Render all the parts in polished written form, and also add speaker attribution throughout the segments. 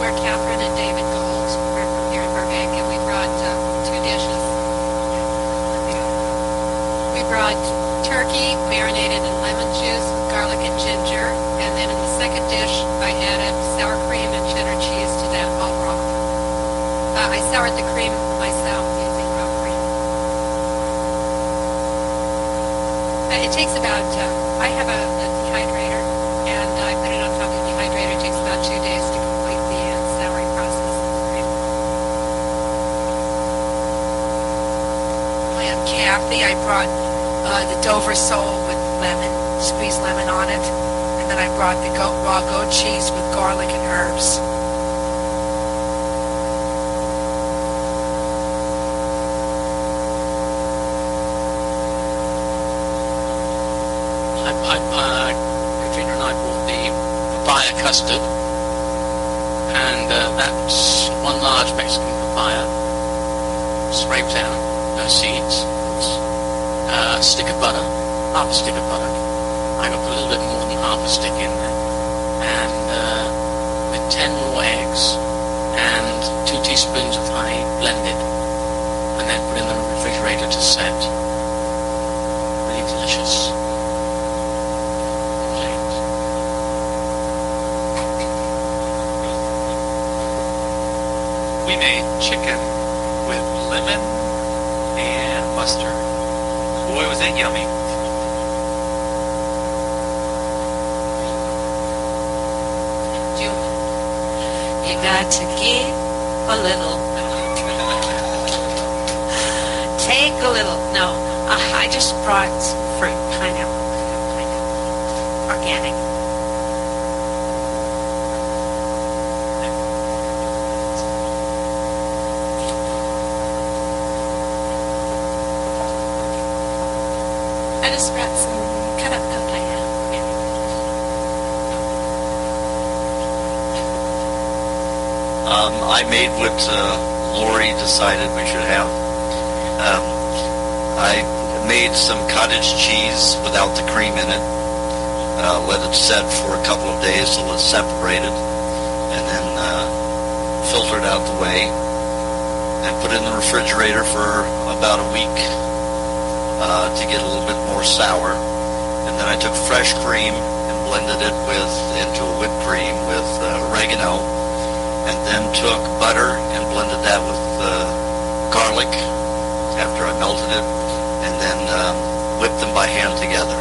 Speaker 1: where Catherine and David Gold are from here in Burbank, and we brought two dishes. We brought turkey marinated in lemon juice with garlic and ginger, and then in the second dish I added sour cream and cheddar cheese to that all raw. I soured the cream myself using raw cream. It takes about, I have a dehydrator, and I put it on top of the dehydrator. It takes about 2 days to complete the souring process of the cream.
Speaker 2: And Kathy, I brought the Dover sole with lemon, squeezed lemon on it, and then I brought the raw goat cheese with garlic and herbs.
Speaker 3: Katrina and I bought the papaya custard, and that's one large Mexican papaya, scraped down, no seeds, a stick of butter, half a stick of butter. I got a little bit more than half a stick in there, and with 10 raw eggs and 2 teaspoons of honey blended, and then put in the refrigerator to set. Really delicious.
Speaker 4: We made chicken with lemon and mustard. Boy, was that yummy.
Speaker 2: You got to give a little. Take a little. No, I just brought fruit, pineapple, organic.
Speaker 1: I just brought some cut up papaya.
Speaker 5: I made what Lori decided we should have. I made some cottage cheese without the cream in it. Let it set for a couple of days till it's separated, and then filtered out the whey, and put it in the refrigerator for about a week to get a little bit more sour. And then I took fresh cream and blended it into a whipped cream with oregano, and then took butter and blended that with garlic after I melted it, and then whipped them by hand together.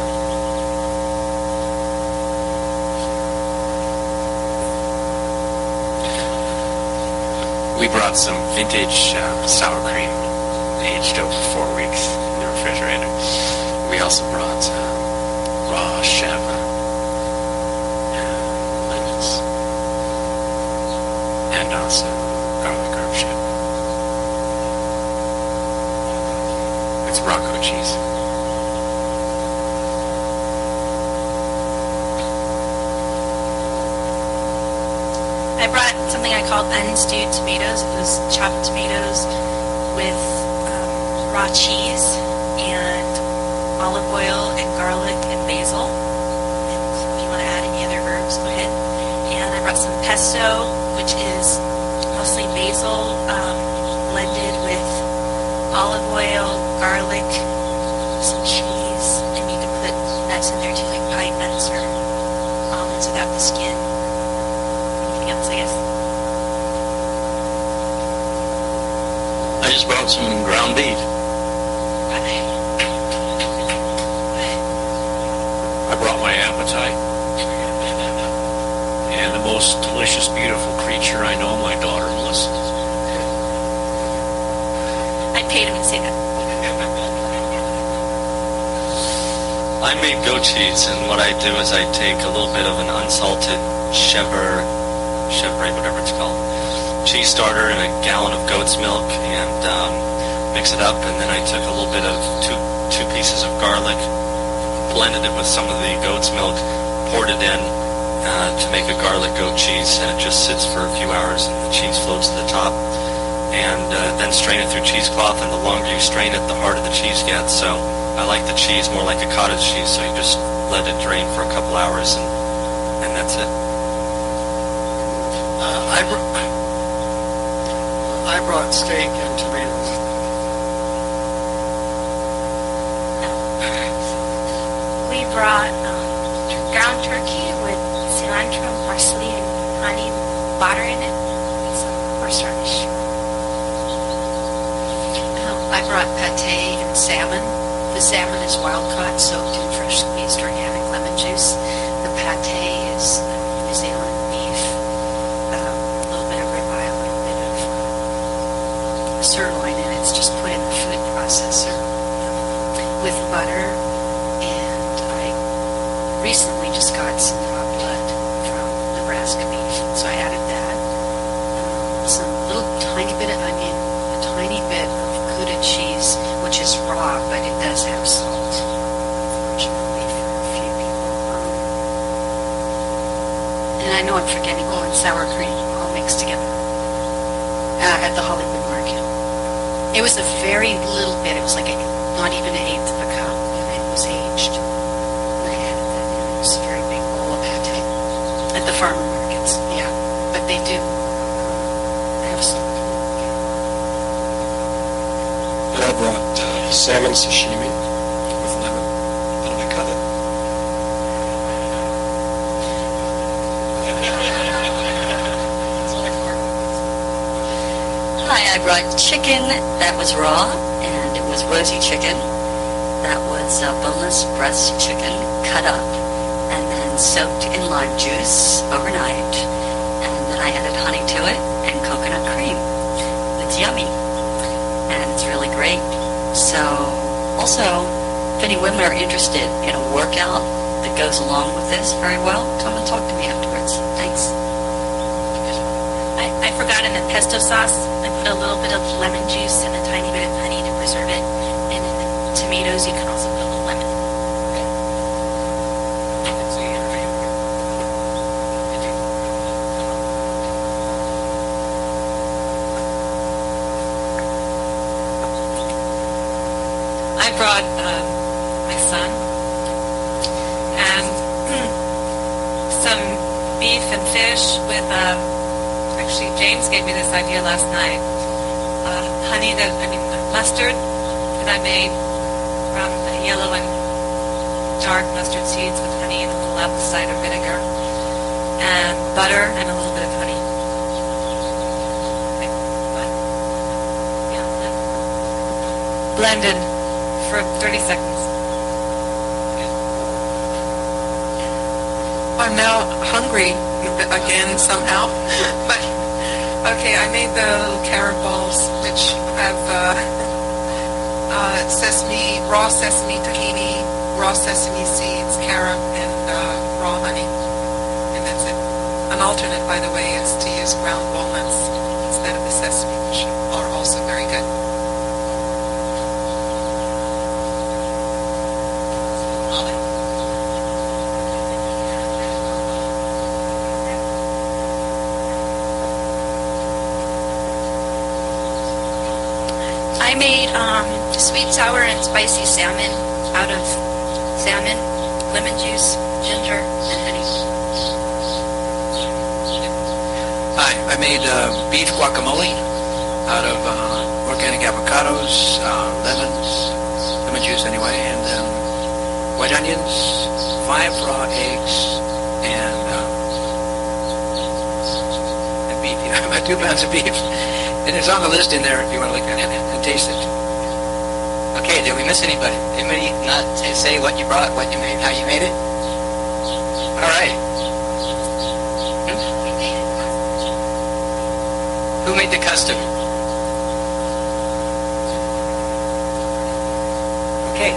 Speaker 4: We brought some vintage sour cream, aged over 4 weeks in the refrigerator. We also brought raw chèvre, lemons, and also garlic herb chip. It's raw goat cheese.
Speaker 6: I brought something I called unstewed tomatoes. It was chopped tomatoes with raw cheese and olive oil and garlic and basil. And if you want to add any other herbs, go ahead. And I brought some pesto, which is mostly basil blended with olive oil, garlic, some cheese, and you can put nuts in there too, like pine nuts or almonds without the skin. Else, I guess.
Speaker 3: I just brought some ground beef.
Speaker 4: I brought my appetite. And the most delicious, beautiful creature I know, my daughter, Ellis.
Speaker 6: I paid him to say that.
Speaker 5: I made goat cheese, and what I do is I take a little bit of an unsalted chèvre, whatever it's called, cheese starter and a gallon of goat's milk, and mix it up. And then I took a little bit of two pieces of garlic, blended it with some of the goat's milk, poured it in to make a garlic goat cheese, and it just sits for a few hours, and the cheese floats to the top. And then strain it through cheesecloth, and the longer you strain it, the harder the cheese gets. So I like the cheese more like a cottage cheese, so you just let it drain for a couple hours, and that's it.
Speaker 7: I brought steak and tomatoes.
Speaker 6: We brought ground turkey with cilantro, parsley, and honey, butter in it, and some horseradish.
Speaker 2: I brought pate and salmon. The salmon is wild caught, soaked in fresh squeezed organic lemon juice. The pate is New Zealand beef, a little bit of ribeye, a little bit of sirloin, and it's just put in the food processor with butter. And I recently just got some raw blood from Nebraska beef, so I added that. Some little tiny bit of onion, a tiny bit of Gouda cheese, which is raw, but it does have salt, unfortunately, for a few people. And I know I'm forgetting, and sour cream, all mixed together at the Hollywood Market. It was a very little bit. It was like not even an eighth of a cup, and it was aged. And I added that in. It was a very big bowl of pate at the farmer markets. Yeah, but they do have salt.
Speaker 7: And I brought salmon sashimi with lemon. How did I cut it?
Speaker 8: Hi, I brought chicken that was raw, and it was rosy chicken. That was boneless breast chicken cut up and then soaked in lime juice overnight. And then I added honey to it and coconut cream. It's yummy, and it's really great. So, also, if any women are interested in a workout that goes along with this very well, come and talk to me afterwards. Thanks.
Speaker 6: I forgot in the pesto sauce, I put a little bit of lemon juice and a tiny bit of honey to preserve it. And in the tomatoes, you can also put a little lemon.
Speaker 1: I brought my son and some beef and fish with, actually James gave me this idea last night, mustard that I made from yellow and dark mustard seeds with honey and a little apple cider vinegar and butter and a little bit of honey. Blended for 30 seconds.
Speaker 2: I'm now hungry again somehow. But okay, I made the little carrot balls, which have raw sesame tahini, raw sesame seeds, carrot, and raw honey. And that's it. An alternate, by the way, is to use ground walnuts instead of the sesame, which are also very good.
Speaker 6: I made sweet, sour, and spicy salmon out of salmon, lemon juice, ginger, and honey.
Speaker 9: Hi, I made beef guacamole out of organic avocados, lemon juice anyway, and then white onions, 5 raw eggs, and beef. Yeah, about 2 pounds of beef. And it's on the list in there if you want to look at it and taste it.
Speaker 3: Okay, did we miss anybody? Anybody not say what you brought, what you made, how you made it? All right. Who made the custard? Okay.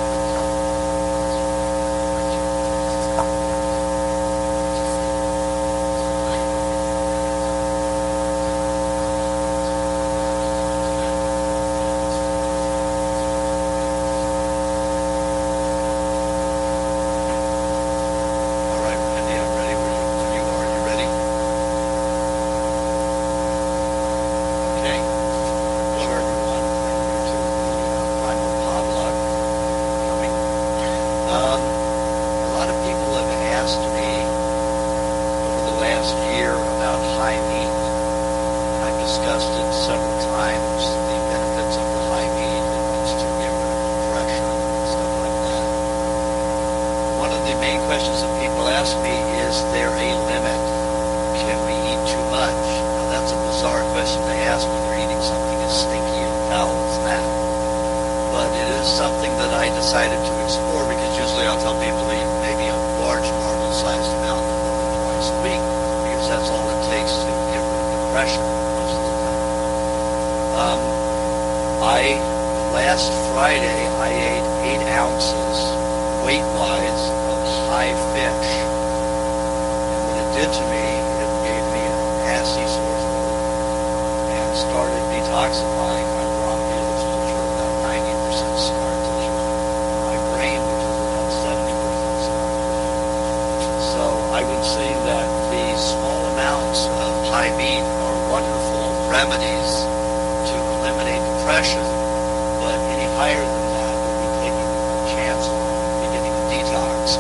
Speaker 5: discussed it several times, the benefits of the high meat. It wants to get rid of depression and stuff like that. One of the main questions that people ask me, is there a limit? Can we eat too much? Now that's a bizarre question they ask when they're eating something as stinky and foul as that. But it is something that I decided to explore, because usually I'll tell people to eat maybe a large normal-sized amount more than twice a week, because that's all it takes to get rid of depression most of the time. Last Friday I ate 8 ounces weight-wise of high fish, and what it did to me, it gave me a nasty sore throat and started detoxifying my bronchioles, which are about 90% scar tissue, my brain, which is about 70% scar tissue. So I would say that the small amounts of high meat are wonderful remedies to eliminate depression, but any higher than that would be taking a chance on beginning a detox.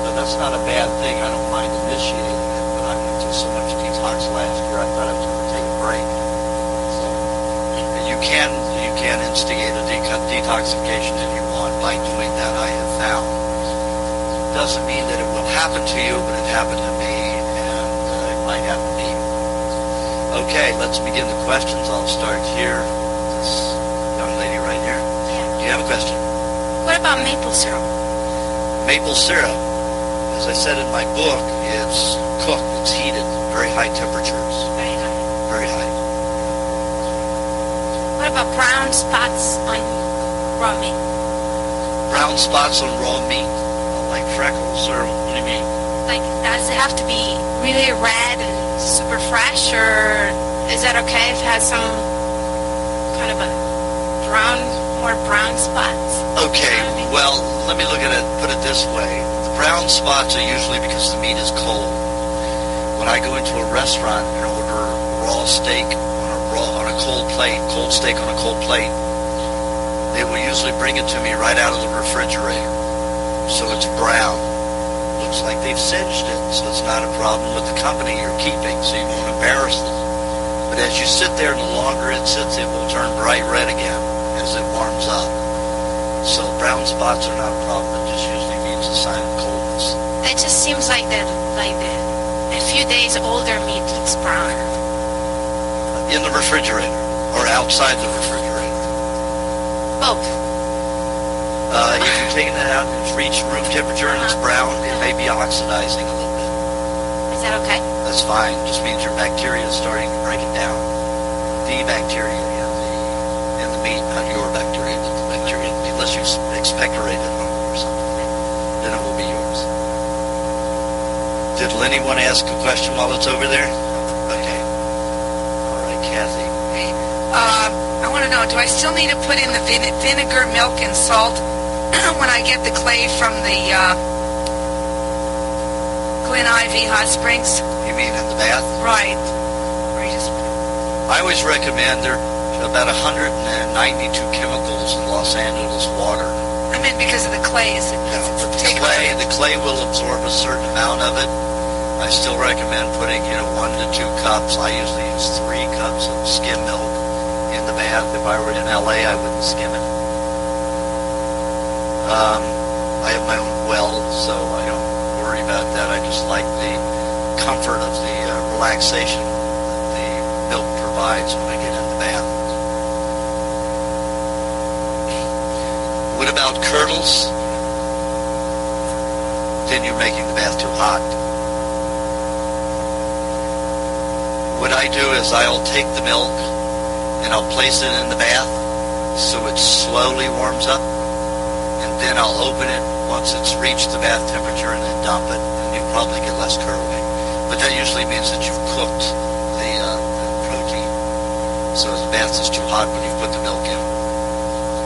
Speaker 5: But that's not a bad thing. I don't mind initiating it, but I went through so much detox last year, I thought I was going to take a break. So you can instigate a detoxification if you want by doing that, I have found. Doesn't mean that it will happen to you, but it happened to me, and it might happen to you. Okay, let's begin the questions. I'll start here. This young lady right here.
Speaker 6: Yeah.
Speaker 5: Do you have a question?
Speaker 6: What about maple syrup?
Speaker 5: Maple syrup, as I said in my book, it's cooked, it's heated, very high temperatures,
Speaker 6: Very high.
Speaker 5: very high.
Speaker 6: What about brown spots on raw meat?
Speaker 5: Brown spots on raw meat, like freckles, or what do you mean?
Speaker 6: Like, does it have to be really red and super fresh, or is that okay if it has some kind of a more brown spots?
Speaker 5: Okay, well, let me look at it, put it this way. The brown spots are usually because the meat is cold. When I go into a restaurant and order raw steak on a cold plate, cold steak on a cold plate, they will usually bring it to me right out of the refrigerator. So it's brown. Looks like they've singed it, so it's not a problem with the company you're keeping, so you won't embarrass them. But as you sit there, the longer it sits, it will turn bright red again as it warms up. So brown spots are not a problem. It just usually means a sign of coldness.
Speaker 6: It just seems like the a few days older meat looks brown.
Speaker 5: In the refrigerator or outside the refrigerator?
Speaker 6: Both.
Speaker 5: If you're taking it out and it's reached room temperature and it's brown, it may be oxidizing a little bit.
Speaker 6: Is that okay?
Speaker 5: That's fine. Just means your bacteria is starting to break it down. The bacteria in the meat, not your bacteria, but the bacteria, unless you expectorate it or something, then it will be yours. Did Lenny want to ask a question while it's over there? Okay. All right, Kathy.
Speaker 10: I want to know, do I still need to put in the vinegar, milk, and salt when I get the clay from the Glen Ivy Hot Springs?
Speaker 5: You mean in the bath?
Speaker 10: Right. Or you just...
Speaker 5: I always recommend there are about 192 chemicals in Los Angeles water.
Speaker 10: I meant because of the clay. Is it,
Speaker 5: No, but the clay will absorb a certain amount of it. I still recommend putting, 1 to 2 cups. I usually use 3 cups of skim milk in the bath. If I were in LA, I wouldn't skim it. I have my own well, so I don't worry about that. I just like the comfort of the relaxation that the milk provides when I get in the bath. What about curdles? Then you're making the bath too hot. What I do is I'll take the milk and I'll place it in the bath so it slowly warms up, and then I'll open it once it's reached the bath temperature and then dump it, and you'll probably get less curdling. But that usually means that you've cooked the protein. So the bath is too hot when you put the milk in.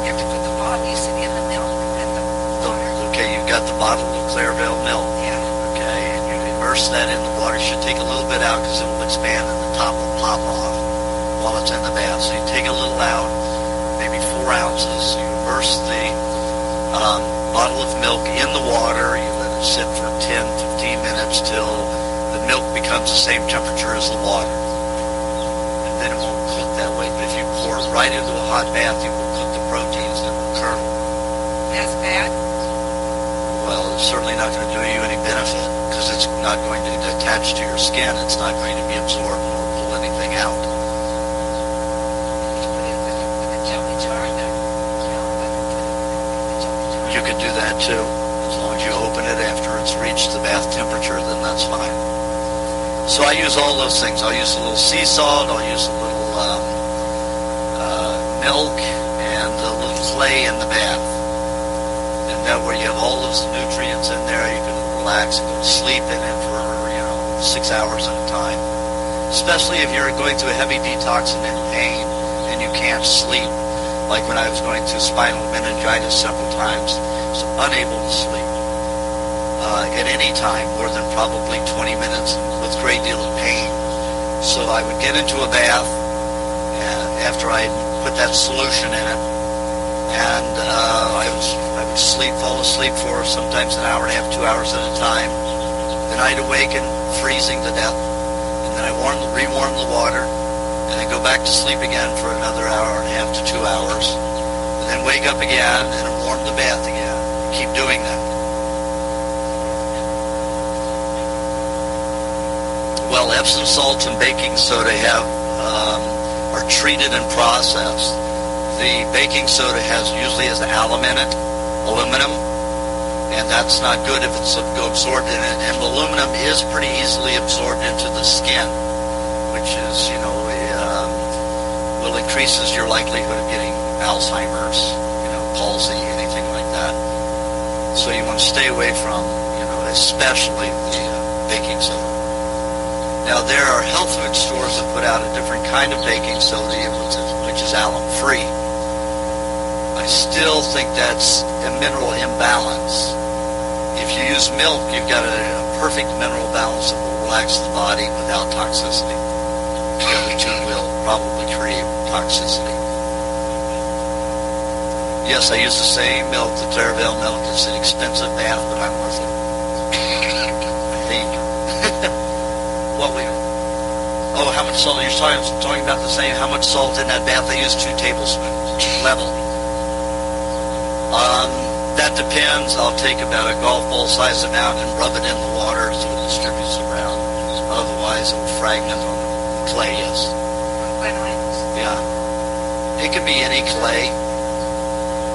Speaker 10: You have to put the bottle, you said, in the milk and the water.
Speaker 5: Okay, you've got the bottle of Clarabelle milk.
Speaker 10: Yeah.
Speaker 5: Okay, and you immerse that in the water. You should take a little bit out because it will expand and the top will pop off while it's in the bath. So you take a little out, maybe 4 ounces. You immerse the bottle of milk in the water. You let it sit for 10-15 till the milk becomes the same temperature as the water. And then it won't right into a hot bath, you will cook the proteins that will curdle.
Speaker 10: That's bad.
Speaker 5: Well, it's certainly not going to do you any benefit because it's not going to attach to your skin. It's not going to be absorbed or pull anything out.
Speaker 10: Put it in the jelly jar.
Speaker 5: You can do that too. As long as you open it after it's reached the bath temperature, then that's fine. So I use all those things. I'll use a little sea salt. I'll use a little milk and a little clay in the bath. And that way you have all those nutrients in there. You can relax and go to sleep in it for 6 hours at a time. Especially if you're going through a heavy detox and in pain and you can't sleep. Like when I was going through spinal meningitis several times, so unable to sleep at any time, more than probably 20 minutes, with a great deal of pain. So I would get into a bath, and after I put that solution in it, and I would fall asleep for sometimes an hour and a half, 2 hours at a time. Then I'd awaken, freezing to death, and then I rewarm the water, and then go back to sleep again for another hour and a half to 2 hours, and then wake up again and warm the bath again. Keep doing that. Well, Epsom salts and baking soda are treated and processed. The baking soda usually has aluminum, and that's not good if it's absorbed in it. And aluminum is pretty easily absorbed into the skin, which is, increases your likelihood of getting Alzheimer's, palsy, anything like that. So you want to stay away from, especially the baking soda. Now, there are health food stores that put out a different kind of baking soda, which is alum-free. I still think that's a mineral imbalance. If you use milk, you've got a perfect mineral balance that will relax the body without toxicity. The other two will probably create toxicity. Yes, I use the same milk, the Clairvale milk. It's an expensive bath, but I'm worth it. I think. How much salt? You're talking about the same. How much salt in that bath? I use 2 tablespoons level. That depends. I'll take about a golf ball size amount and rub it in the water so it distributes around. Otherwise, it will fragment on the clay. Yes. Yeah. It can be any clay.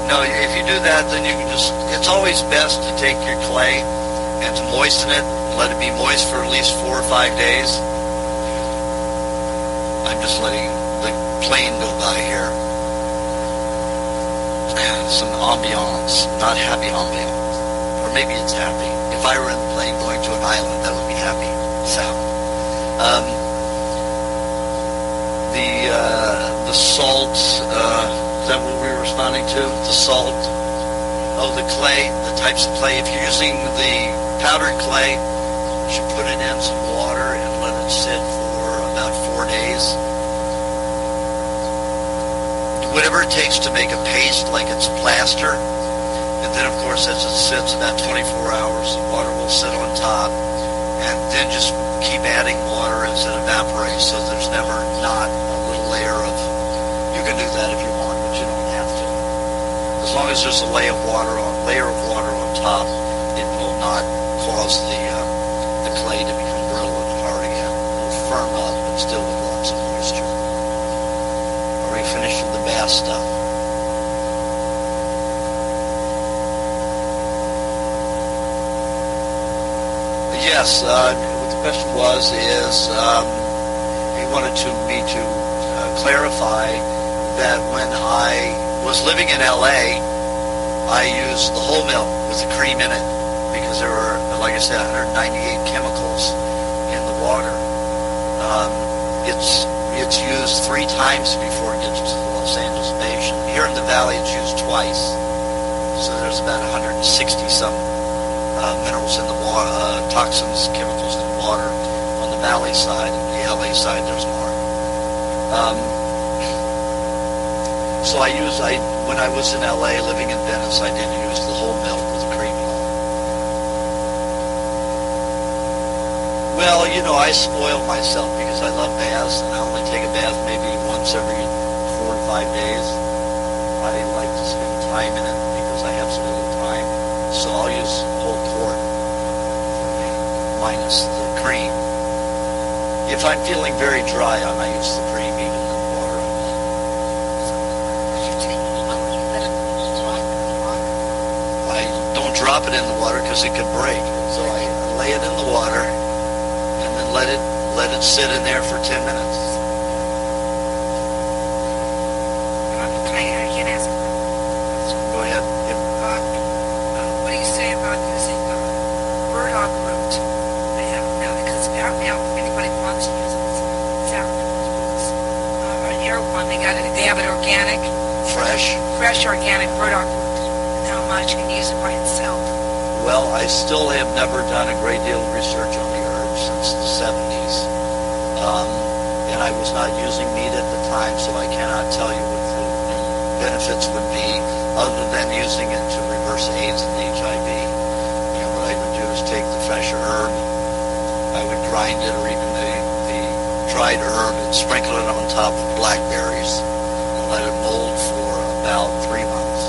Speaker 5: No, if you do that, then you can it's always best to take your clay and to moisten it, let it be moist for at least 4 or 5 days. I'm just letting the plane go by here. Some ambiance, not happy ambiance. Or maybe it's happy. If I were in the plane going to an island, that would be happy sound. The salt, is that what we were responding to? The salt? Oh, the clay, the types of clay. If you're using the powdered clay, you should put it in some water and let it sit for about 4 days. Whatever it takes to make a paste, like it's plaster. And then, of course, as it sits about 24 hours, the water will sit on top. And then just keep adding water as it evaporates, so there's never not a little layer of... You can do that if you want, but you don't have to. As long as there's a layer of water on top, it will not cause the clay to become brittle and hard again. It will firm up, but still with lots of moisture. Are we finished with the bath stuff? Yes, what the question is he wanted me to clarify that when I was living in LA, I used the whole milk with the cream in it because there were, like I said, 198 chemicals in the water. It's used 3 times before it gets to the Los Angeles Basin. Here in the valley, it's used twice. So there's about 160 some minerals in the water, toxins, chemicals in the water on the valley side. And the LA side, there's more. So when I was in LA living in Venice, I did use the whole milk with cream and all. Well, I spoil myself because I love baths, and I only take a bath maybe once every 4 to 5 days. I like to spend time in it because I have so little time. So I'll use the whole quart minus the cream. If I'm feeling very dry, I might use the cream even in the water. I don't drop it in the water because it could break. So I lay it in the water and then let it sit in there for 10 minutes.
Speaker 10: I can't ask.
Speaker 5: Go ahead.
Speaker 10: What do you say about using burdock root? I have now because apparently if anybody wants to use it, it's out. Here one they have it organic, fresh organic burdock root. And how much you can use it by itself?
Speaker 5: Well, I still have never done a great deal of research on the herbs since the 70s. And I was not using meat at the time, so I cannot tell you what the benefits would be other than using it to reverse AIDS and HIV. And what I would do is take the fresh herb, I would grind it, or even the dried herb, and sprinkle it on top of blackberries and let it mold for about 3 months.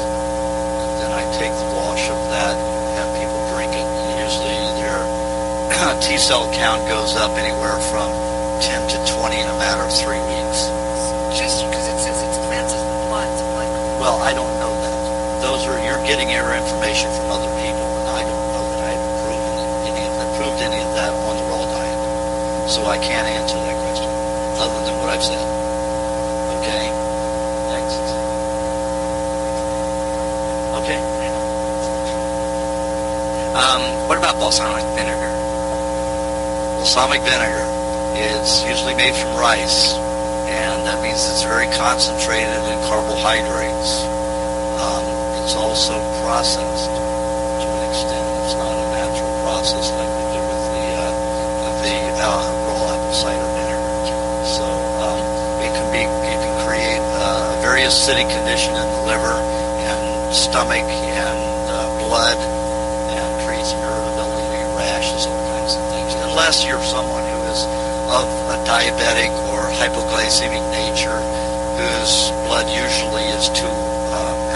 Speaker 5: Then I take the wash of that and have people drink it. And usually their T-cell count goes up anywhere from 10 to 20 in a matter of 3 weeks.
Speaker 10: Just because it says it cleanses the blood. So like,
Speaker 5: Well, I don't know that. You're getting your information from other people, and I don't know that I've proved any of that on the raw diet. So I can't answer that question, other than what I've said. Okay? Next. Okay.
Speaker 4: What about balsamic vinegar?
Speaker 5: Balsamic vinegar is usually made from rice, and that means it's very concentrated in carbohydrates. It's also processed to an extent. It's not a natural process like we do with the raw apple cider vinegar. So it can create a very acidic condition in the liver and stomach and blood, and create some irritability, rashes, all kinds of things. Unless you're someone who is of a diabetic or hypoglycemic nature, whose blood usually is too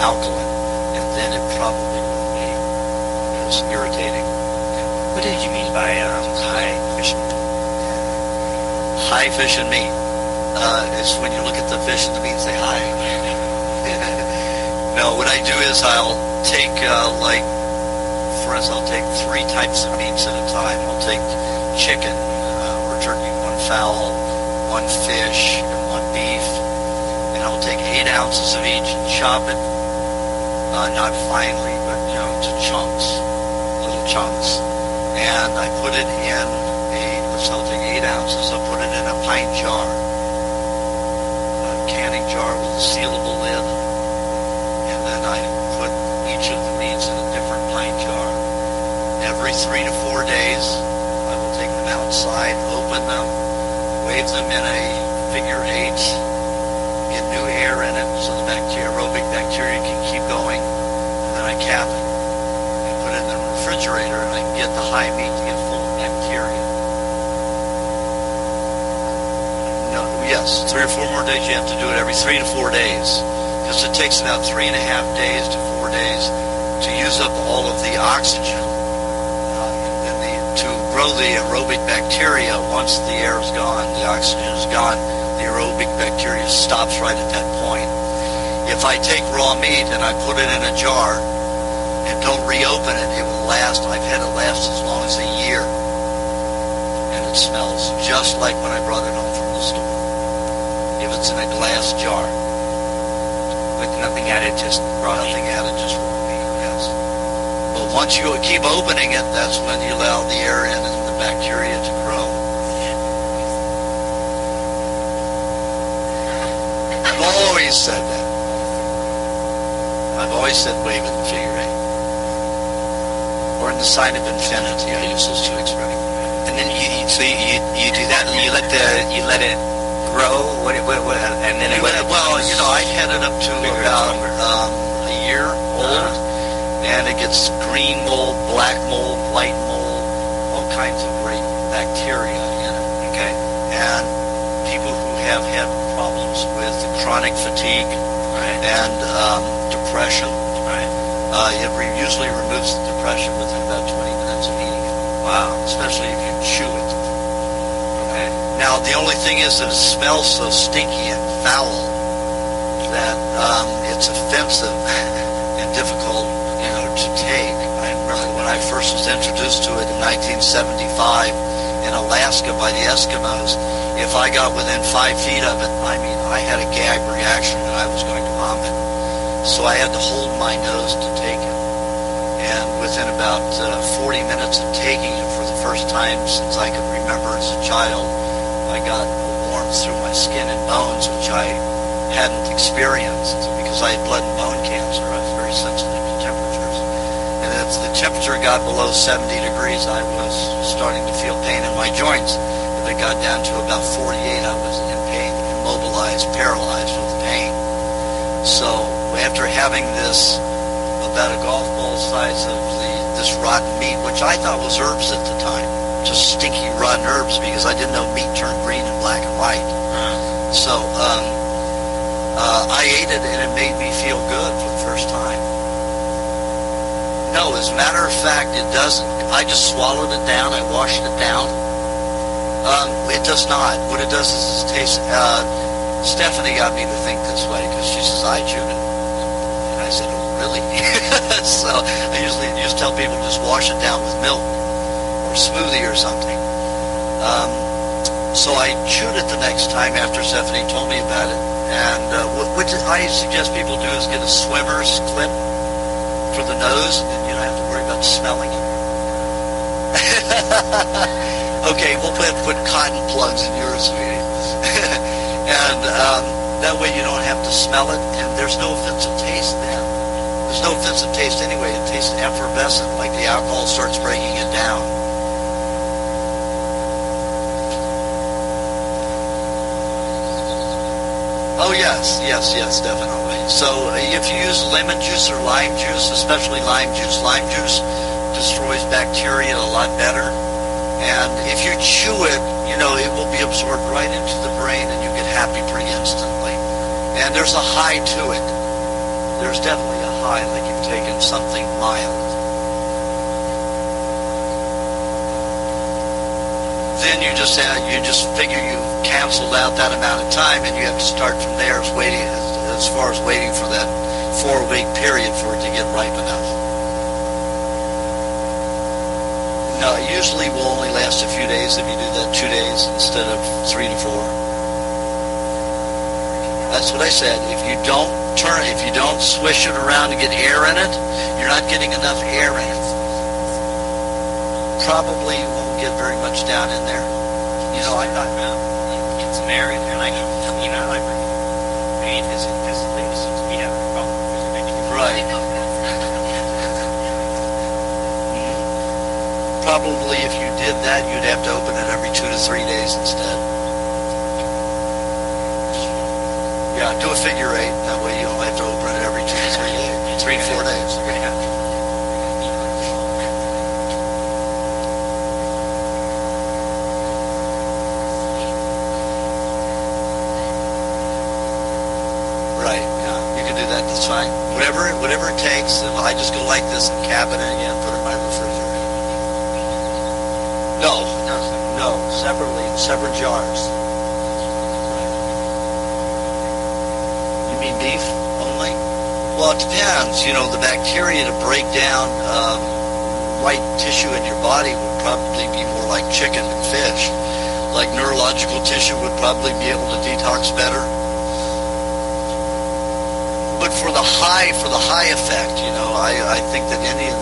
Speaker 5: alkaline, and then it probably will be as irritating.
Speaker 4: What did you mean by high fish and meat?
Speaker 5: High fish and meat is when you look at the fish and the meat and say hi. No, what I do is I'll take, for instance, I'll take 3 types of meats at a time. I'll take chicken or turkey, 1 fowl, 1 fish, and 1 beef. And I'll take 8 ounces of each and chop it, not finely, but, to chunks, little chunks. And I put it in I'll take 8 ounces, I'll put it in a pint jar, a canning jar with a sealable lid. And then I put each of the meats in a different pint jar. Every 3 to 4 days, I will take them outside, open them, wave them in a figure 8, get new air in it so the aerobic bacteria can keep going, and then I cap it. I put it in the refrigerator, and I can get the high meat to get full of bacteria. No, yes, 3 or 4 more days. You have to do it every 3 to 4 days, because it takes about 3.5 days to 4 days to use up all of the oxygen to grow the aerobic bacteria. Once the air is gone, the oxygen is gone, the aerobic bacteria stops right at that point. If I take raw meat and I put it in a jar and don't reopen it, it will last. I've had it last as long as a year. And it smells just like when I brought it home from the store. If it's in a glass jar.
Speaker 4: With nothing added, just raw meat?
Speaker 5: Nothing added, just raw meat, yes. But once you keep opening it, that's when you allow the air in and the bacteria to grow. I've always said that. I've always said wave in the figure 8. Or in the sign of infinity. I use those 2 expressions.
Speaker 4: And then you do that, and you let it grow. And then
Speaker 5: I had it up to about a year old, and it gets green mold, black mold, white mold, all kinds of great bacteria in it.
Speaker 4: Okay.
Speaker 5: And people who have had problems with chronic fatigue and depression. It usually removes the depression within about 20 minutes of eating it. Wow. Especially if you chew it. Okay. Now, the only thing is that it smells so stinky and foul that it's offensive and difficult, to take. I remember when I first was introduced to it in 1975 in Alaska by the Eskimos. If I got within 5 feet of it, I had a gag reaction and I was going to vomit. So I had to hold my nose to take it. And within about 40 minutes of taking it for the first time since I could remember as a child, I got warmth through my skin and bones, which I hadn't experienced because I had blood and bone cancer. I was very sensitive to temperatures. And if the temperature got below 70 degrees, I was starting to feel pain in my joints. If it got down to about 48, I was in pain, immobilized, paralyzed with pain. So after having this, about a golf ball size of this rotten meat, which I thought was herbs at the time, just stinky rotten herbs, because I didn't know meat turned green and black and white. So I ate it and it made me feel good for the first time. No, as a matter of fact, it doesn't. I just swallowed it down. I washed it down. It does not. What it does is it tastes. Stephanie got me to think this way because she says I chewed it, and I said, "Oh, really?" So I usually just tell people just wash it down with milk or smoothie or something. So I chewed it the next time after Stephanie told me about it, and what I suggest people do is get a swimmer's clip for the nose, and you don't have to worry about smelling it. Okay, we'll put cotton plugs in yours, sweetie. And that way you don't have to smell it, and there's no offensive taste then. There's no offensive taste anyway. It tastes effervescent, like the alcohol starts breaking it down. Oh, yes, definitely. So if you use lemon juice or lime juice, especially lime juice destroys bacteria a lot better. And if you chew it, it will be absorbed right into the brain and you get happy pretty instantly. And there's a high to it. There's definitely a high, like you've taken something mild. Then you just figure you've canceled out that amount of time, and you have to start from there as far as waiting for that 4-week period for it to get ripe enough. No, it usually will only last a few days if you do that 2 days instead of 3 to 4. That's what I said. If you don't swish it around to get air in it, you're not getting enough air in it. Probably won't get very much down in there. I'm not
Speaker 4: It's married, and I pain his legs seems to be having a problem with it.
Speaker 5: right. Probably if you did that, you'd have to open it every 2 to 3 days instead. Yeah, do a figure 8. That way you don't have to open it every 2 to 3 days. 3 to 4 days. Right, yeah, you can do that. That's fine. Whatever it takes. I just go like this and cap it in again, put it in my refrigerator. No, separately, in separate jars. You mean beef only? Well, it depends. The bacteria to break down white tissue in your body would probably be more like chicken and fish. Like neurological tissue would probably be able to detox better. But for the high effect, I think that any of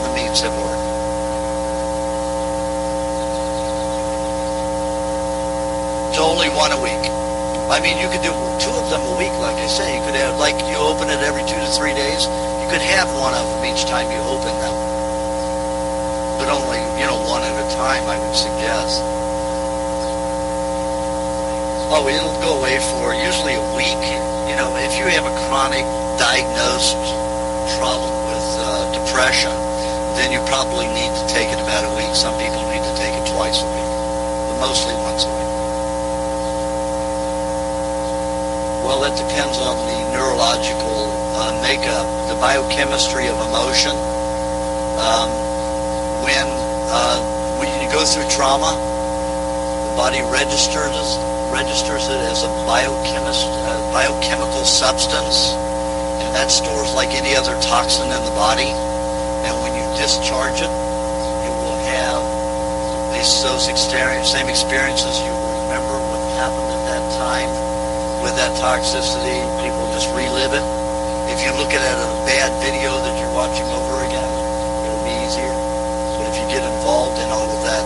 Speaker 5: the meats have worked. Only one a week. You could do 2 of them a week, like I say. You could have, like you open it every 2 to 3 days, you could have one of them each time you open them. But only, one at a time, I would suggest. Oh, it'll go away for usually a week. If you have a chronic diagnosed problem with depression, then you probably need to take it about a week. Some people need to take it twice a week, but mostly once a week. Well, it depends on the neurological makeup, the biochemistry of emotion. When you go through trauma, the body registers it as a biochemical substance, and that stores like any other toxin in the body. And when you discharge it, you will have those same experiences. You will remember what happened at that time with that toxicity. People just relive it. If you look at it as a bad video that you're watching over again, it'll be easier. But if you get involved in all of that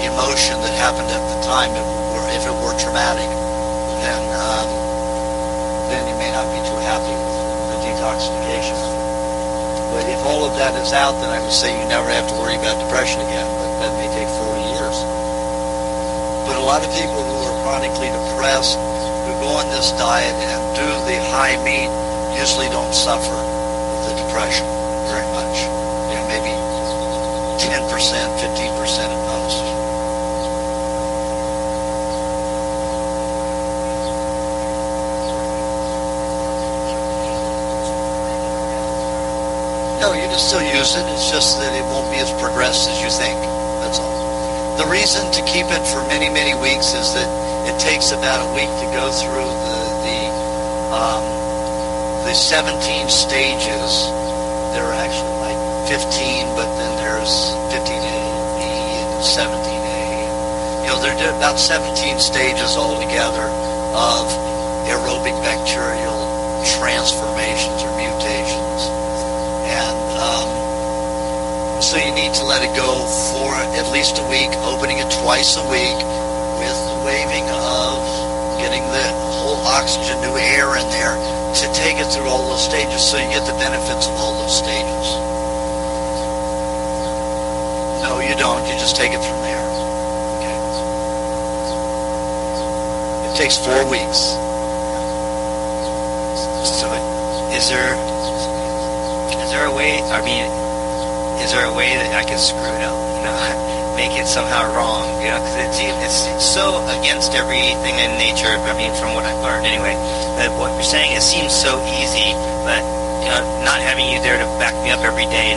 Speaker 5: emotion that happened at the time, if it were traumatic, then you may not be too happy with the detoxification. But if all of that is out, then I would say you never have to worry about depression again. But that may take 40 years. But a lot of people who are chronically depressed, who go on this diet and do the high meat, usually don't suffer the depression very much. Maybe 10%, 15% at most. No, you can still use it. It's just that it won't be as progressed as you think. That's all. The reason to keep it for many, many weeks is that it takes about a week to go through the 17 stages. There are actually like 15, but then there's 15A, B, and 17A. There are about 17 stages altogether of aerobic bacterial transformations or mutations. And so you need to let it go for at least a week, opening it twice a week with the waving of getting the whole oxygen, new air in there to take it through all those stages so you get the benefits of all those stages. No, you don't. You just take it from there. Okay. It takes 4 weeks.
Speaker 11: So is there a way, is there a way that I can screw it up, make it somehow wrong, because it's so against everything in nature, from what I've learned anyway, that what you're saying, it seems so easy, but, not having you there to back me up every day,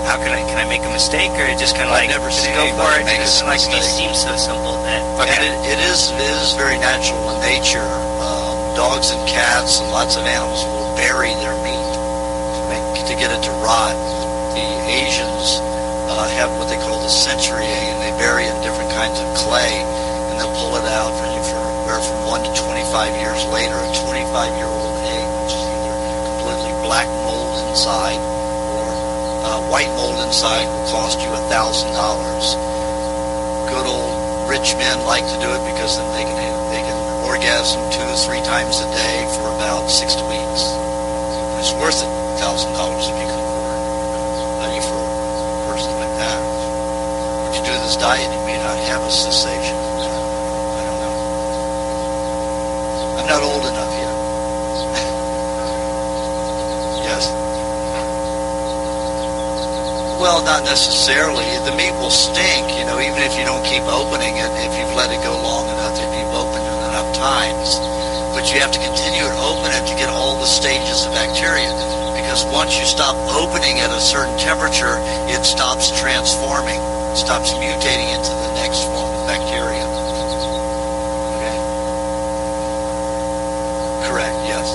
Speaker 11: how can I make a mistake, or just kind of like,
Speaker 5: never
Speaker 11: just
Speaker 5: seen
Speaker 11: go for it,
Speaker 5: anybody make a
Speaker 11: because like it
Speaker 5: mistake.
Speaker 11: seems so simple that,
Speaker 5: And it is very natural in nature. Dogs and cats and lots of animals will bury their meat to get it to rot. The Asians have what they call the century egg, and they bury it in different kinds of clay, and they'll pull it out from 1 to 25 years later. A 25-year-old egg, which is either completely black mold inside or white mold inside, will cost you $1,000. Good old rich men like to do it because then they can orgasm 2 to 3 times a day for about 6 weeks. It's worth it, $1,000 if you can afford money for a person like that. If you do this diet, you may not have a cessation. I don't know. I'm not old enough yet. Yes. Well, not necessarily. The meat will stink, even if you don't keep opening it, if you've let it go long enough, if you've opened it enough times. But you have to continue to open it to get all the stages of bacteria. Because once you stop opening at a certain temperature, it stops transforming, stops mutating into the next form of bacteria. Okay? Correct, yes.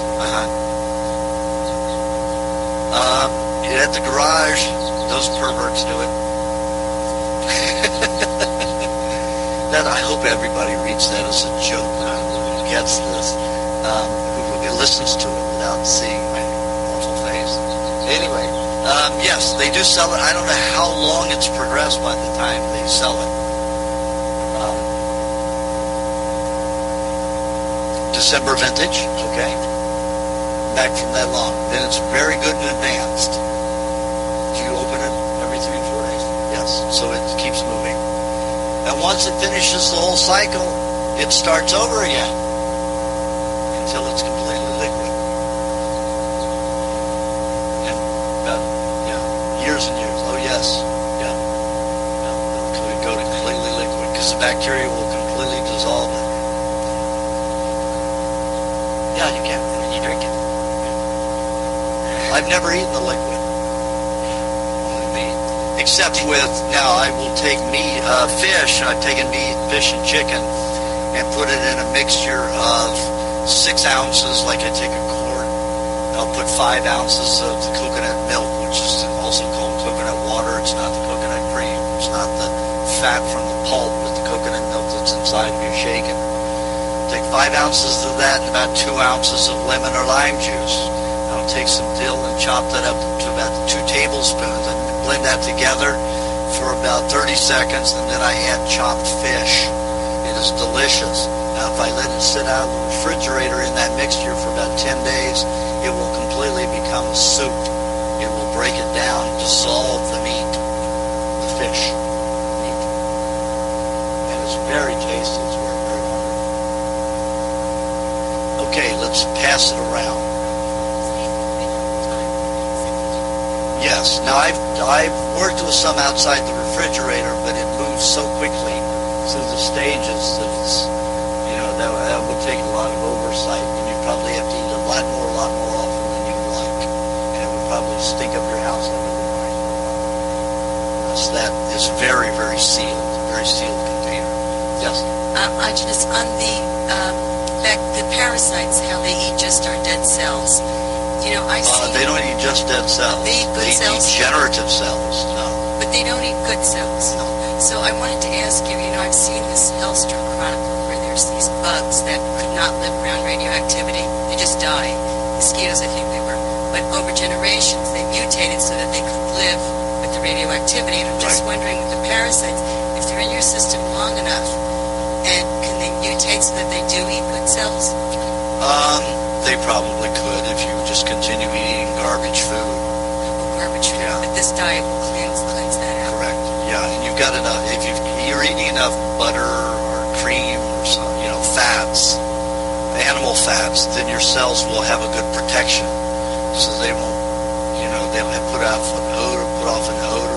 Speaker 5: At the garage, those perverts do it. I hope everybody reads that as a joke. Who gets this? Who listens to it without seeing my awful face. Anyway, yes, they do sell it. I don't know how long it's progressed by the time they sell it. December vintage, okay? Back from that long. Then it's very good and advanced. Do you open it every 3 or 4 days? Yes, so it keeps moving. And once it finishes the whole cycle, it starts over again until it's completely liquid. And about, years and years. Oh, yes. Yeah. It could go to completely liquid because the bacteria will completely dissolve it. Yeah, Yeah, you can.
Speaker 11: And then you drink it.
Speaker 5: I've never eaten the liquid. Only meat. Except with, now I will take meat, fish. I've taken meat, fish and chicken, and put it in a mixture of 6 ounces, like I take a quart. I'll put 5 ounces of the coconut milk, which is also called coconut water. It's not the coconut cream. It's not the fat from the pulp, but the coconut milk that's inside of your shaken. Take 5 ounces of that and about 2 ounces of lemon or lime juice. I'll take some dill and chop that up to about 2 tablespoons and blend that together for about 30 seconds, and then I add chopped fish. It is delicious. Now, if I let it sit out of the refrigerator in that mixture for about 10 days, it will completely become a soup. It will break it down, dissolve the meat, the fish meat. And it's very tasty. It's very, very wonderful. Okay, let's pass it around. Yes. Now, I've worked with some outside the refrigerator, but it moves so quickly through the stages that it's, that would take a lot of oversight, and you probably have to eat a lot more often than you would like, and it would probably stink up your house. So that is very, very sealed container. Yes.
Speaker 8: Aajonus, on the parasites, how they eat just our dead cells. I see.
Speaker 5: They don't eat just dead cells.
Speaker 8: They eat good cells.
Speaker 5: Eat generative cells. No.
Speaker 8: But they don't eat good cells.
Speaker 5: No.
Speaker 8: So I wanted to ask you. I've seen this Hellstrom Chronicle where there's these bugs that could not live around radioactivity. They just die. Mosquitoes, I think they were. But over generations, they mutated so that they could live with the radioactivity. And I'm just wondering, with the parasites, if they're in your system long enough, and can they mutate so that they do eat good cells?
Speaker 5: They probably could if you just continue eating garbage food.
Speaker 8: Garbage food.
Speaker 5: Yeah.
Speaker 8: But this diet will cleanse that out.
Speaker 5: Correct. Yeah, and you've got enough. If you're eating enough butter or cream or some, fats, animal fats, then your cells will have a good protection, so they won't, they'll have put off an odor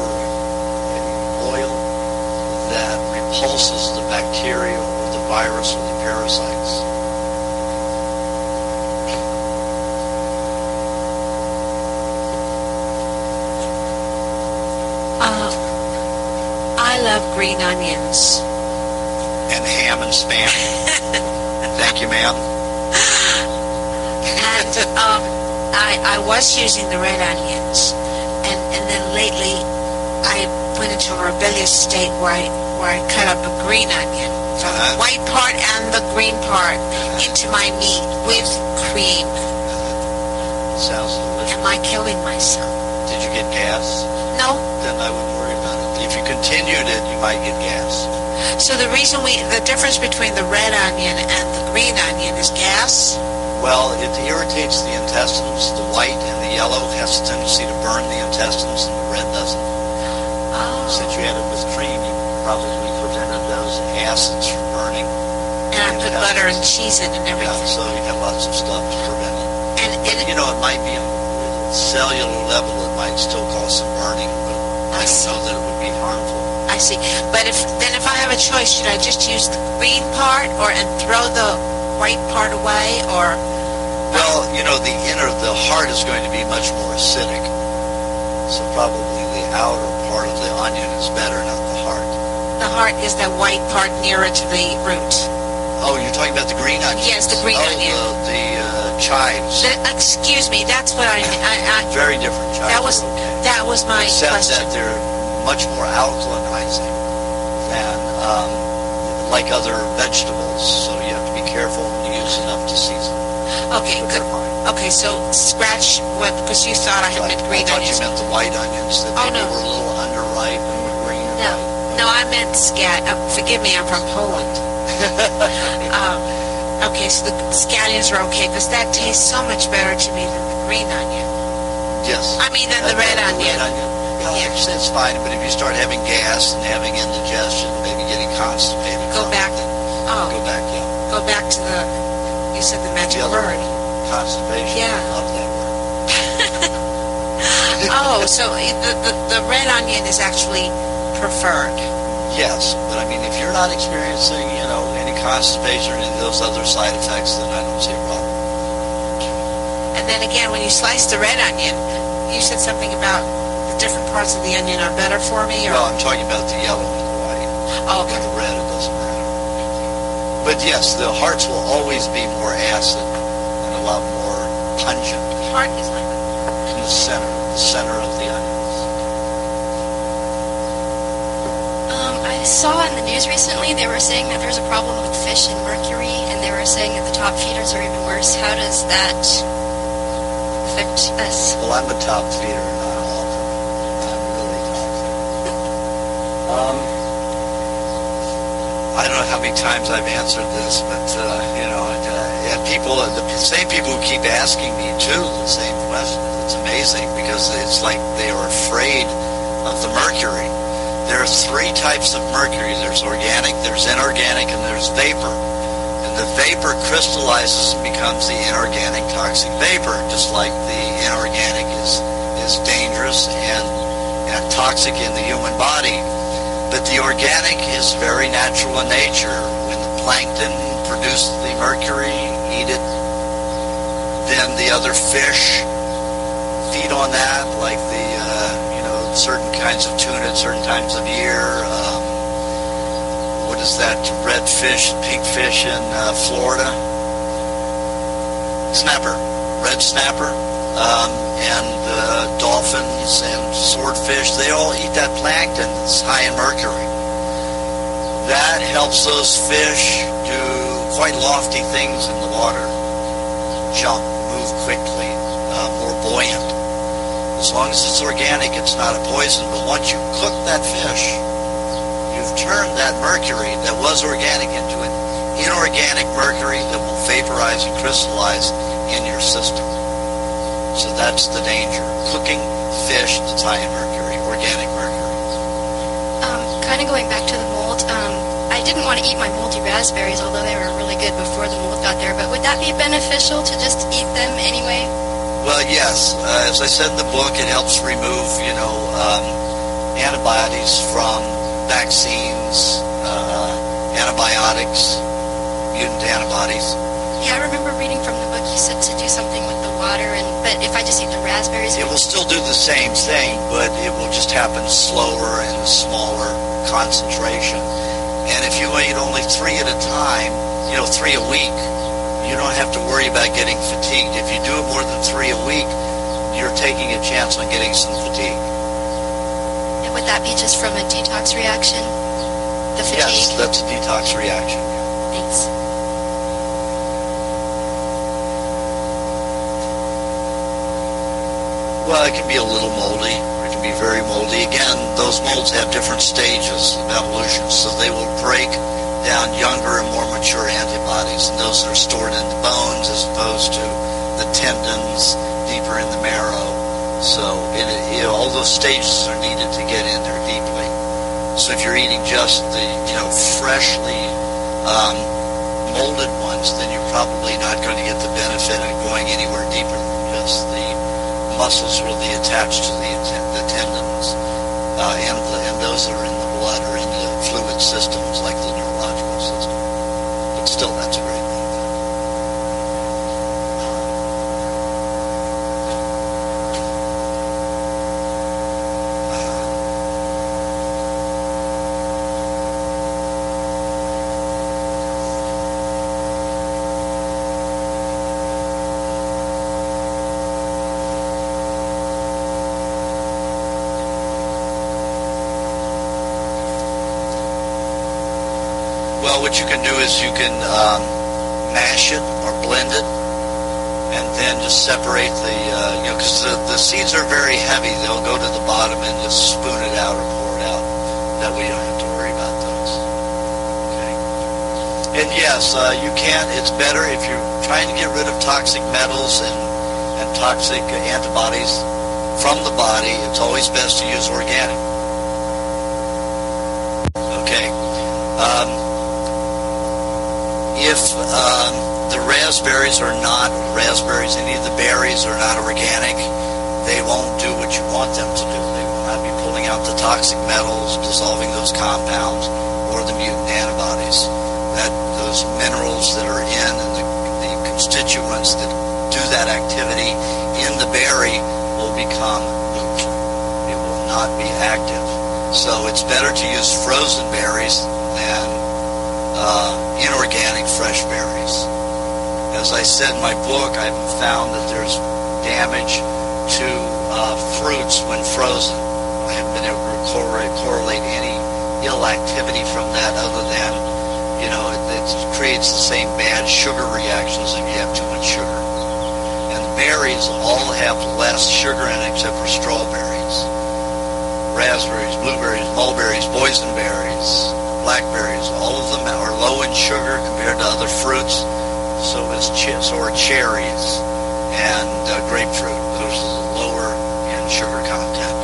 Speaker 5: or oil that repulses the bacteria or the virus or the parasites.
Speaker 12: I love green onions.
Speaker 5: And ham and spam. Thank you, ma'am.
Speaker 12: And I was using the red onions, and then lately I went into a rebellious state where I cut up a green onion, from the white part and the green part, into my meat with cream.
Speaker 5: Sounds delicious.
Speaker 12: Am I killing myself?
Speaker 5: Did you get gas?
Speaker 12: No.
Speaker 5: Then I wouldn't worry about it. If you continued it, you might get gas.
Speaker 12: So the difference between the red onion and the green onion is gas?
Speaker 5: Well, it irritates the intestines. The white and the yellow has a tendency to burn the intestines, and the red doesn't.
Speaker 12: Oh.
Speaker 5: Since you had it with cream, you probably prevented those acids from burning.
Speaker 12: And I put butter and cheese in and everything.
Speaker 5: Yeah, so you have lots of stuff to prevent it.
Speaker 12: And
Speaker 5: it might be on a cellular level, it might still cause some burning, but I don't know that it would be harmful.
Speaker 12: I see. But if I have a choice, should I just use the green part and throw the white part away, or?
Speaker 5: Well, the heart is going to be much more acidic, so probably the outer part of the onion is better, not the heart.
Speaker 12: The heart is that white part nearer to the root.
Speaker 5: Oh, you're talking about the green onion?
Speaker 12: Yes, the green onion.
Speaker 5: The chives.
Speaker 12: Excuse me, that's what I
Speaker 5: very different chives.
Speaker 12: That was my
Speaker 5: question.
Speaker 12: Except
Speaker 5: that they're much more alkalinizing than like other vegetables, so you have to be careful when you use enough to season.
Speaker 12: Okay, good. Okay, so scratch because you thought I had meant green onions.
Speaker 5: I thought you meant the white onions, that maybe were a little underripe and were green.
Speaker 12: No, I meant scat. Forgive me, I'm from Poland. Okay, so the scallions are okay, because that tastes so much better to me than the green onion.
Speaker 5: Yes.
Speaker 12: I mean, than the red onion.
Speaker 5: Yeah, it's fine, but if you start having gas and having indigestion, maybe getting constipated.
Speaker 12: Go back.
Speaker 5: Go back, yeah.
Speaker 12: Go back to you said the magic word.
Speaker 5: Constipation.
Speaker 12: Yeah.
Speaker 5: I love that word.
Speaker 12: So the red onion is actually preferred.
Speaker 5: Yes, but I mean, if you're not experiencing, any constipation or any of those other side effects, then I don't see a problem.
Speaker 12: then again, when you slice the red onion, you said something about the different parts of the onion are better for me? Or?
Speaker 5: Well, I'm talking about the yellow and the white.
Speaker 12: Oh, okay.
Speaker 5: And the red, it doesn't matter. But yes, the hearts will always be more acid and a lot more pungent.
Speaker 12: The heart is like
Speaker 5: in the center of the onions.
Speaker 13: I saw in the news recently they were saying that there's a problem with fish and mercury, and they were saying that the top feeders are even worse. How does that affect us?
Speaker 5: Well, I'm a top feeder, not an author. I'm really toxic. I don't know how many times I've answered this, but people, the same people who keep asking me too the same question. It's amazing because it's like they are afraid of the mercury. There are three types of mercury. There's organic, there's inorganic, and there's vapor. And the vapor crystallizes and becomes the inorganic toxic vapor, just like the inorganic is dangerous and toxic in the human body. But the organic is very natural in nature. When the plankton produces the mercury, eat it, then the other fish feed on that, like the certain kinds of tuna at certain times of year. What is that red fish, pink fish in Florida? Snapper, red snapper, and dolphins and swordfish. They all eat that plankton that's high in mercury. That helps those fish do quite lofty things in the water. Jump, move quickly, more buoyant. As long as it's organic, it's not a poison. But once you cook that fish, you've turned that mercury that was organic into an inorganic mercury that will vaporize and crystallize in your system. So that's the danger. Cooking fish that's high in mercury, organic mercury.
Speaker 13: Kind of going back to the mold, I didn't want to eat my moldy raspberries, although they were really good before the mold got there. But would that be beneficial to just eat them anyway?
Speaker 5: Well, yes. As I said in the book, it helps remove, antibodies from vaccines, antibiotics, mutant antibodies.
Speaker 13: Yeah, I remember reading from the book you said to do something with the water, but if I just eat the raspberries...
Speaker 5: It will still do the same thing, but it will just happen slower and smaller concentration. And if you eat only 3 at a time, 3 a week, you don't have to worry about getting fatigued. If you do it more than 3 a week, you're taking a chance on getting some fatigue.
Speaker 13: And would that be just from a detox reaction? The fatigue?
Speaker 5: Yes, that's a detox reaction.
Speaker 13: Thanks.
Speaker 5: Well, it can be a little moldy. It can be very moldy. Again, those molds have different stages of evolution, so they will break down younger and more mature antibodies, and those are stored in the bones as opposed to the tendons deeper in the marrow. So all those stages are needed to get in there deeply. So if you're eating just the freshly molded ones, then you're probably not going to get the benefit of going anywhere deeper than just the muscles really attached to the tendons, and those are in the blood or in the fluid systems like the neurological system. But still, that's a great thing. What you can do is you can mash it or blend it, and then just separate because the seeds are very heavy. They'll go to the bottom and just spoon it out or pour it out. That way you don't have to worry about those. Okay. And yes, you can. It's better if you're trying to get rid of toxic metals and toxic antibodies from the body. It's always best to use organic. Okay. If the raspberries are not raspberries, any of the berries are not organic, they won't do what you want them to do. They will not be pulling out the toxic metals, dissolving those compounds, or the mutant antibodies. Those minerals that are in and the constituents that do that activity in the berry will become moot. It will not be active. So it's better to use frozen berries than inorganic fresh berries. As I said in my book, I've found that there's damage to fruits when frozen. I haven't been able to correlate any ill activity from that other than, it creates the same bad sugar reactions if you have too much sugar. And the berries all have less sugar in it except for strawberries. Raspberries, blueberries, mulberries, boysenberries, blackberries, all of them are low in sugar compared to other fruits. So are cherries and grapefruit. Those are lower in sugar content.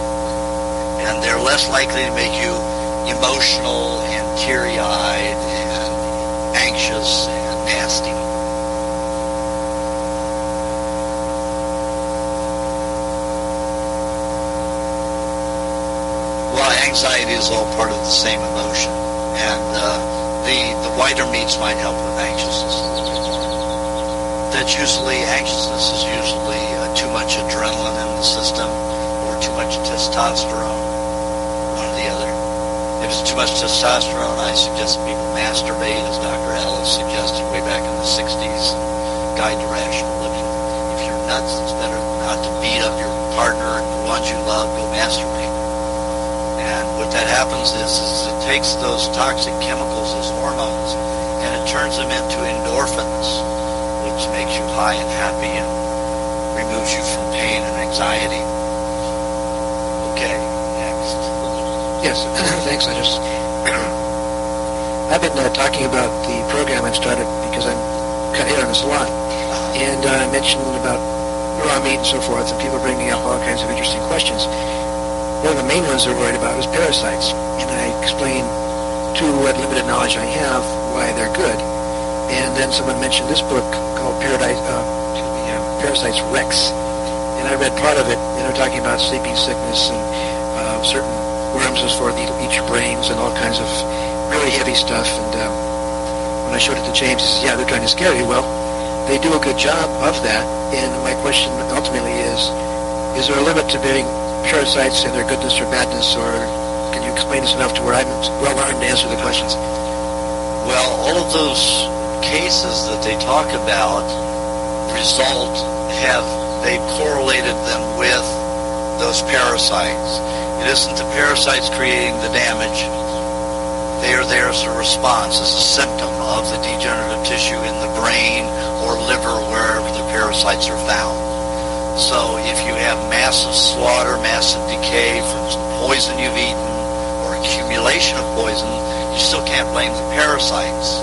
Speaker 5: And they're less likely to make you emotional and teary-eyed and anxious and nasty. Well, anxiety is all part of the same emotion. And the whiter meats might help with anxiousness a little bit more. Anxiousness is usually too much adrenaline in the system or too much testosterone, one or the other. If it's too much testosterone, I suggest people masturbate, as Dr. Ellis suggested way back in the 60s, Guide to Rational Living. If you're nuts, it's better not to beat up your partner and the ones you love, go masturbate. And what that happens is it takes those toxic chemicals as hormones and it turns them into endorphins, which makes you high and happy and removes you from pain and anxiety. Okay, next.
Speaker 9: Yes, thanks. I've been talking about the program I've started because I'm cut hair in the salon. And I mentioned about raw meat and so forth, and people bringing up all kinds of interesting questions. One of the main ones they're worried about is parasites. And I explain to what limited knowledge I have why they're good. And then someone mentioned this book called Parasites Rex. And I read part of it, and they're talking about sleeping sickness and certain worms as for eat your brains and all kinds of really heavy stuff. And when I showed it to James, he says, yeah, they're trying to scare you. Well, they do a good job of that. And my question ultimately is there a limit to being parasites and their goodness or badness, or can you explain this enough to where I'm well-armed to answer the questions?
Speaker 5: Well, all of those cases that they talk about they've correlated them with those parasites. It isn't the parasites creating the damage. They are there as a response, as a symptom of the degenerative tissue in the brain or liver, wherever the parasites are found. So if you have massive slaughter, massive decay from some poison you've eaten or accumulation of poison, you still can't blame the parasites.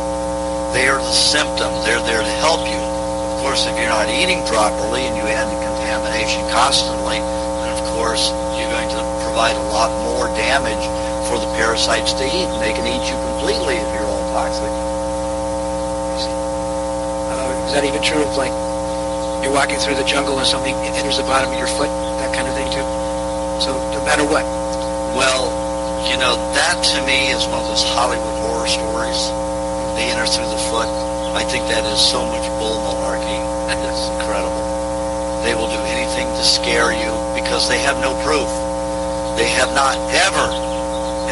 Speaker 5: They are the symptom. They're there to help you. Of course, if you're not eating properly and you add the contamination constantly, then of course you're going to provide a lot more damage for the parasites to eat. And they can eat you completely if you're all toxic.
Speaker 9: Is that even true of, like, you're walking through the jungle and something enters the bottom of your foot, that kind of thing too? So no matter what?
Speaker 5: Well, that to me is one of those Hollywood horror stories. They enter through the foot. I think that is so much bull malarkey. It's incredible. They will do anything to scare you because they have no proof. They have not ever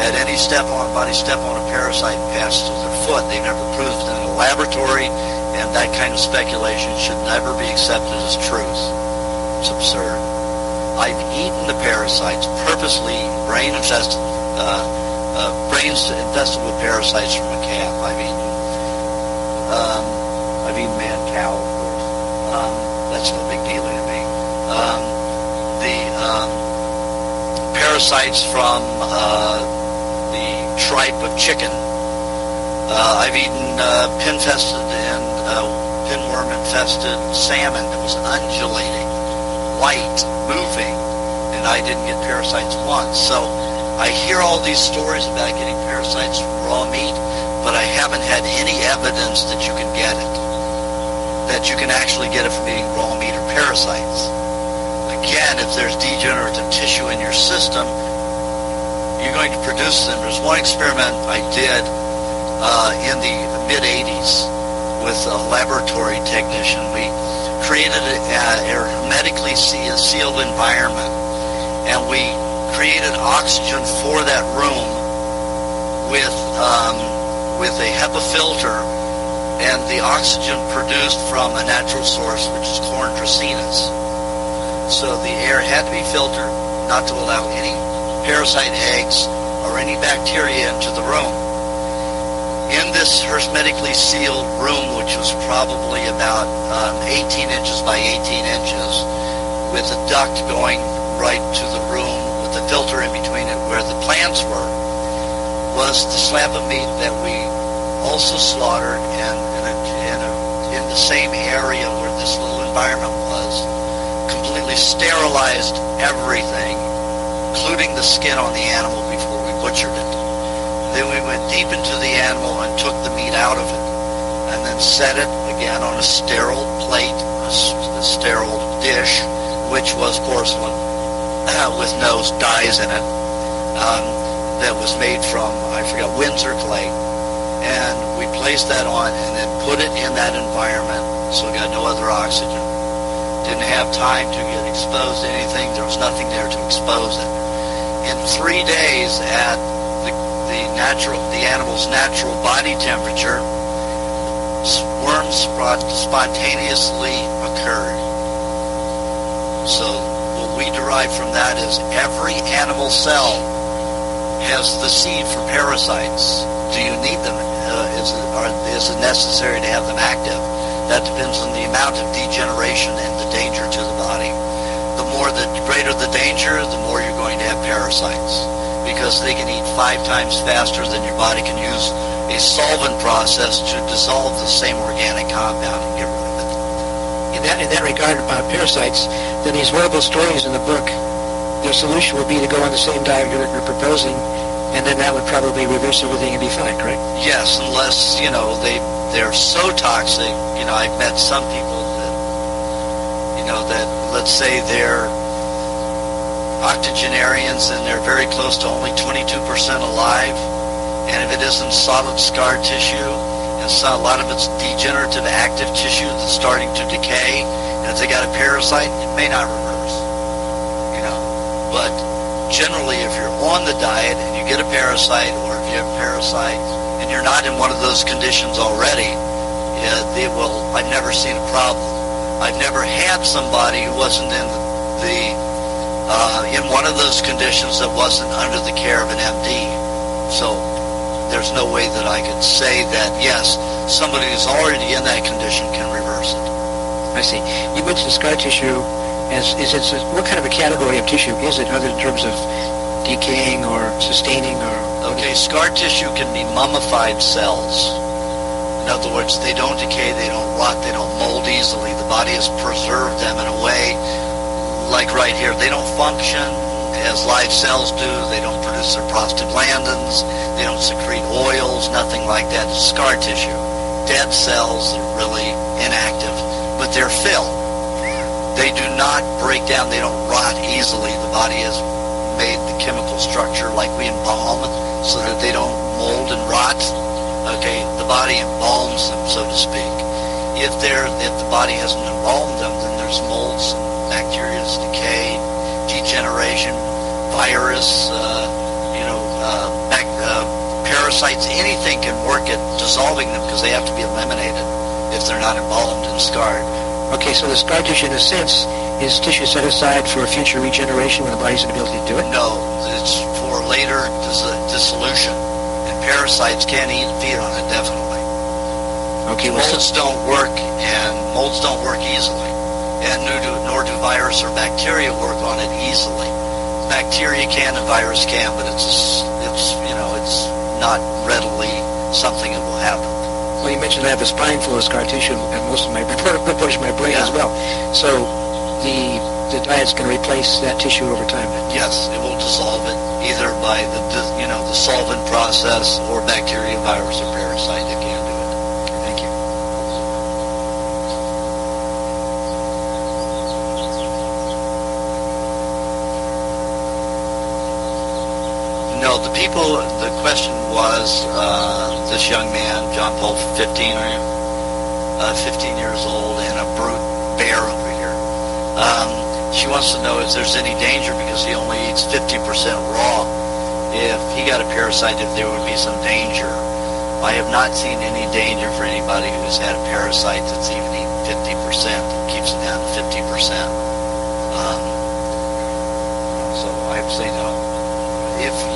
Speaker 5: had any body step on a parasite and pass through their foot. They've never proved it in a laboratory, and that kind of speculation should never be accepted as truth. It's absurd. I've eaten the parasites, purposely brain-infested with parasites from a calf. I've eaten mad cow, of course. That's no big deal to me. The parasites from the tripe of chicken. I've eaten pinworm-infested salmon that was undulating, white, moving, and I didn't get parasites once. So I hear all these stories about getting parasites from raw meat, but I haven't had any evidence that you can get it, that you can actually get it from eating raw meat or parasites. Again, if there's degenerative tissue in your system, you're going to produce them. There's one experiment I did in the mid-'80s with a laboratory technician. We created a hermetically sealed environment, and we created oxygen for that room with a HEPA filter, and the oxygen produced from a natural source, which is corn dracaenas. So the air had to be filtered, not to allow any parasite eggs or any bacteria into the room. In this hermetically sealed room, which was probably about 18 inches by 18 inches, with a duct going right to the room with the filter in between it where the plants were, was the slab of meat that we also slaughtered in the same area where this little environment was, completely sterilized everything, including the skin on the animal before we butchered it. Then we went deep into the animal and took the meat out of it, and then set it again on a sterile plate, a sterile dish, which was porcelain with no dyes in it, that was made from, I forgot, Windsor clay. And we placed that on and then put it in that environment, so it got no other oxygen. Didn't have time to get exposed to anything. There was nothing there to expose it. In 3 days at the animal's natural body temperature, worms spontaneously occurred. So what we derive from that is every animal cell has the seed for parasites. Do you need them? Is it necessary to have them active? That depends on the amount of degeneration and the danger to the body. The greater the danger, the more you're going to have parasites, because they can eat 5 times faster than your body can use a solvent process to dissolve the same organic compound and get rid of it.
Speaker 9: In that regard about parasites, then these horrible stories in the book, their solution would be to go on the same diet you're proposing, and then that would probably reverse everything and be fine, correct?
Speaker 5: Yes, unless, they're so toxic. I've met some people that let's say they're octogenarians and they're very close to only 22% alive, and if it isn't solid scar tissue, and a lot of it's degenerative active tissue that's starting to decay, and if they got a parasite, it may not reverse. But generally, if you're on the diet and you get a parasite, or if you have a parasite and you're not in one of those conditions already, I've never seen a problem. I've never had somebody who wasn't in one of those conditions that wasn't under the care of an MD. So there's no way that I could say that, yes, somebody who's already in that condition can reverse it.
Speaker 9: I see. You mentioned scar tissue. What kind of a category of tissue is it, other in terms of decaying or sustaining?
Speaker 5: Okay, scar tissue can be mummified cells. In other words, they don't decay, they don't rot, they don't mold easily. The body has preserved them in a way, like right here, they don't function as live cells do. They don't produce their prostaglandins, they don't secrete oils, nothing like that. It's scar tissue. Dead cells are really inactive, but they're filled. They do not break down, they don't rot easily. The body has made the chemical structure like we embalm so that they don't mold and rot. Okay, the body embalms them, so to speak. If the body hasn't embalmed them, then there's molds and bacteria, decay, degeneration, virus, parasites, anything can work at dissolving them because they have to be eliminated if they're not embalmed and scarred.
Speaker 9: Okay, so the scar tissue, in a sense, is tissue set aside for future regeneration when the body's ability to do it?
Speaker 5: No, it's for later dissolution. And parasites can eat and feed on it, definitely.
Speaker 9: Okay,
Speaker 5: molds don't work easily. And nor do virus or bacteria work on it easily. Bacteria can and virus can, but it's not readily something that will happen.
Speaker 9: Well, you mentioned I have a spine full of scar tissue and most of my portion of my brain as well. So the diet's going to replace that tissue over time.
Speaker 5: Yes, it will dissolve it either by the solvent process or bacteria, virus, or parasite. It can do it.
Speaker 9: Thank you.
Speaker 5: No, the question was this young man, John Paul, 15 years old, and a brute bear She wants to know if there's any danger because he only eats 50% raw. If he got a parasite, if there would be some danger. I have not seen any danger for anybody who's had a parasite that's even eaten 50%. It keeps it down to 50%. So I would say no.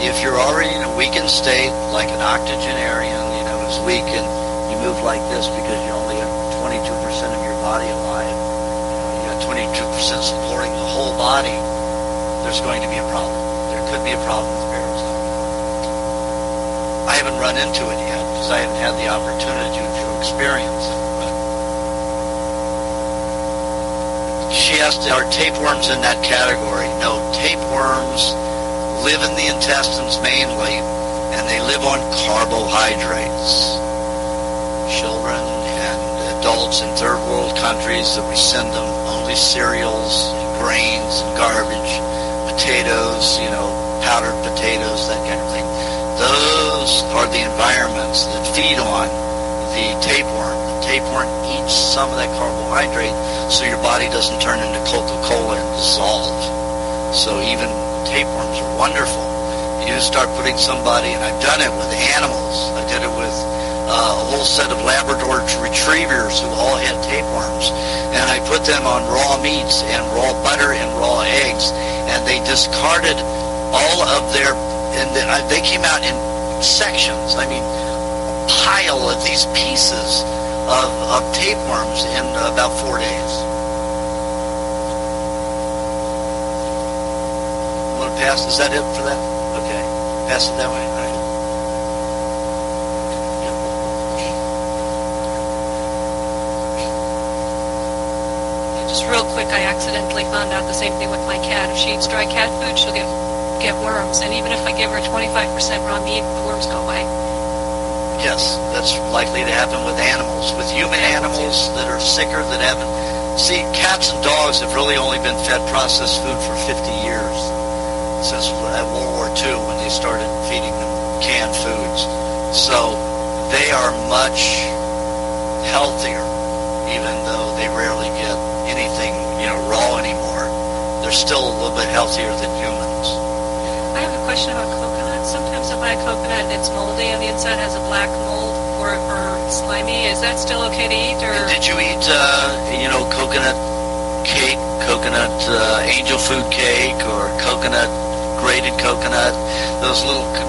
Speaker 5: If you're already in a weakened state, like an octogenarian, who's weak, and you move like this because you only have 22% of your body alive, you got 22% supporting the whole body, there's going to be a problem. There could be a problem with parasite. I haven't run into it yet because I haven't had the opportunity to experience it. But she asked, are tapeworms in that category? No, tapeworms live in the intestines mainly, and they live on carbohydrates. Children and adults in third world countries that we send them only cereals, and grains, and garbage, potatoes, powdered potatoes, that kind of thing. Those are the environments that feed on the tapeworm. The tapeworm eats some of that carbohydrate so your body doesn't turn into Coca-Cola and dissolve. So even tapeworms are wonderful. You start putting somebody, and I've done it with animals. I did it with a whole set of Labrador retrievers who all had tapeworms, and I put them on raw meats and raw butter and raw eggs, and they discarded all of their, and they came out in sections. I mean, a pile of these pieces of tapeworms in about 4 days. Pass, is that it for that? Okay. Pass it that way. All right.
Speaker 1: Just real quick, I accidentally found out the same thing with my cat. If she eats dry cat food, she'll get worms. And even if I give her 25% raw meat, the worms go away.
Speaker 5: Yes, that's likely to happen with animals. With human animals that are sicker, that haven't... See, cats and dogs have really only been fed processed food for 50 years. Since World War II, when they started feeding them canned foods. So they are much healthier, even though they rarely get anything, raw anymore. They're still a little bit healthier than humans.
Speaker 1: I have a question about coconut. Sometimes I buy a coconut and it's moldy on the inside, has a black mold or slimy. Is that still okay to eat? Or
Speaker 5: did you eat, coconut cake, coconut angel food cake, or coconut grated coconut,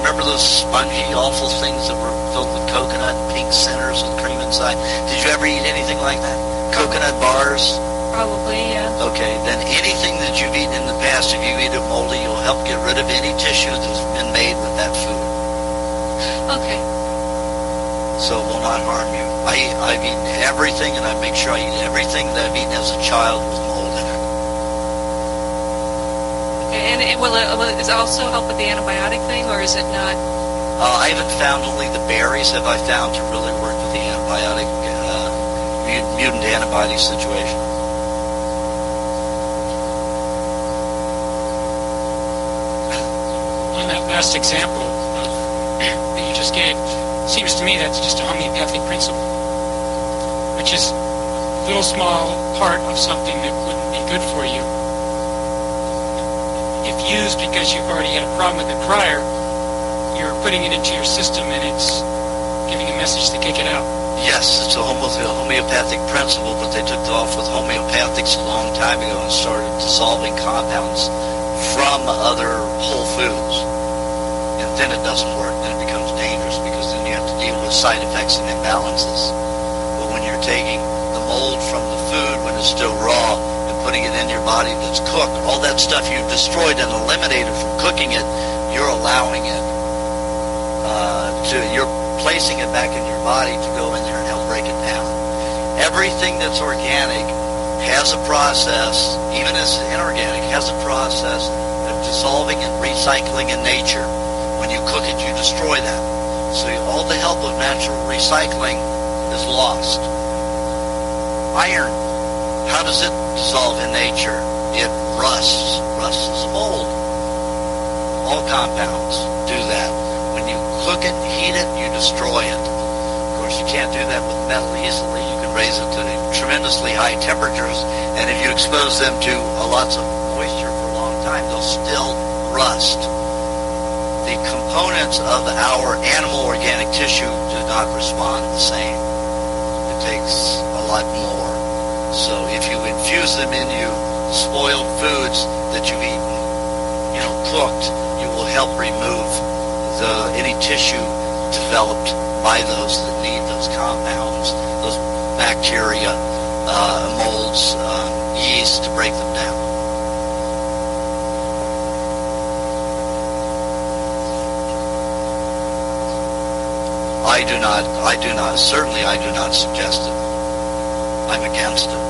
Speaker 5: remember those spongy, awful things that were filled with coconut and pink centers with cream inside? Did you ever eat anything like that? Coconut bars?
Speaker 1: Probably, yeah.
Speaker 5: Okay, then anything that you've eaten in the past, if you eat it moldy, you'll help get rid of any tissue that's been made with that food.
Speaker 1: Okay.
Speaker 5: So it will not harm you. I've eaten everything, and I make sure I eat everything that I've eaten as a child with mold in it.
Speaker 1: And will it also help with the antibiotic thing, or is it not?
Speaker 5: I haven't found, only the berries have I found to really work with the antibiotic, mutant antibody situation.
Speaker 14: On that last example that you just gave, seems to me that's just a homeopathic principle, which is a little small part of something that wouldn't be good for you. If used because you've already had a problem with it prior, you're putting it into your system and it's giving a message to kick it out.
Speaker 5: Yes, it's a homeopathic principle, but they took it off with homeopathics a long time ago and started dissolving compounds from other whole foods. And then it doesn't work. Then it becomes dangerous because then you have to deal with side effects and imbalances. But when you're taking the mold from the food when it's still raw, putting it in your body that's cooked, all that stuff you've destroyed and eliminated from cooking it, you're allowing it you're placing it back in your body to go in there and help break it down. Everything that's organic has a process, even as inorganic, has a process of dissolving and recycling in nature. When you cook it, you destroy that. So all the help of natural recycling is lost. Iron, how does it dissolve in nature? It rusts. Rust is a mold. All compounds do that. When you cook it, heat it, you destroy it. Of course, you can't do that with metal easily. You can raise it to tremendously high temperatures, and if you expose them to lots of moisture for a long time, they'll still rust. The components of our animal organic tissue do not respond the same. It takes a lot more. So if you infuse them into spoiled foods that you've eaten, cooked, you will help remove any tissue developed by those that need those compounds, those bacteria, molds, yeast to break them down. I do not suggest it. I'm against it.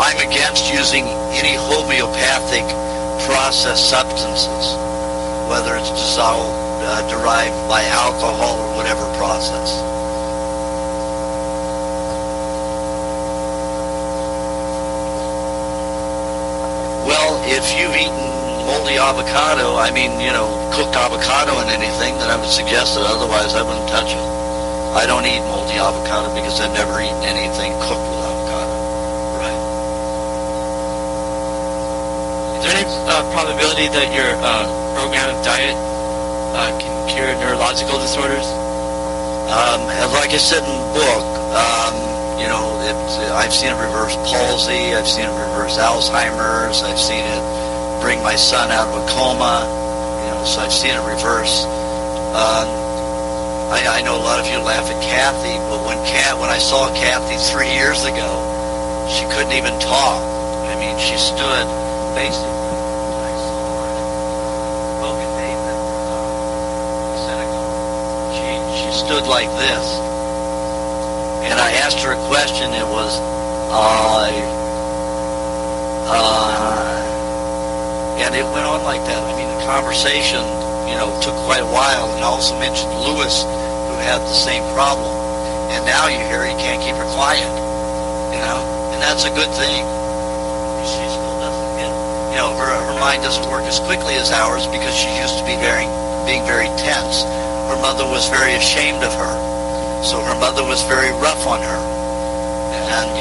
Speaker 5: I'm against using any homeopathic processed substances, whether it's derived by alcohol or whatever process. Well, if you've eaten moldy avocado, cooked avocado and anything, then I would suggest it. Otherwise, I wouldn't touch it. I don't eat moldy avocado because I've never eaten anything cooked with avocado. Right.
Speaker 15: Is there any probability that your program of diet can cure neurological disorders?
Speaker 5: Like I said in the book, I've seen it reverse palsy, I've seen it reverse Alzheimer's, I've seen it bring my son out of a coma, so I've seen it reverse. I know a lot of you laugh at Kathy, but when I saw Kathy 3 years ago, she couldn't even talk. She stood basically. I saw her at Logan David synagogue. She stood like this, and I asked her a question. It was, and it went on like that. The conversation, took quite a while, and I also mentioned Lewis, who had the same problem, and now you hear he can't keep her quiet, and that's a good thing. She still doesn't get, her mind doesn't work as quickly as ours because she used to be being very tense. Her mother was very ashamed of her, so her mother was very rough on her, and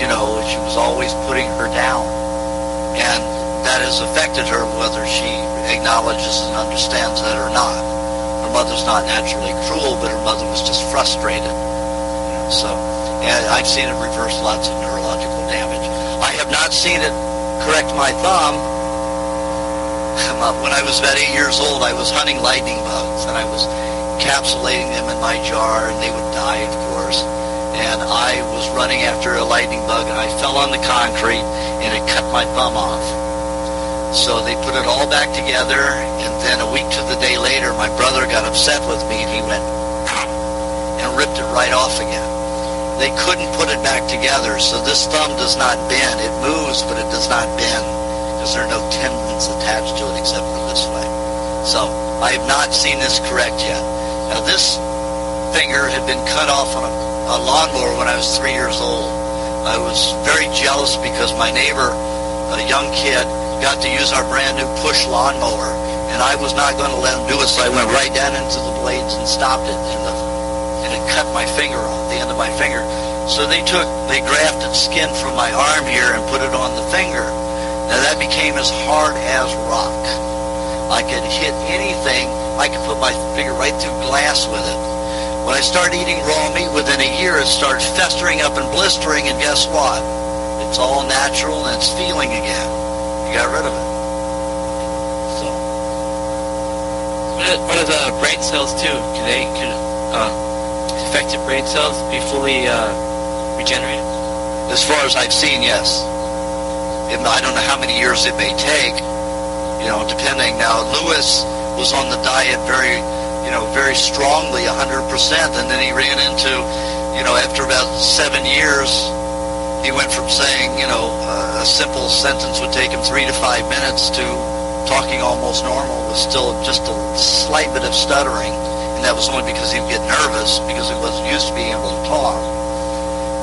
Speaker 5: she was always putting her down, and that has affected her whether she acknowledges and understands that or not. Her mother's not naturally cruel, but her mother was just frustrated. And I've seen it reverse lots of neurological damage. I have not seen it correct my thumb. When I was about 8 years old, I was hunting lightning bugs, and I was encapsulating them in my jar, and they would die, of course. And I was running after a lightning bug, and I fell on the concrete, and it cut my thumb off. So they put it all back together, and then a week to the day later, my brother got upset with me, and he went and ripped it right off again. They couldn't put it back together, so this thumb does not bend. It moves, but it does not bend, because there are no tendons attached to it except for this way. So I have not seen this correct yet. Now this finger had been cut off on a lawnmower when I was 3 years old. I was very jealous because my neighbor, a young kid, got to use our brand new push lawnmower, and I was not going to let him do it, so I went right down into the blades and stopped it, and it cut my finger off, the end of my finger. So they grafted skin from my arm here and put it on the finger. Now that became as hard as rock. I could hit anything. I could put my finger right through glass with it. When I started eating raw meat, within a year it started festering up and blistering, and guess what? It's all natural and it's feeling again. You got rid of it. So.
Speaker 15: What are the brain cells too? Could affected brain cells be fully regenerated?
Speaker 5: As far as I've seen, yes. I don't know how many years it may take, depending. Now, Lewis was on the diet very strongly, 100%, and then he ran into, after about 7 years, he went from saying, a simple sentence would take him 3 to 5 minutes to talking almost normal with still just a slight bit of stuttering. And that was only because he would get nervous because he wasn't used to being able to talk.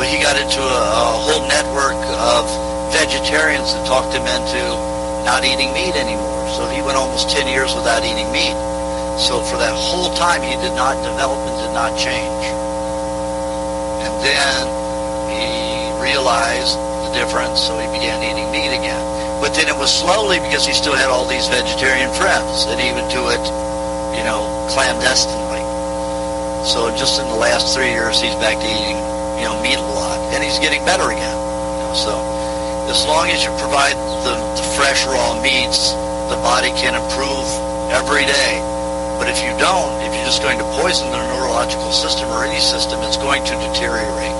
Speaker 5: But he got into a whole network of vegetarians that talked him into not eating meat anymore. So he went almost 10 years without eating meat. So for that whole time, he did not develop and did not change. then he realized the difference, so he began eating meat again. But then it was slowly, because he still had all these vegetarian friends, and he would do it, clandestinely. So just in the last 3 years, he's back to eating, meat a lot, and he's getting better again. So as long as you provide the fresh raw meats, the body can improve every day. But if you don't, if you're just going to poison the neurological system or any system, it's going to deteriorate.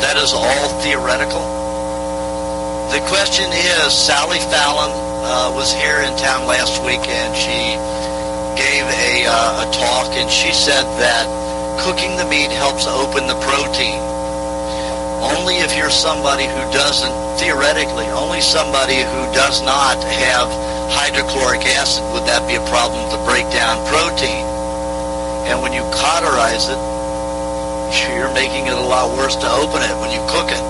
Speaker 5: That is all theoretical. The question is, Sally Fallon was here in town last week, and she gave a talk, and she said that cooking the meat helps open the protein. Only if you're somebody who doesn't, theoretically, only somebody who does not have hydrochloric acid would that be a problem to break down protein. And when you cauterize it, you're making it a lot worse to open it when you cook it.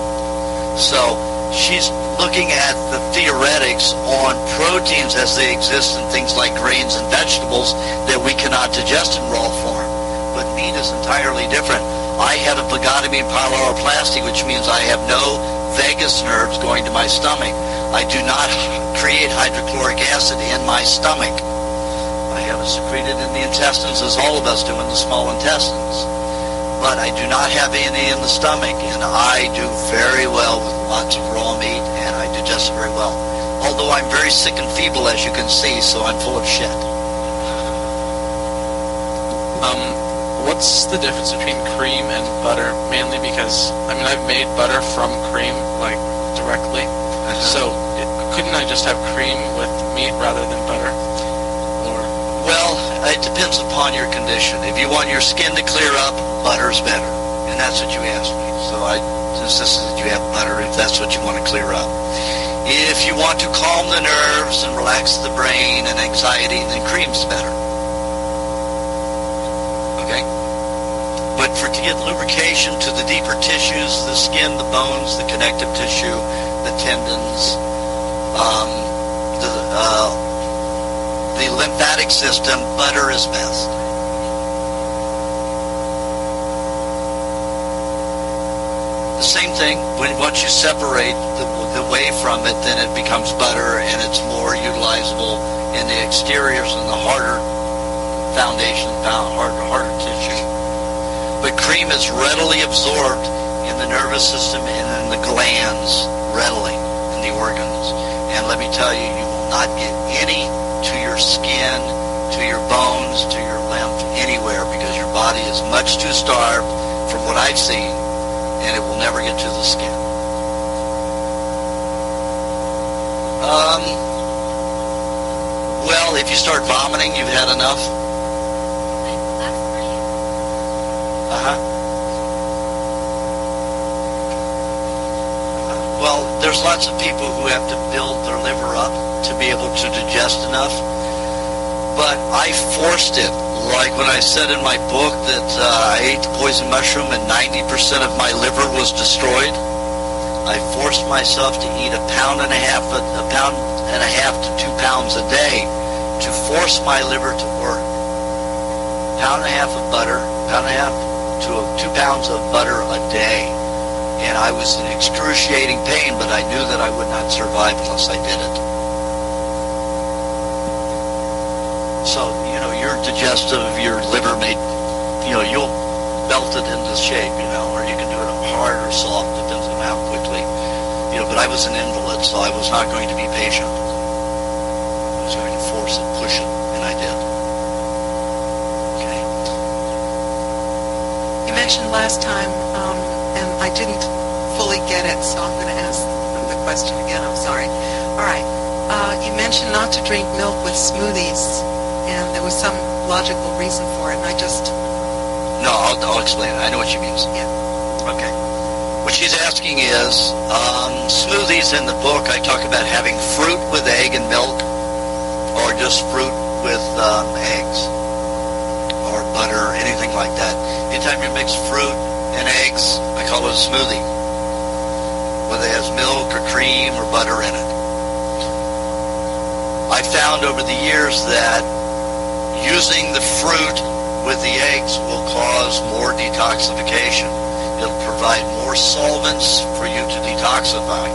Speaker 5: So she's looking at the theoretics on proteins as they exist in things like grains and vegetables that we cannot digest in raw form. But meat is entirely different. I had a vagotomy pyloroplasty, which means I have no vagus nerves going to my stomach. I do not create hydrochloric acid in my stomach. I have it secreted in the intestines, as all of us do in the small intestines. But I do not have any in the stomach, and I do very well with lots of raw meat, and I digest it very well. Although I'm very sick and feeble, as you can see, so I'm full of shit.
Speaker 15: What's the difference between cream and butter? Mainly because, I've made butter from cream, directly. So couldn't I just have cream with meat rather than butter?
Speaker 5: Well, it depends upon your condition. If you want your skin to clear up, butter's better. And that's what you asked me. So I insisted that you have butter if that's what you want to clear up. If you want to calm the nerves and relax the brain and anxiety, then cream's better. Okay? But to get lubrication to the deeper tissues, the skin, the bones, the connective tissue, the tendons, the lymphatic system, butter is best. The same thing, once you separate the whey from it, then it becomes butter, and it's more utilizable in the exteriors and the harder foundation, harder tissue. But cream is readily absorbed in the nervous system and in the glands, readily in the organs. And let me tell you, you will not get any to your skin, to your bones, to your lymph, anywhere, because your body is much too starved from what I've seen, and it will never get to the skin. Well, if you start vomiting, you've had enough. Well, there's lots of people who have to build their liver up to be able to digest enough. But I forced it. Like when I said in my book that I ate the poison mushroom and 90% of my liver was destroyed, I forced myself to eat a pound and a half to 2 pounds a day to force my liver to work. Pound and a half of butter, pound and a half to 2 pounds of butter a day. And I was in excruciating pain, but I knew that I would not survive unless I did it. So, your digestive, your liver you'll melt it into shape, or you can do it hard or soft, depends on how quickly. But I was an invalid, so I was not going to be patient. I was going to force it, push it, and I did. Okay.
Speaker 16: You mentioned last time, and I didn't fully get it, so I'm going to ask the question again. I'm sorry. All right. You mentioned not to drink milk with smoothies, and there was some logical reason for it, and I just...
Speaker 5: No, I'll explain it. I know what she means.
Speaker 16: Yeah.
Speaker 5: Okay. What she's asking is, smoothies in the book, I talk about having fruit with egg and milk, or just fruit with eggs, or butter, anything like that. Anytime you mix fruit and eggs, I call it a smoothie. whether it has milk or cream or butter in it. I found over the years that using the fruit with the eggs will cause more detoxification. It'll provide more solvents for you to detoxify.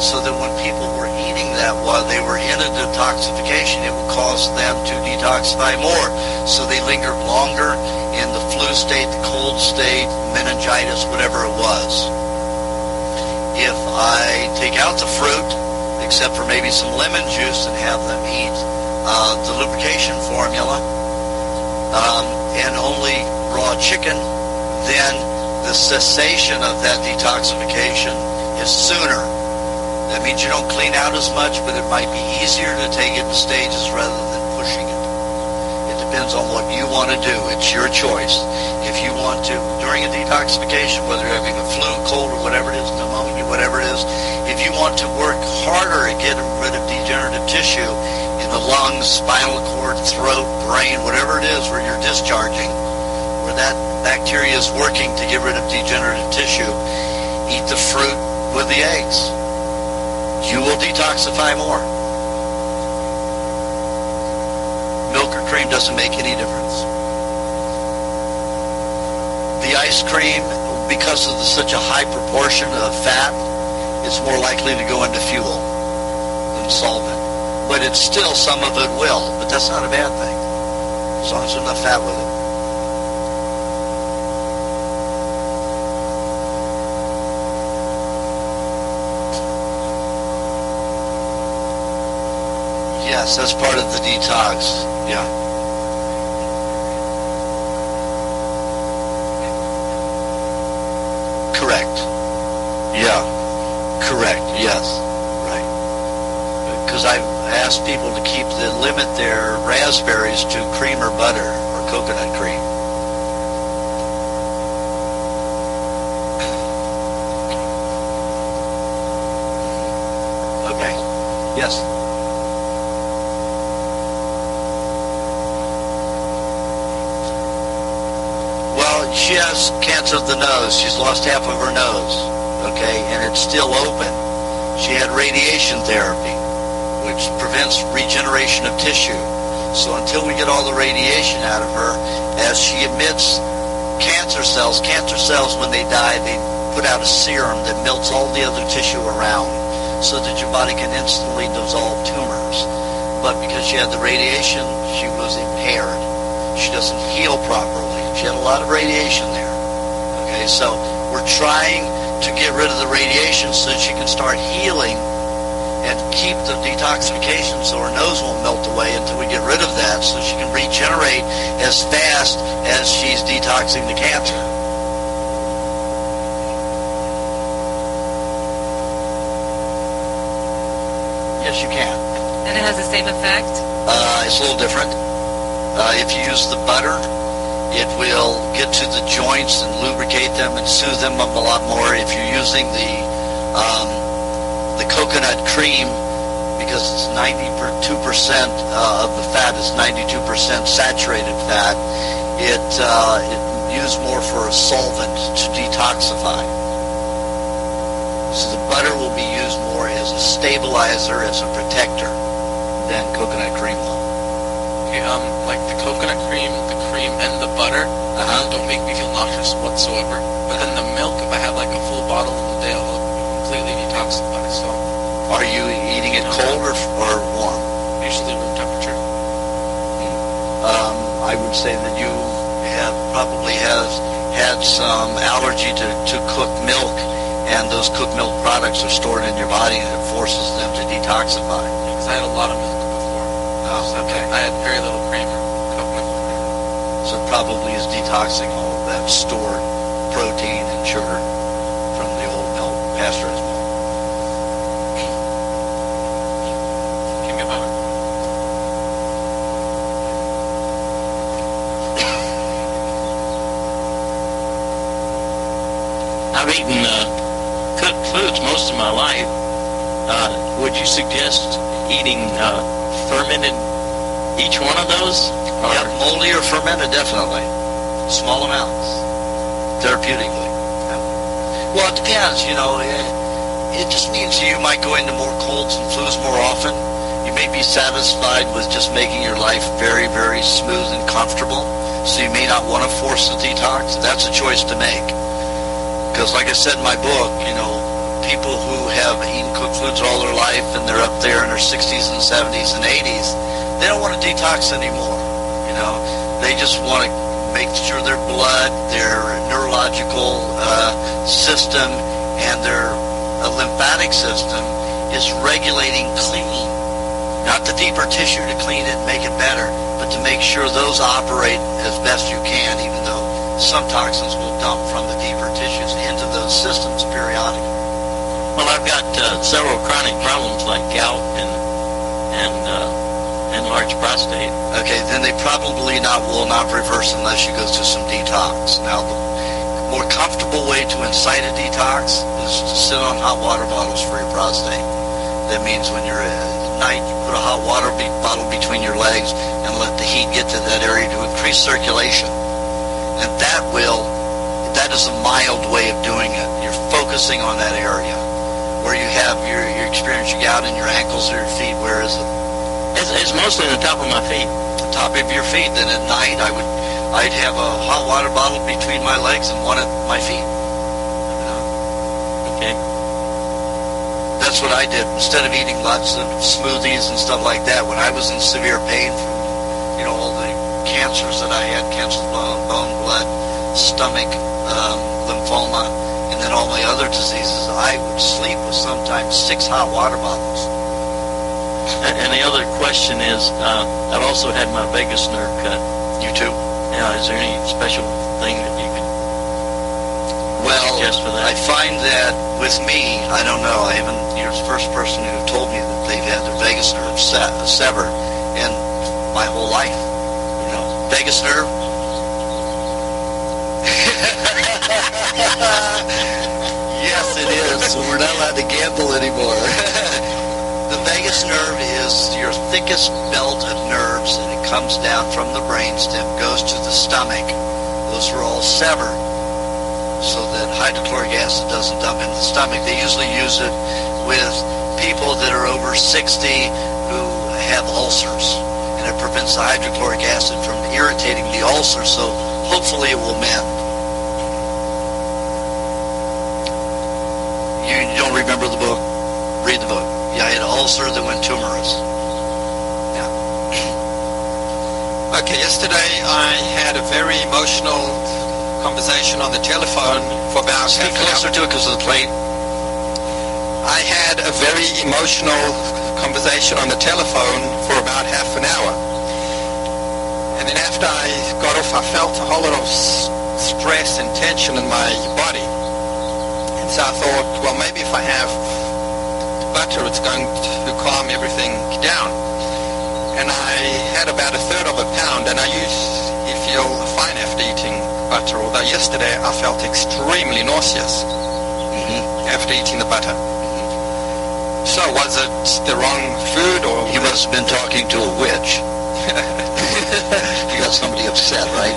Speaker 5: So that when people were eating that while they were in a detoxification, it would cause them to detoxify more. So they lingered longer in the flu state, the cold state, meningitis, whatever it was. If I take out the fruit, except for maybe some lemon juice, and have them eat the lubrication formula and only raw chicken, then the cessation of that detoxification is sooner. That means you don't clean out as much, but it might be easier to take it in stages rather than pushing it. It depends on what you want to do. It's your choice. If you want to, during a detoxification, whether you're having a flu, cold, or whatever it is, pneumonia, whatever it is, if you want to work harder at getting rid of degenerative tissue in the lungs, spinal cord, throat, brain, whatever it is where you're discharging, where that bacteria is working to get rid of degenerative tissue, eat the fruit with the eggs. You will detoxify more. Milk or cream doesn't make any difference. The ice cream, because of such a high proportion of fat, it's more likely to go into fuel than solvent. But it's still, some of it will, but that's not a bad thing, as long as there's enough fat with it. Yes, that's part of the detox. Yeah. Correct. Yeah. Correct. Yes. Right. Because I've asked people to limit their raspberries to cream or butter or coconut cream. Okay. Yes. She has cancer of the nose. She's lost half of her nose, okay, and it's still open. She had radiation therapy, which prevents regeneration of tissue. So until we get all the radiation out of her, as she emits cancer cells, when they die, they put out a serum that melts all the other tissue around so that your body can instantly dissolve tumors. But because she had the radiation, she was impaired. She doesn't heal properly. She had a lot of radiation there. Okay, so we're trying to get rid of the radiation so that she can start healing and keep the detoxification so her nose won't melt away until we get rid of that, so she can regenerate as fast as she's detoxing the cancer. Yes, you can.
Speaker 17: And it has the same effect?
Speaker 5: It's a little different. If you use the butter, it will get to the joints and lubricate them and soothe them up a lot more. If you're using the coconut cream, because it's 92% of the fat is 92% saturated fat, it used more for a solvent to detoxify. So the butter will be used more as a stabilizer, as a protector, than coconut cream will.
Speaker 3: Okay, like the coconut cream, and the butter don't make me feel nauseous whatsoever. But then the milk, if I have like a full bottle in the day, I'll completely detoxify. So,
Speaker 5: are you eating it cold or warm?
Speaker 3: Usually room temperature.
Speaker 5: I would say that you have probably had some allergy to cooked milk, and those cooked milk products are stored in your body, and it forces them to detoxify.
Speaker 3: Because I had a lot of milk before.
Speaker 5: Oh, okay.
Speaker 3: I had very little cream.
Speaker 5: So it probably is detoxing all of that stored protein and sugar from the old milk, pasteurized milk.
Speaker 3: Give me a moment.
Speaker 18: I've eaten cooked foods most of my life. Would you suggest eating fermented each one of those?
Speaker 5: Yeah, moldy or fermented, definitely. Small amounts, therapeutically. Well, it depends, it just means you might go into more colds and flus more often. You may be satisfied with just making your life very, very smooth and comfortable. So you may not want to force the detox. That's a choice to make. Because like I said in my book, people who have eaten cooked foods all their life and they're up there in their 60s and 70s and 80s, they don't want to detox anymore. They just want to make sure their blood, their neurological system, and their lymphatic system is regulating clean. Not the deeper tissue to clean it and make it better, but to make sure those operate as best you can, even though some toxins will dump from the deeper tissues into those systems periodically.
Speaker 18: Well, I've got several chronic problems like gout and enlarged prostate.
Speaker 5: Okay, then they probably will not reverse unless you go through some detox. Now, the more comfortable way to incite a detox is to sit on hot water bottles for your prostate. That means when you're at night, you put a hot water bottle between your legs and let the heat get to that area to increase circulation. And that is a mild way of doing it. You're focusing on that area. Where you have your experience, you gout in your ankles or your feet, where is it?
Speaker 18: It's mostly on the top of my feet.
Speaker 5: The top of your feet. Then at night, I'd have a hot water bottle between my legs and one at my feet.
Speaker 18: Okay.
Speaker 5: That's what I did. Instead of eating lots of smoothies and stuff like that, when I was in severe pain from, all the cancers that I had, cancer of bone, blood, stomach, lymphoma, and then all my other diseases, I would sleep with sometimes 6 hot water bottles.
Speaker 18: And the other question is, I've also had my vagus nerve cut.
Speaker 5: You too?
Speaker 18: Yeah, is there any special thing that you could suggest for that?
Speaker 5: I find that with me, I don't know, you're the first person who told me that they've had their vagus nerve severed in my whole life. Vagus nerve. Yes, it is. We're not allowed to gamble anymore. The vagus nerve is your thickest belt of nerves, and it comes down from the brainstem, goes to the stomach. Those are all severed so that hydrochloric acid doesn't dump into the stomach. They usually use it with people that are over 60 who have ulcers, and it prevents the hydrochloric acid from irritating the ulcer, so hopefully it will mend. You don't remember the book? Read the book. Yeah, I had an ulcer that went tumorous. Yeah.
Speaker 19: Okay, yesterday I had a very emotional conversation on the telephone for about
Speaker 5: Speak closer to it because of the plate.
Speaker 19: I had a very emotional conversation on the telephone for about half an hour. And then after I got off, I felt a whole lot of stress and tension in my body. And so I thought, well, maybe if I have butter, it's going to calm everything down. And I had about 1/3 of a pound, and I usually feel fine after eating butter, although yesterday I felt extremely nauseous after eating the butter. So was it the wrong food, or...
Speaker 5: You must have been talking to a witch. You got somebody upset, right?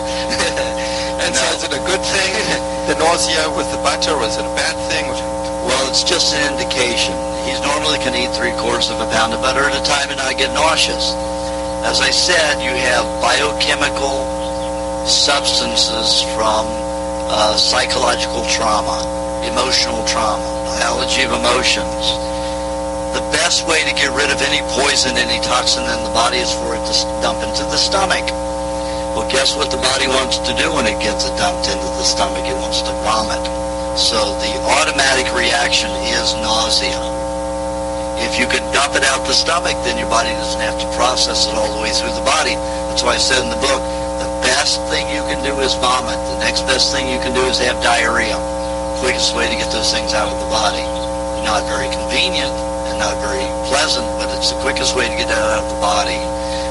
Speaker 19: And so is it a good thing, the nausea with the butter, or is it a bad thing?
Speaker 5: Well, it's just an indication. He normally can eat 3/4 of a pound of butter at a time and not get nauseous. As I said, you have biochemical substances from psychological trauma, emotional trauma, biology of emotions. The best way to get rid of any poison, any toxin in the body is for it to dump into the stomach. Well, guess what the body wants to do when it gets it dumped into the stomach? It wants to vomit. So the automatic reaction is nausea. If you can dump it out the stomach, then your body doesn't have to process it all the way through the body. That's why I said in the book, the best thing you can do is vomit. The next best thing you can do is have diarrhea. Quickest way to get those things out of the body. Not very convenient and not very pleasant, but it's the quickest way to get that out of the body.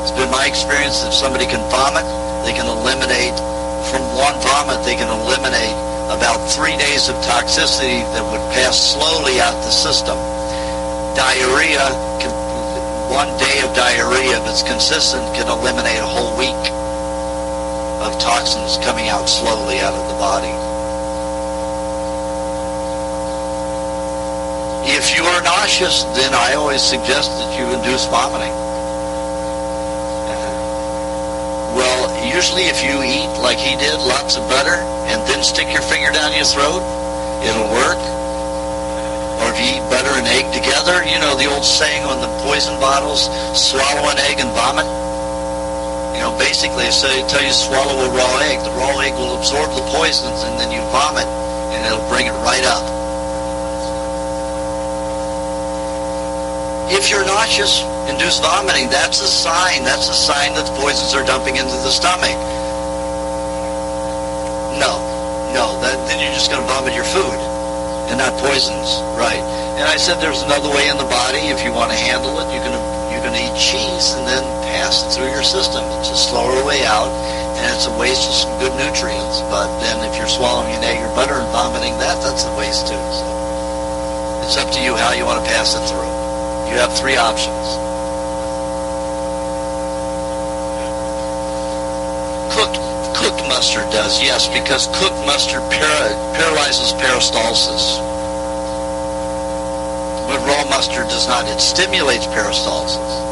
Speaker 5: It's been my experience that if somebody can vomit, they can eliminate, from one vomit, they can eliminate about 3 days of toxicity that would pass slowly out the system. Diarrhea, 1 day of diarrhea, if it's consistent, can eliminate a whole week of toxins coming out slowly out of the body. If you are nauseous, then I always suggest that you induce vomiting. Well, usually if you eat, like he did, lots of butter, and then stick your finger down your throat, it'll work. Or if you eat butter and egg together, you know the old saying on the poison bottles, swallow an egg and vomit. You know, basically, so they tell you to swallow a raw egg. The raw egg will absorb the poisons, and then you vomit, and it'll bring it right up. If you're nauseous, induce vomiting, that's a sign. That's a sign that the poisons are dumping into the stomach. No, then you're just going to vomit your food and not poisons, right? And I said there's another way in the body. If you want to handle it, you're going to eat cheese and then pass it through your system. It's a slower way out, and it's a waste of some good nutrients. But then if you're swallowing an egg or butter and vomiting that's a waste too. So it's up to you how you want to pass it through. You have three options. Cooked mustard does, yes, because cooked mustard paralyzes peristalsis. But raw mustard does not. It stimulates peristalsis.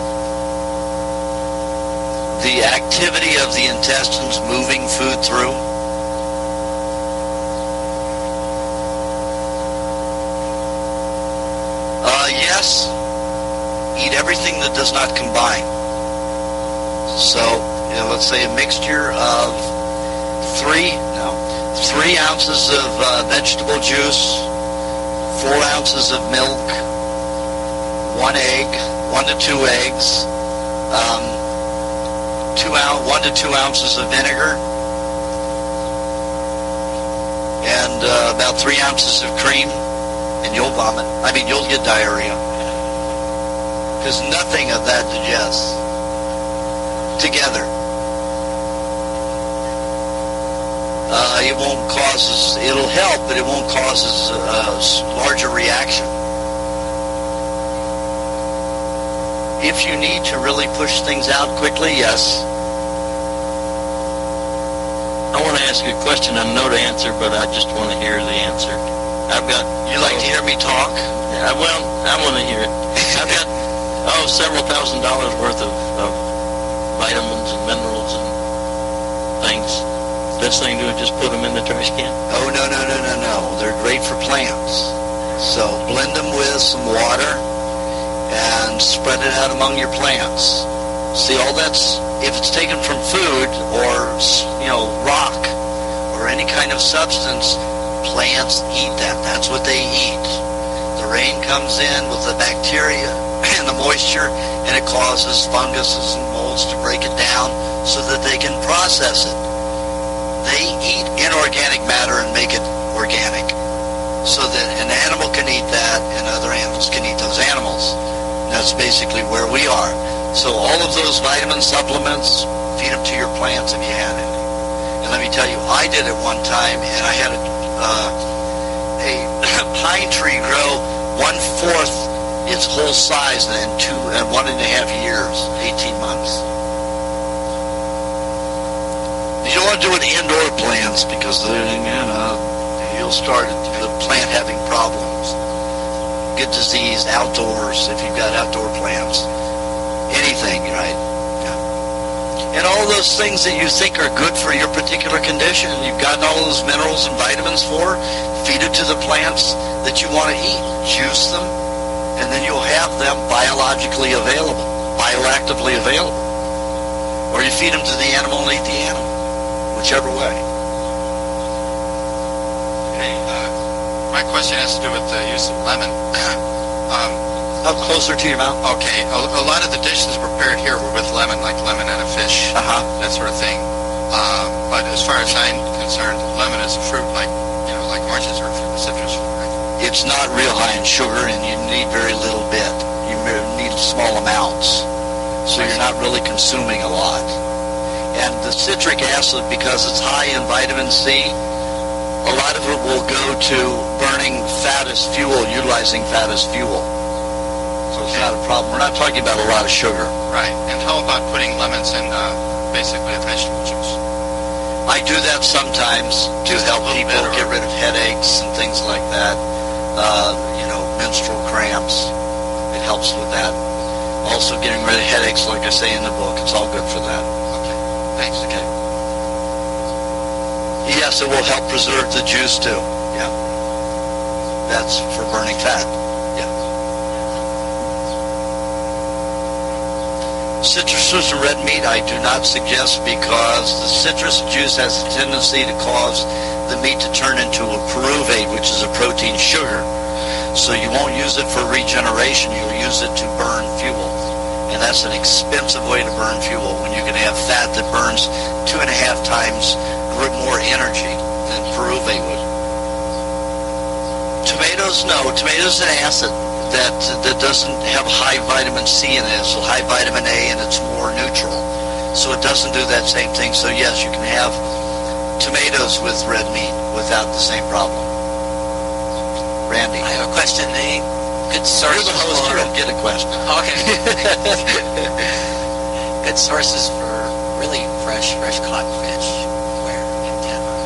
Speaker 5: The activity of the intestines moving food through. Yes. Eat everything that does not combine. So, let's say a mixture of 3 ounces of vegetable juice, 4 ounces of milk, 1 egg, 1 to 2 eggs, 1 to 2 ounces of vinegar, and about 3 ounces of cream, and you'll vomit. You'll get diarrhea. Because nothing of that digests together. It'll help, but it won't cause a larger reaction. If you need to really push things out quickly, yes.
Speaker 18: I want to ask you a question. I know the answer, but I just want to hear the answer.
Speaker 5: You like to hear me talk?
Speaker 18: I want to hear it. I've got several $1,000s worth of vitamins and minerals and things. Best thing to do is just put them in the trash can?
Speaker 5: Oh, no. They're great for plants. So blend them with some water and spread it out among your plants. See, all that's, if it's taken from food or, rock or any kind of substance, plants eat that. That's what they eat. The rain comes in with the bacteria and the moisture, and it causes funguses and molds to break it down so that they can process it. They eat inorganic matter and make it organic so that an animal can eat that and other animals can eat those animals. That's basically where we are. So all of those vitamin supplements, feed them to your plants if you had any. And let me tell you, I did it one time, and I had a pine tree grow 1/4 its whole size in 1.5 years, 18 months. You don't want to do it indoor plants because you'll start the plant having problems. Get diseased outdoors if you've got outdoor plants. Anything, right? Yeah. And all those things that you think are good for your particular condition, you've gotten all those minerals and vitamins for, feed it to the plants that you want to eat. Juice them, and then you'll have them biologically available, bioactively available. Or you feed them to the animal and eat the animal. Whichever way.
Speaker 20: Okay, my question has to do with the use of lemon.
Speaker 5: Up closer to your mouth.
Speaker 20: Okay, a lot of the dishes prepared here were with lemon, like lemon and a fish, that sort of thing. But as far as I'm concerned, lemon is a fruit, like oranges are a citrus fruit. Right?
Speaker 5: It's not real high in sugar, and you need very little bit. You need small amounts, so you're not really consuming a lot. And the citric acid, because it's high in vitamin C, a lot of it will go to burning fat as fuel, utilizing fat as fuel. So it's not a problem. We're not talking about a lot of sugar.
Speaker 20: Right. And how about putting lemons in basically a vegetable juice?
Speaker 5: I do that sometimes to help people get rid of headaches and things like that. menstrual cramps. It helps with that. Also getting rid of headaches, like I say in the book. It's all good for that.
Speaker 20: Okay. Thanks.
Speaker 5: Okay. Yes, it will help preserve the juice too. Yeah. That's for burning fat. Yeah. Citrus juice and red meat I do not suggest, because the citrus juice has a tendency to cause the meat to turn into a pyruvate, which is a protein sugar. So you won't use it for regeneration, you'll use it to burn fuel. And that's an expensive way to burn fuel when you can have fat that burns 2.5 times more energy than pyruvate would. Tomatoes, no. Tomatoes an acid that doesn't have high vitamin C in it. It's high vitamin A and it's more neutral. So it doesn't do that same thing. So yes, you can have tomatoes with red meat without the same problem. Randy.
Speaker 11: I have a question. A good source.
Speaker 5: You're the host, you don't get a question.
Speaker 11: Okay. Good sources for really fresh caught fish. Where in Denver?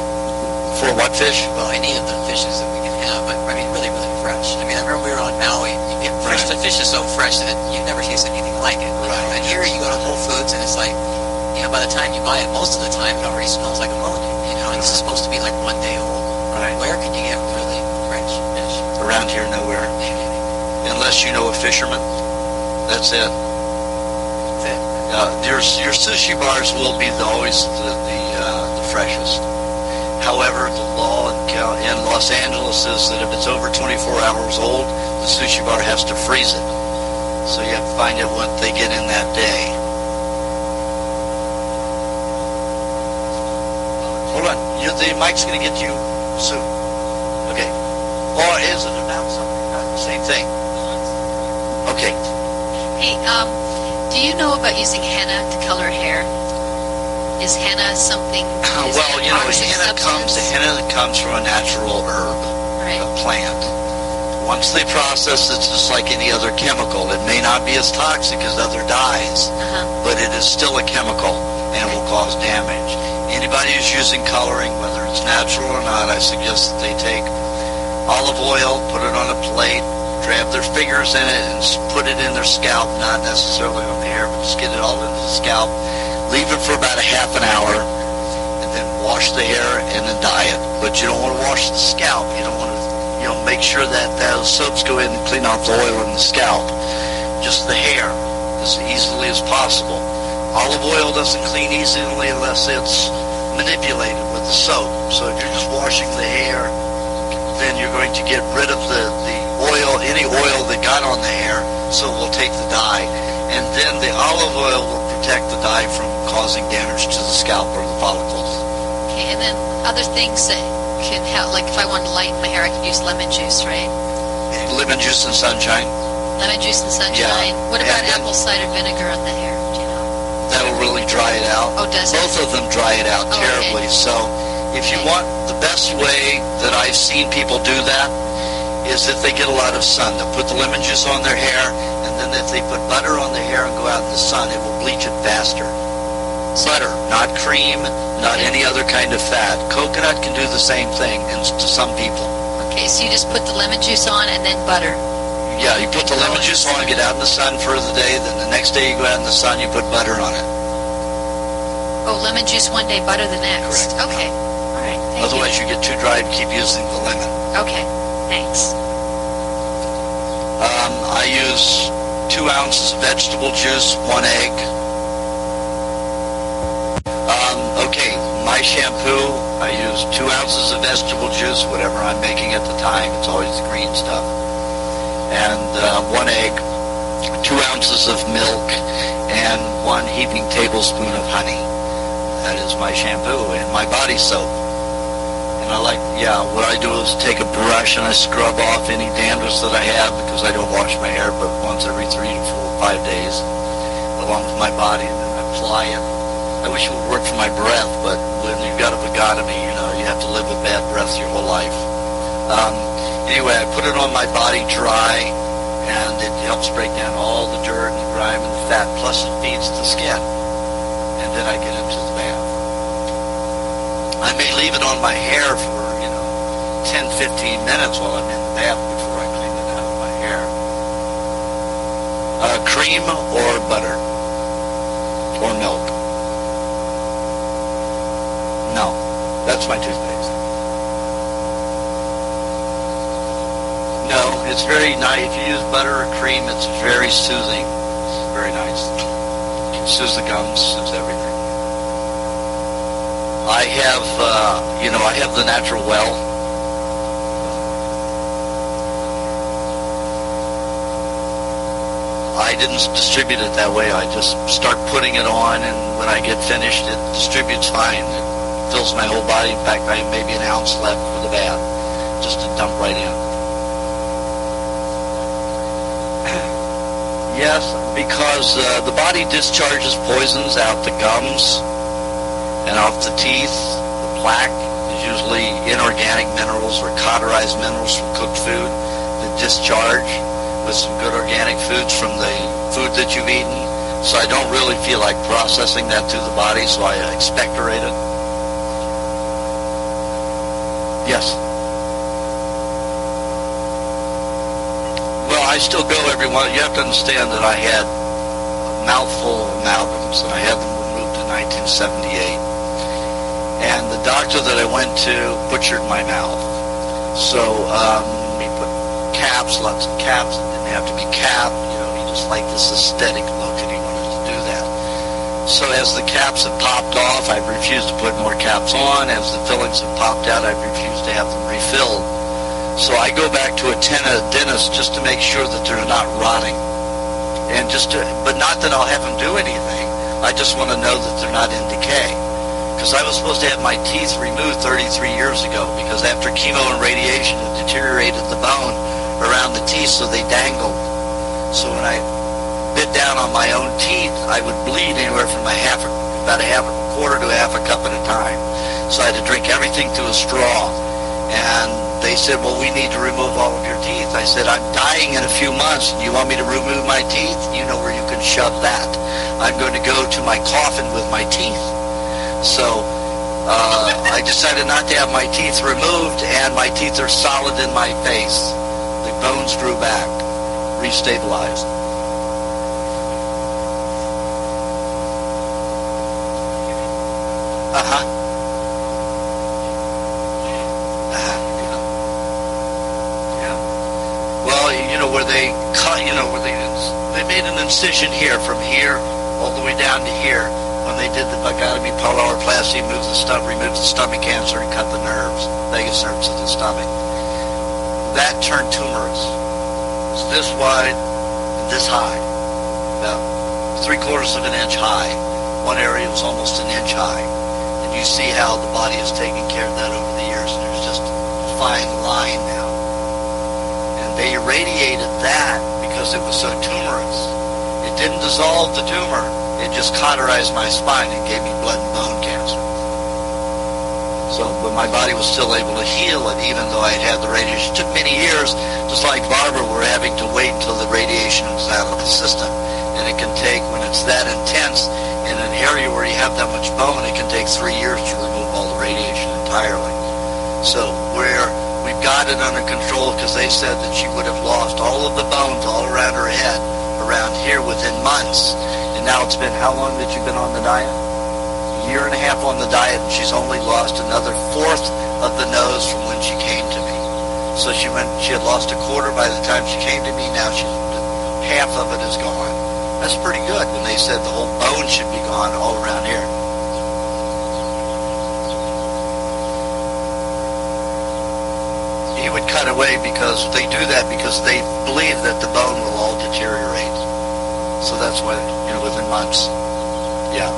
Speaker 5: For what fish?
Speaker 11: Well, any of the fishes that we can have, but I mean really fresh. I mean, I remember we were on Maui. You get fresh. The fish is so fresh that you never taste anything like it. Right. And here you go to Whole Foods and it's like, by the time you buy it, most of the time it already smells like ammonia. And this is supposed to be like 1 day old.
Speaker 5: Right.
Speaker 11: Where can you get really fresh fish?
Speaker 5: Around here, nowhere. Unless you know a fisherman. That's it. Your sushi bars will be always the freshest. However, the law in Los Angeles is that if it's over 24 hours old, the sushi bar has to freeze it. So you have to find out what they get in that day. Hold on. The mic's going to get you soon. Okay. Or is it about something? Same thing. Okay.
Speaker 2: Hey, do you know about using henna to color hair? Is henna something?
Speaker 5: Well, henna comes from a natural herb,
Speaker 2: right.
Speaker 5: A plant. Once they process it, it's just like any other chemical. It may not be as toxic as other dyes, but it is still a chemical and it will cause damage. Anybody who's using coloring, whether it's natural or not, I suggest that they take olive oil, put it on a plate, grab their fingers in it and put it in their scalp, not necessarily on the hair, but just get it all into the scalp. Leave it for about a half an hour, and then wash the hair and then dye it. But you don't want to wash the scalp. You don't want to, make sure that those soaps go in and clean off the oil in the scalp. Just the hair, as easily as possible. Olive oil doesn't clean easily unless it's manipulated with the soap. So if you're just washing the hair, then you're going to get rid of the oil, any oil that got on the hair, so it will take the dye. And then the olive oil will protect the dye from causing damage to the scalp or the follicles.
Speaker 2: Okay, and then other things that can help, like if I want to lighten my hair, I can use lemon juice, right?
Speaker 5: Lemon juice and sunshine.
Speaker 2: Lemon juice and sunshine.
Speaker 5: Yeah.
Speaker 2: What about apple cider vinegar on the hair? Do you know?
Speaker 5: That'll really dry it out.
Speaker 2: Oh, does it?
Speaker 5: Both of them dry it out terribly.
Speaker 2: Okay.
Speaker 5: So if you want, the best way that I've seen people do that is if they get a lot of sun. They'll put the lemon juice on their hair, and then if they put butter on the hair and go out in the sun, it will bleach it faster. Butter, not cream, not any other kind of fat. Coconut can do the same thing, and to some people.
Speaker 2: Okay, so you just put the lemon juice on and then butter.
Speaker 5: Yeah, you put the lemon juice on, get out in the sun for the day, then the next day you go out in the sun, you put butter on it.
Speaker 2: Oh, lemon juice one day, butter the next.
Speaker 5: Correct.
Speaker 2: Okay. All right. Thank
Speaker 5: Otherwise you get too dry and keep using the lemon.
Speaker 2: Okay. Thanks.
Speaker 5: I use 2 ounces of vegetable juice, 1 egg. Okay, my shampoo, I use 2 ounces of vegetable juice, whatever I'm making at the time. It's always the green stuff. And 1 egg, 2 ounces of milk, and 1 heaping tablespoon of honey. That is my shampoo and my body soap. And what I do is take a brush and I scrub off any dandruff that I have, because I don't wash my hair but once every 3 to 4 5 days, along with my body, and then I apply it. I wish it would work for my breath, but when you've got a vagotomy, you have to live with bad breath your whole life. Anyway, I put it on my body dry, and it helps break down all the dirt and the grime and the fat, plus it feeds the skin. And then I get into the bath. I may leave it on my hair for, 10, 15 minutes while I'm in the bath before I clean it out of my Cream or butter? Or milk? No. That's my toothpaste. No, it's very nice. If you use butter or cream, it's very soothing. Very nice. Soothes the gums, soothes everything. I have, I have the natural well. I didn't distribute it that way. I just start putting it on, and when I get finished, it distributes fine. It fills my whole body. In fact, I have maybe an ounce left for the bath, just to dump right in. Yes, because the body discharges poisons out the gums and off the teeth. The plaque is usually inorganic minerals or cauterized minerals from cooked food that discharge with some good organic foods from the food that you've eaten. So I don't really feel like processing that through the body, so I expectorate it. Yes. Well, I still go every one. You have to understand that I had a mouthful of amalgams, and I had them removed in 1978. And the doctor that I went to butchered my mouth. So he put caps, lots of caps. It didn't have to be capped. He just liked this aesthetic look, and he wanted to do that. So as the caps have popped off, I've refused to put more caps on. As the fillings have popped out, I've refused to have them refilled. So I go back to a dentist just to make sure that they're not rotting. And but not that I'll have them do anything. I just want to know that they're not in decay. Because I was supposed to have my teeth removed 33 years ago, because after chemo and radiation it deteriorated the bone around the teeth, so they dangled. So when I bit down on my own teeth, I would bleed anywhere from about a quarter to a half a cup at a time. So I had to drink everything through a straw. And they said, well, we need to remove all of your teeth. I said, I'm dying in a few months. You want me to remove my teeth? You know where you can shove that. I'm going to go to my coffin with my teeth. So I decided not to have my teeth removed, and my teeth are solid in my face. The bones grew back, restabilized. Where they cut, where they made an incision here, from here all the way down to here, when they did the buccotomy pulmonoplasty, removed the stomach cancer and cut the nerves, vagus nerves of the stomach. That turned tumorous. It's this wide, this high, about 3/4 of an inch high. One area was almost an inch high. And you see how the body has taken care of that over the years, and there's just a fine line now. They irradiated that because it was so tumorous. It didn't dissolve the tumor. It just cauterized my spine and gave me blood and bone cancer. But my body was still able to heal it, even though I had the radiation. It took many years, just like Barbara, we're having to wait until the radiation is out of the system. And it can take, when it's that intense, in an area where you have that much bone, it can take 3 years to remove all the radiation entirely. So we've got it under control, because they said that she would have lost all of the bones all around her head, around here, within months. And now it's been, how long that you've been on the diet? A year and a half on the diet, and she's only lost another 1/4 of the nose from when she came to me. So she had lost a quarter by the time she came to me. Now half of it is gone. That's pretty good, when they said the whole bone should be gone all around here. He would cut away, because they do that because they believe that the bone will all deteriorate. So that's why, within months. Yeah.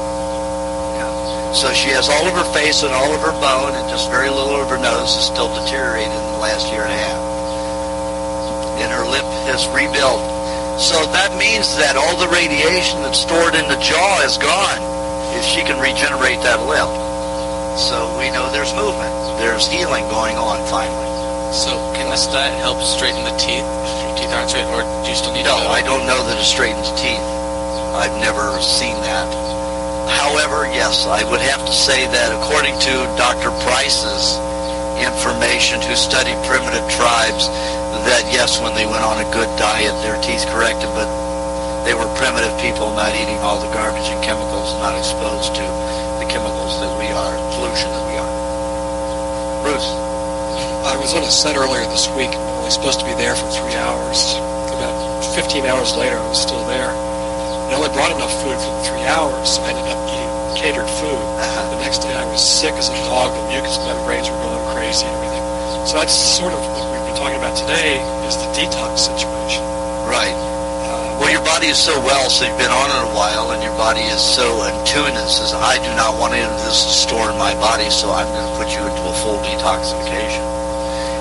Speaker 5: So she has all of her face and all of her bone, and just very little of her nose is still deteriorated in the last year and a half. And her lip has rebuilt. So that means that all the radiation that's stored in the jaw is gone, if she can regenerate that lip. So we know there's movement. There's healing going on finally.
Speaker 15: So can this diet help straighten the teeth if your teeth aren't straight, or do you still need to
Speaker 5: No, I don't know that it straightens teeth. I've never seen that. However, yes, I would have to say that according to Dr. Price's information, who studied primitive tribes, that yes, when they went on a good diet, their teeth corrected. But they were primitive people not eating all the garbage and chemicals, not exposed to the chemicals that we are, pollution that we are. Bruce?
Speaker 7: I was on a set earlier this week. I was supposed to be there for 3 hours. About 15 hours later, I was still there. I only brought enough food for the 3 hours, so I ended up eating catered food. The next day, I was sick as a dog. The mucous membranes were going crazy and everything. So that's sort of what we've been talking about today, is the detox situation.
Speaker 5: Right. Well, your body is so well, so you've been on it a while, and your body is so in tune. It says, I do not want any of this to store in my body, so I'm going to put you into a full detoxification.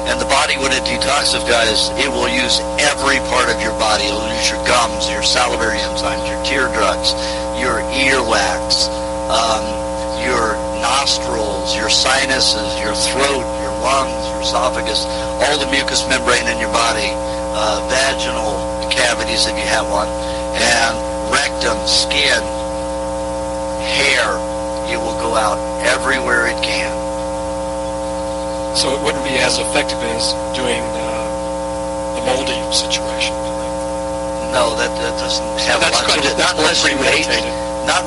Speaker 5: And the body, when it detoxifies, it will use every part of your body. It will use your gums, your salivary enzymes, your tear ducts, your earwax, your nostrils, your sinuses, your throat, your lungs, your esophagus, all the mucous membrane in your body, vaginal cavities if you have one, and rectum, skin, hair. It will go out everywhere it can.
Speaker 7: So it wouldn't be as effective as doing the moldy situation.
Speaker 5: No, that doesn't have
Speaker 7: that's
Speaker 5: much. Not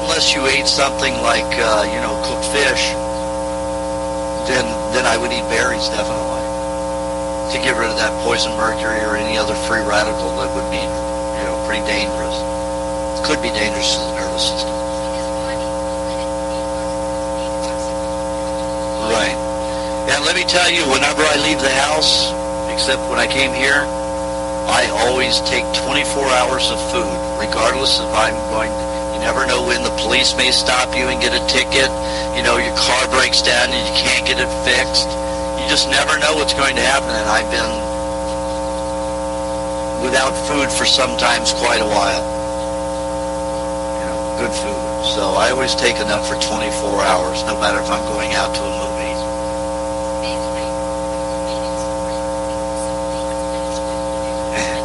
Speaker 5: unless you ate something like cooked fish. Then I would eat berries definitely to get rid of that poison mercury or any other free radical that would be pretty dangerous. It could be dangerous to the nervous system. Right. And let me tell you, whenever I leave the house, except when I came here, I always take 24 hours of food, regardless if I'm going. You never know when the police may stop you and get a ticket. Your car breaks down and you can't get it fixed. You just never know what's going to happen. And I've been without food for sometimes quite a while. Good food. So I always take enough for 24 hours, no matter if I'm going out to a movie.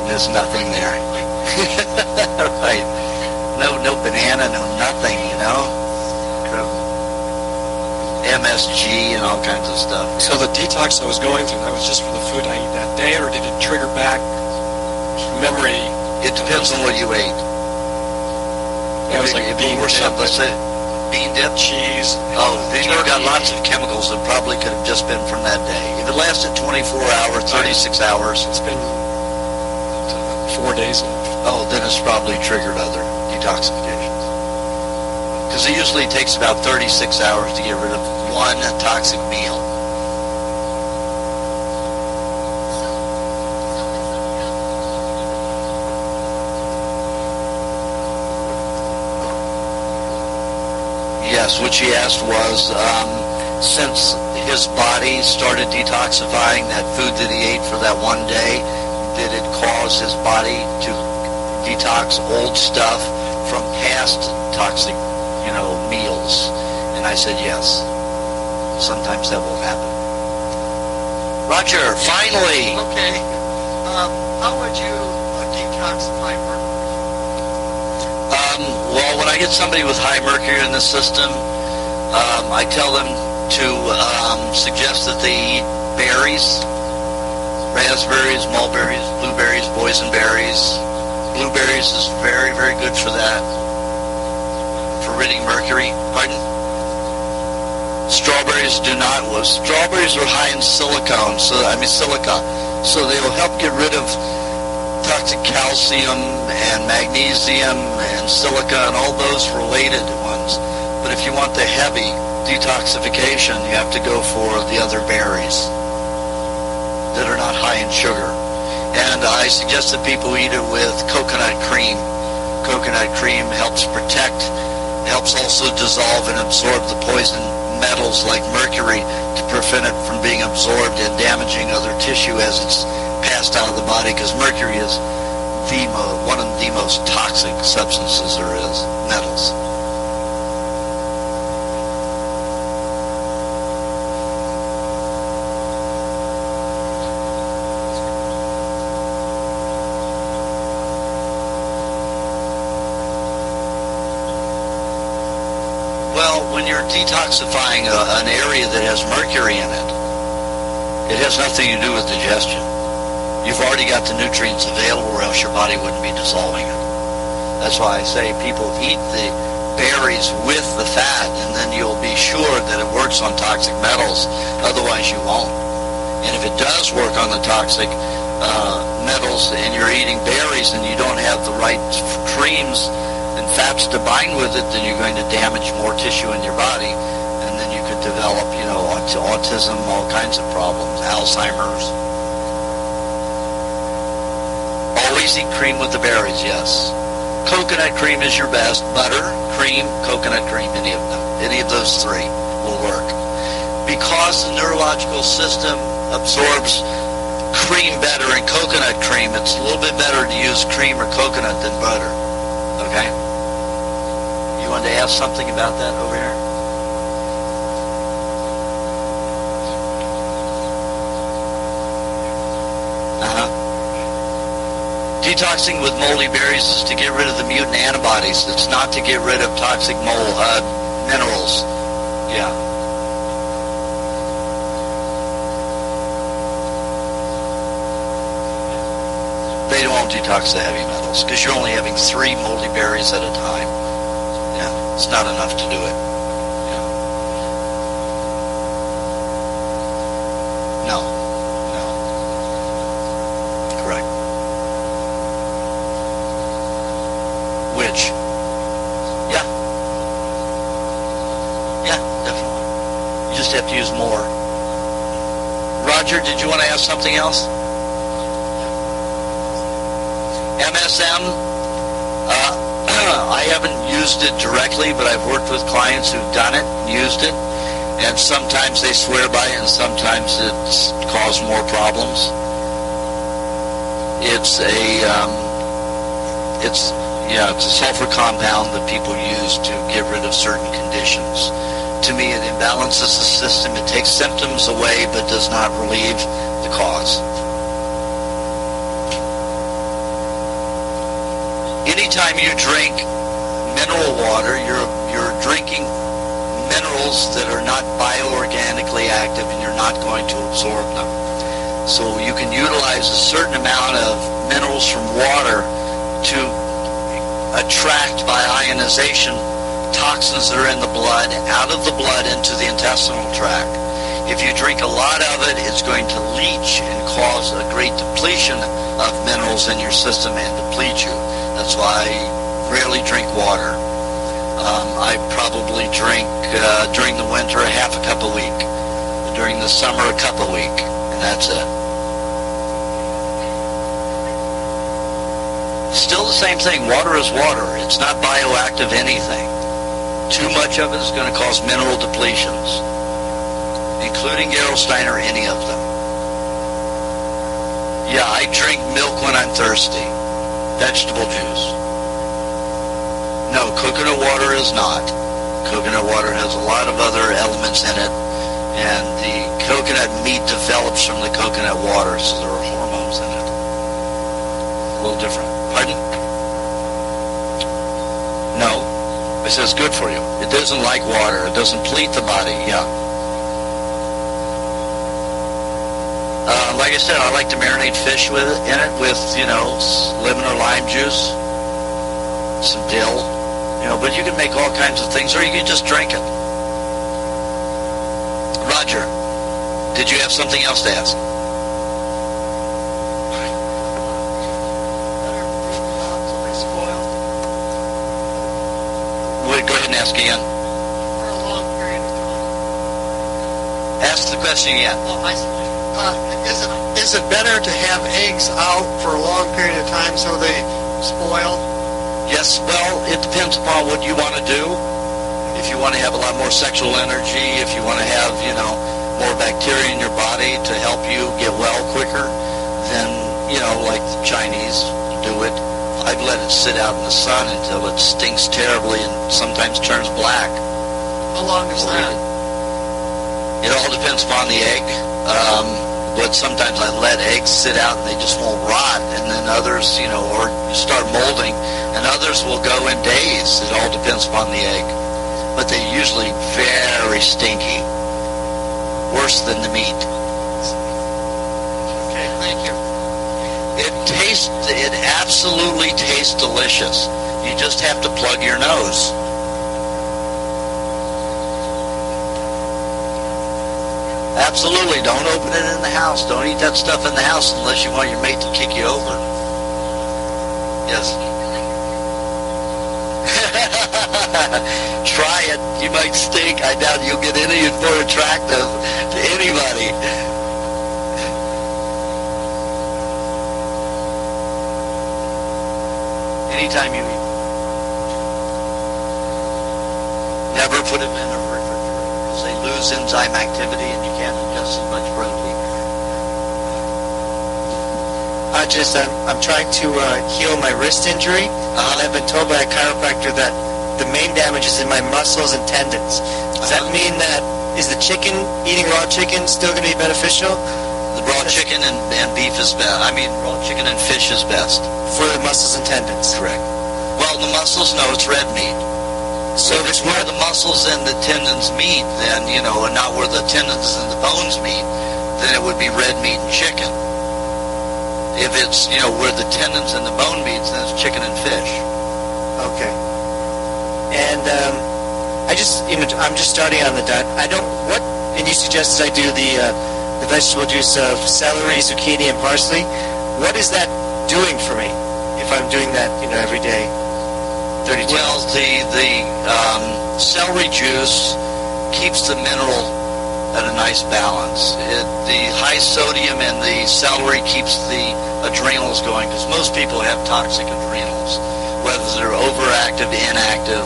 Speaker 5: There's nothing there. Right. No banana, no nothing, MSG and all kinds of stuff.
Speaker 7: So the detox I was going through, that was just for the food I ate that day, or did it trigger back memory?
Speaker 5: It depends on what you ate.
Speaker 7: It was like bean dip.
Speaker 5: Bean dip?
Speaker 7: Cheese.
Speaker 5: Oh, then you've got lots of chemicals that probably could have just been from that day. If it lasted 24 hours, 36 hours.
Speaker 7: It's been 4 days.
Speaker 5: Oh, then it's probably triggered other detoxifications. Because it usually takes about 36 hours to get rid of one toxic meal. Yes, what she asked was, since his body started detoxifying that food that he ate for that one day, did it cause his body to detox old stuff from past toxic, meals? And I said yes. Sometimes that will happen. Roger, finally.
Speaker 20: Okay. How would you detoxify mercury?
Speaker 5: Well, when I get somebody with high mercury in the system, I tell them to suggest that they eat berries, raspberries, mulberries, blueberries, boysenberries. Blueberries is very, very good for that, for ridding mercury. Pardon? Strawberries do not. Well, strawberries are high in silica, so they'll help get rid of toxic calcium and magnesium and silica and all those related ones. But if you want the heavy detoxification, you have to go for the other berries that are not high in sugar. And I suggest that people eat it with coconut cream. Coconut cream helps protect, helps also dissolve and absorb the poison metals like mercury to prevent it from being absorbed and damaging other tissue as it's passed out of the body, because mercury is one of the most toxic substances there is, metals. Detoxifying an area that has mercury in it, it has nothing to do with digestion. You've already got the nutrients available, or else your body wouldn't be dissolving it. That's why I say people eat the berries with the fat, and then you'll be sure that it works on toxic metals. Otherwise, you won't. And if it does work on the toxic metals and you're eating berries and you don't have the right creams and fats to bind with it, then you're going to damage more tissue in your body, and then you could develop, autism, all kinds of problems, Alzheimer's. Always eat cream with the berries, yes. Coconut cream is your best. Butter, cream, coconut cream, any of them. Any of those three will work. Because the neurological system absorbs cream better and coconut cream, it's a little bit better to use cream or coconut than butter. Okay? You wanted to ask something about that over here? Detoxing with moldy berries is to get rid of the mutant antibodies. It's not to get rid of toxic minerals. Yeah. They won't detox the heavy metals because you're only having 3 moldy berries at a time. Yeah, it's not enough to do it. Did you want to ask something else? MSM, I haven't used it directly, but I've worked with clients who've done it and used it, and sometimes they swear by it and sometimes it's caused more problems. It's a sulfur compound that people use to get rid of certain conditions. To me, it imbalances the system. It takes symptoms away, but does not relieve the cause. Anytime you drink mineral water, you're drinking minerals that are not bioorganically active, and you're not going to absorb them. So you can utilize a certain amount of minerals from water to attract by ionization toxins that are in the blood, out of the blood into the intestinal tract. If you drink a lot of it, it's going to leach and cause a great depletion of minerals in your system and deplete you. That's why I rarely drink water. I probably drink, during the winter, a half a cup a week. During the summer, a cup a week. And that's it. Still the same thing. Water is water. It's not bioactive anything. Too much of it is going to cause mineral depletions, including Gerolstein or any of them. Yeah, I drink milk when I'm thirsty. Vegetable juice. No, coconut water is not. Coconut water has a lot of other elements in it, and the coconut meat develops from the coconut water, so there are hormones in it. A little different. Pardon? No. It says good for you. It doesn't like water. It doesn't deplete the body. Yeah. Like I said, I like to marinate fish in it with, lemon or lime juice, some dill, but you can make all kinds of things, or you can just drink it. Roger, did you have something else to ask? Go ahead and ask again.
Speaker 21: For a long period of time.
Speaker 5: Ask the question again.
Speaker 21: Is it better to have eggs out for a long period of time so they spoil?
Speaker 5: Yes, well, it depends upon what you want to do. If you want to have a lot more sexual energy, if you want to have, more bacteria in your body to help you get well quicker, then, like the Chinese do it. I've let it sit out in the sun until it stinks terribly and sometimes turns black.
Speaker 21: How long is that?
Speaker 5: It all depends upon the egg. But sometimes I let eggs sit out and they just won't rot, and then others, or start molding, and others will go in days. It all depends upon the egg. But they're usually very stinky. Worse than the meat.
Speaker 21: Okay, thank you.
Speaker 5: It absolutely tastes delicious. You just have to plug your nose. Absolutely, don't open it in the house. Don't eat that stuff in the house unless you want your mate to kick you over. Yes. Try it. You might stink. I doubt you'll get any more attractive to anybody. Anytime you eat. Never put them in a refrigerator because they lose enzyme activity and you can't ingest as much protein.
Speaker 6: I'm trying to heal my wrist injury, and I've been told by a chiropractor that the main damage is in my muscles and tendons. Does that mean that, is the chicken, eating raw chicken, still going to be beneficial?
Speaker 5: The raw chicken and beef is best. I mean, raw chicken and fish is best.
Speaker 6: For the muscles and tendons?
Speaker 5: Correct. Well, the muscles, no, it's red meat. So if it's where the muscles and the tendons meet, then, and not where the tendons and the bones meet, then it would be red meat and chicken. If it's, where the tendons and the bone meets, then it's chicken and fish.
Speaker 6: Okay. And I'm just starting on the diet. And you suggested I do the vegetable juice of celery, zucchini, and parsley. What is that doing for me if I'm doing that, every day? 32.
Speaker 5: Well, the celery juice keeps the mineral at a nice balance. The high sodium in the celery keeps the adrenals going, because most people have toxic adrenals, whether they're overactive, inactive,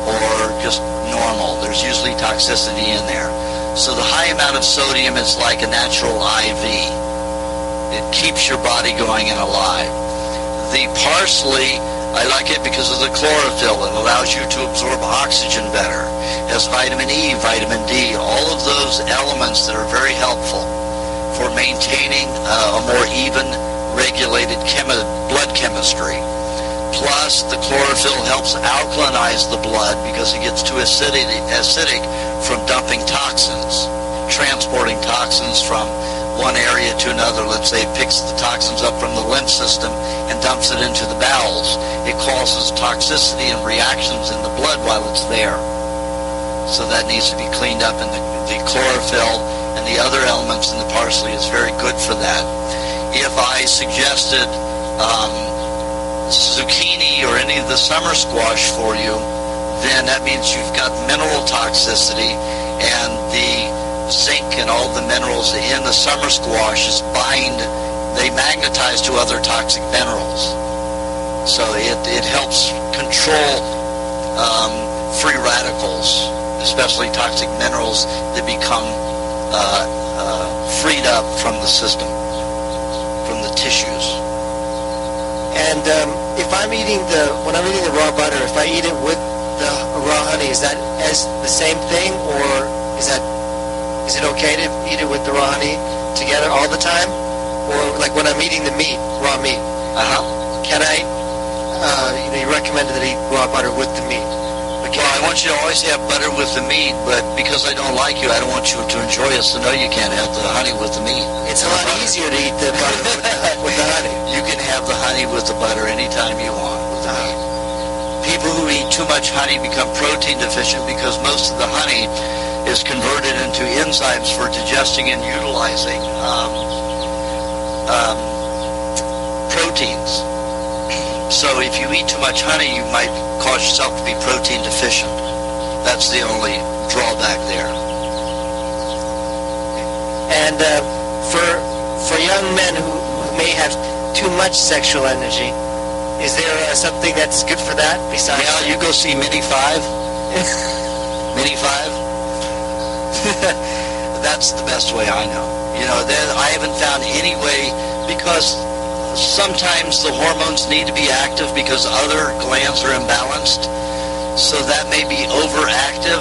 Speaker 5: or just normal. There's usually toxicity in there. So the high amount of sodium is like a natural IV. It keeps your body going and alive. The parsley, I like it because of the chlorophyll. It allows you to absorb oxygen better. It has vitamin E, vitamin D, all of those elements that are very helpful for maintaining a more even regulated blood chemistry. Plus, the chlorophyll helps alkalinize the blood because it gets too acidic from dumping toxins, transporting toxins from one area to another. Let's say it picks the toxins up from the lymph system and dumps it into the bowels. It causes toxicity and reactions in the blood while it's there. So that needs to be cleaned up, and the chlorophyll and the other elements in the parsley is very good for that. If I suggested zucchini or any of the summer squash for you, then that means you've got mineral toxicity, and the zinc and all the minerals in the summer squash they magnetize to other toxic minerals. So it helps control free radicals, especially toxic minerals that become freed up from the system, from the tissues.
Speaker 6: And if when I'm eating the raw butter, if I eat it with the raw honey, is that as the same thing, or is it okay to eat it with the raw honey together all the time? Or like when I'm eating the meat, raw meat, can I, you recommended that I eat raw butter with the meat.
Speaker 5: Well, I want you to always have butter with the meat, but because I don't like you, I don't want you to enjoy it, so no, you can't have the honey with the meat.
Speaker 6: It's a lot easier to eat the butter with the honey.
Speaker 5: You can have the honey with the butter anytime you want with the meat. People who eat too much honey become protein deficient because most of the honey is converted into enzymes for digesting and utilizing proteins. So if you eat too much honey, you might cause yourself to be protein deficient. That's the only drawback there.
Speaker 6: And for young men who may have too much sexual energy, is there something that's good for that besides?
Speaker 5: Yeah, you go see Mini 5. Mini 5. That's the best way I know. I haven't found any way, because sometimes the hormones need to be active because other glands are imbalanced. So that may be overactive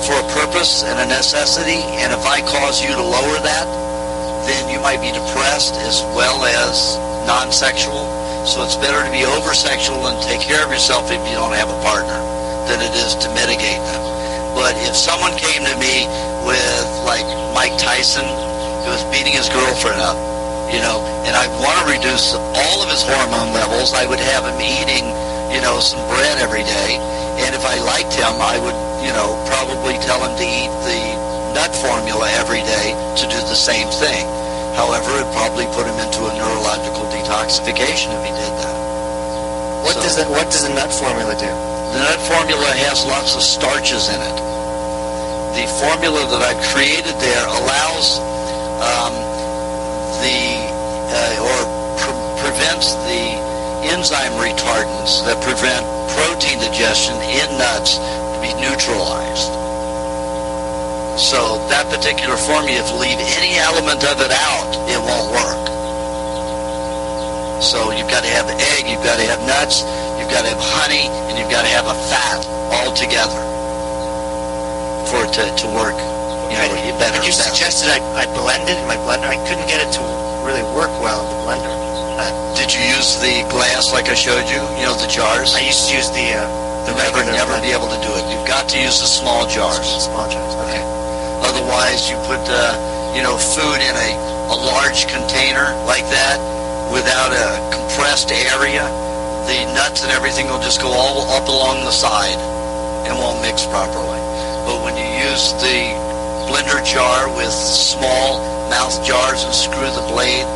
Speaker 5: for a purpose and a necessity. And if I cause you to lower that, then you might be depressed as well as non-sexual. So it's better to be over-sexual and take care of yourself if you don't have a partner than it is to mitigate them. But if someone came to me with, like, Mike Tyson, who was beating his girlfriend up, and I want to reduce all of his hormone levels, I would have him eating some bread every day. And if I liked him, I would, probably tell him to eat the nut formula every day to do the same thing. However, it'd probably put him into a neurological detoxification if he did that.
Speaker 6: What does the nut formula do?
Speaker 5: The nut formula has lots of starches in it. The formula that I've created there allows prevents the enzyme retardants that prevent protein digestion in nuts to be neutralized. So that particular formula, if you leave any element of it out, it won't work. So you've got to have egg, you've got to have nuts, you've got to have honey, and you've got to have a fat all together for it to work. Better.
Speaker 6: You suggested I blend it in my blender. I couldn't get it to really work well in the blender.
Speaker 5: Did you use the glass like I showed you? The jars?
Speaker 6: I used to use the
Speaker 5: never be able to do it. You've got to use the small jars.
Speaker 6: Small jars, okay.
Speaker 5: Otherwise, you put food in a large container like that without a compressed area, the nuts and everything will just go all up along the side and won't mix properly. But when you use the blender jar with small mouth jars and screw the blade,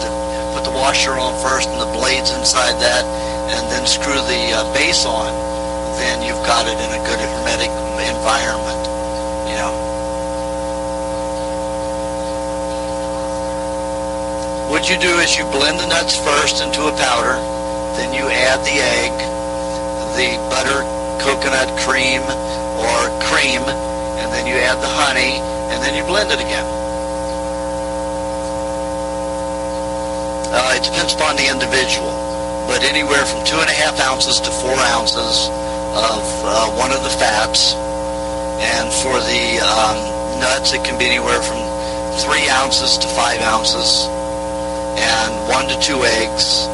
Speaker 5: put the washer on first and the blade's inside that, and then screw the base on, then you've got it in a good hermetic environment. What you do is you blend the nuts first into a powder, then you add the egg, the butter, coconut cream, or cream, and then you add the honey, and then you blend it again. It depends upon the individual, but anywhere from 2.5 ounces to 4 ounces of one of the fats, and for the nuts it can be anywhere from 3 ounces to 5 ounces, and 1 to 2 eggs,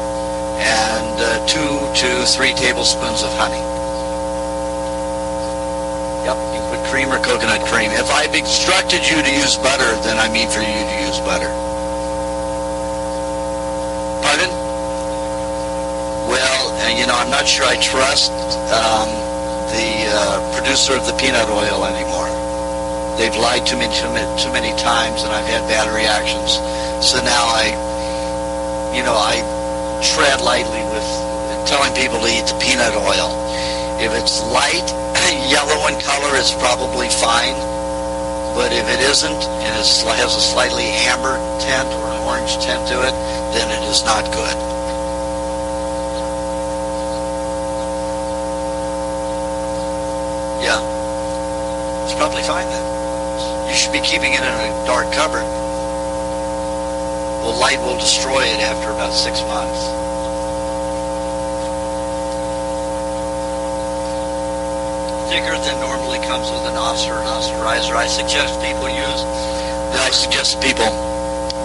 Speaker 5: and 2 to 3 tablespoons of honey. Yep, you can put cream or coconut cream. If I've instructed you to use butter, then I mean for you to use butter. Pardon? Well, I'm not sure I trust the producer of the peanut oil anymore. They've lied to me too many times, and I've had bad reactions. So now I tread lightly with telling people to eat the peanut oil. If it's light yellow in color, it's probably fine. But if it isn't, and it has a slightly amber tint or an orange tint to it, then it is not good. Yeah. It's probably fine then. You should be keeping it in a dark cupboard. Well, light will destroy it after about 6 months. Thicker than normally comes with an oster and osterizer. I suggest people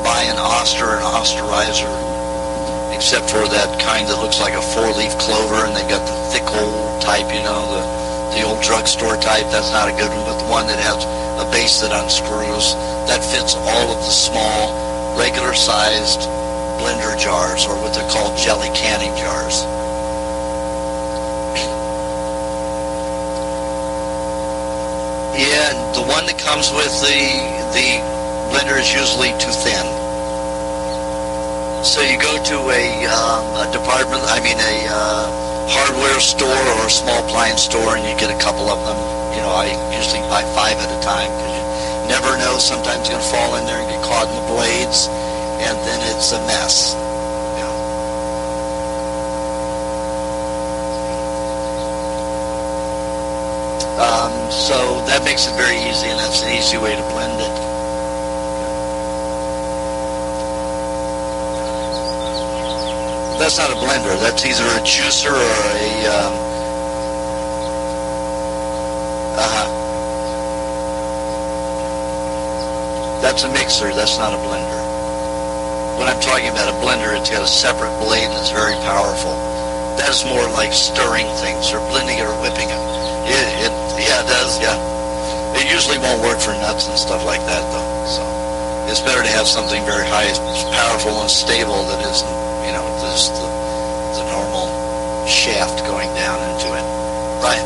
Speaker 5: buy an oster and osterizer, except for that kind that looks like a 4-leaf clover, and they got the thick old type, the old drugstore type. That's not a good one, but the one that has a base that unscrews, that fits all of the small, regular-sized blender jars, or what they're called jelly canning jars. Yeah, and the one that comes with the blender is usually too thin. So you go to a hardware store or a small appliance store, and you get a couple of them. I usually buy 5 at a time, because you never know. Sometimes you're going to fall in there and get caught in the blades, and then it's a mess. So that makes it very easy, and that's an easy way to blend it. That's not a blender. That's either a juicer or a... That's a mixer. That's not a blender. When I'm talking about a blender, it's got a separate blade that's very powerful. That is more like stirring things or blending it or whipping it. Yeah, it does, yeah. It usually won't work for nuts and stuff like that, though. So it's better to have something very high, powerful, and stable that isn't, just the normal shaft going down into it. Brian.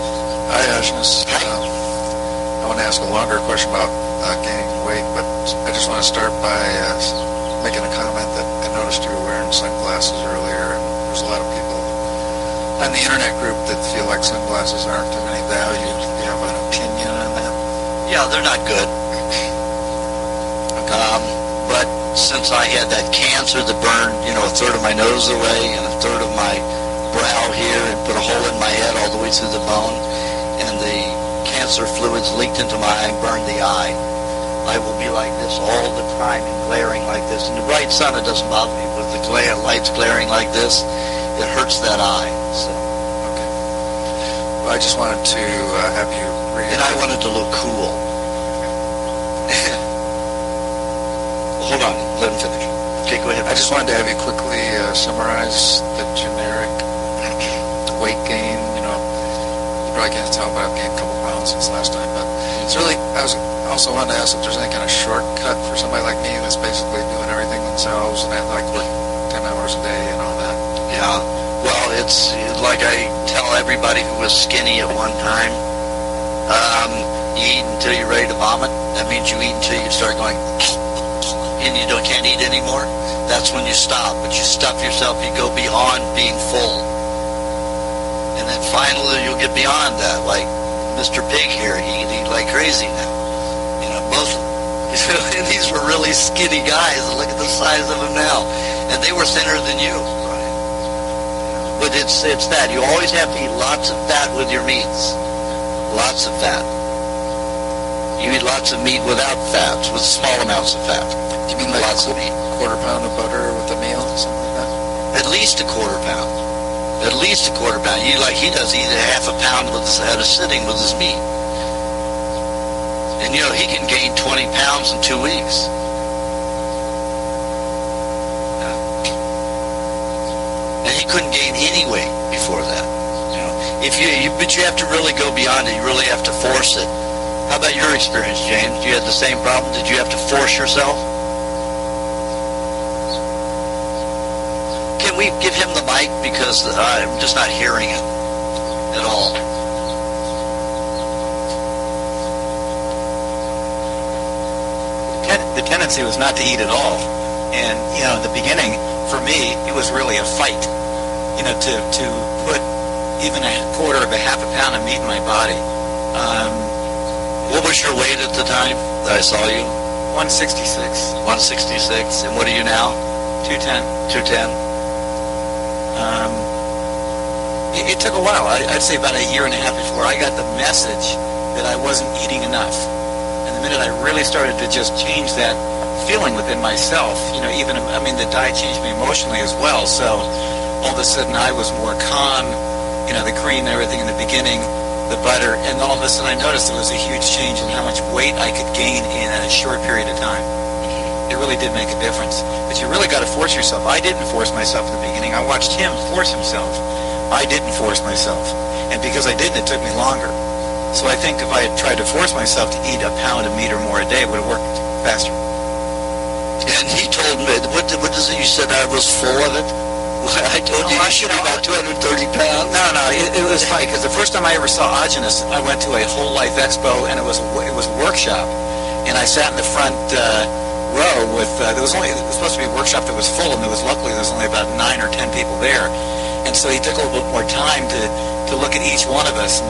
Speaker 10: Hi, Aajonus. I want to ask a longer question about gaining weight, but I just want to start by making a comment that I noticed you were wearing sunglasses earlier, and there's a lot of people on the internet group that feel like sunglasses aren't of any value. Do you have an opinion on that?
Speaker 5: Yeah, they're not good. But since I had that cancer that burned, a third of my nose away and a third of my brow here and put a hole in my head all the way through the bone, and the cancer fluids leaked into my eye and burned the eye, I will be like this all the time and glaring like this. In the bright sun, it doesn't bother me. With the lights glaring like this, it hurts that eye. So.
Speaker 10: Okay. Well, I just wanted to have you read.
Speaker 5: And I wanted to look cool. Hold on, let him finish. Okay, go ahead.
Speaker 10: I just wanted to have you quickly summarize the generic weight gain. You probably can't tell, but I've gained a couple pounds since last time. But it's really, I was also wanted to ask if there's any kind of shortcut for somebody like me that's basically doing everything themselves and have like work 10 hours a day and all that.
Speaker 5: Yeah, well, it's like I tell everybody who was skinny at one time, you eat until you're ready to vomit. That means you eat until you start going, and you can't eat anymore. That's when you stop. But you stuff yourself, you go beyond being full. And then finally you'll get beyond that. Like Mr. Pig here, he can eat like crazy now. Both of them. And these were really skinny guys. Look at the size of them now. And they were thinner than you. Right? But it's that. You always have to eat lots of fat with your meats. Lots of fat. You eat lots of meat without fats, with small amounts of fat.
Speaker 10: Do you mean like
Speaker 5: lots of meat?
Speaker 10: Quarter pound of butter with a meal, something like that?
Speaker 5: At least a quarter pound. At least a quarter pound. He does eat a half a pound at a sitting with his meat. And he can gain 20 pounds in 2 weeks. And he couldn't gain any weight before that. But you have to really go beyond it. You really have to force it. How about your experience, James? You had the same problem? Did you have to force yourself? Can we give him the mic? Because I'm just not hearing it at all.
Speaker 22: The tendency was not to eat at all. And, in the beginning, for me, it was really a fight, to put even a quarter of a half a pound of meat in my body.
Speaker 5: What was your weight at the time that I saw you?
Speaker 22: 166.
Speaker 5: 166. And what are you now?
Speaker 22: 210.
Speaker 5: 210.
Speaker 22: It took a while. I'd say about a year and a half before I got the message that I wasn't eating enough. And the minute I really started to just change that feeling within myself, the diet changed me emotionally as well. So all of a sudden I was more calm, the cream and everything in the beginning, the butter, and all of a sudden I noticed there was a huge change in how much weight I could gain in a short period of time. It really did make a difference. But you really got to force yourself. I didn't force myself in the beginning. I watched him force himself. I didn't force myself. And because I didn't, it took me longer. So I think if I had tried to force myself to eat a pound of meat or more a day, it would have worked faster.
Speaker 5: And he told me, what is it you said I was full of it? I told you should be about 230 pounds.
Speaker 22: No, it was funny because the first time I ever saw Aajonus, I went to a Whole Life Expo, and it was a workshop, and I sat in the front row with. It was supposed to be a workshop that was full, and there was only about 9 or 10 people there, and so he took a little bit more time to look at each one of us. And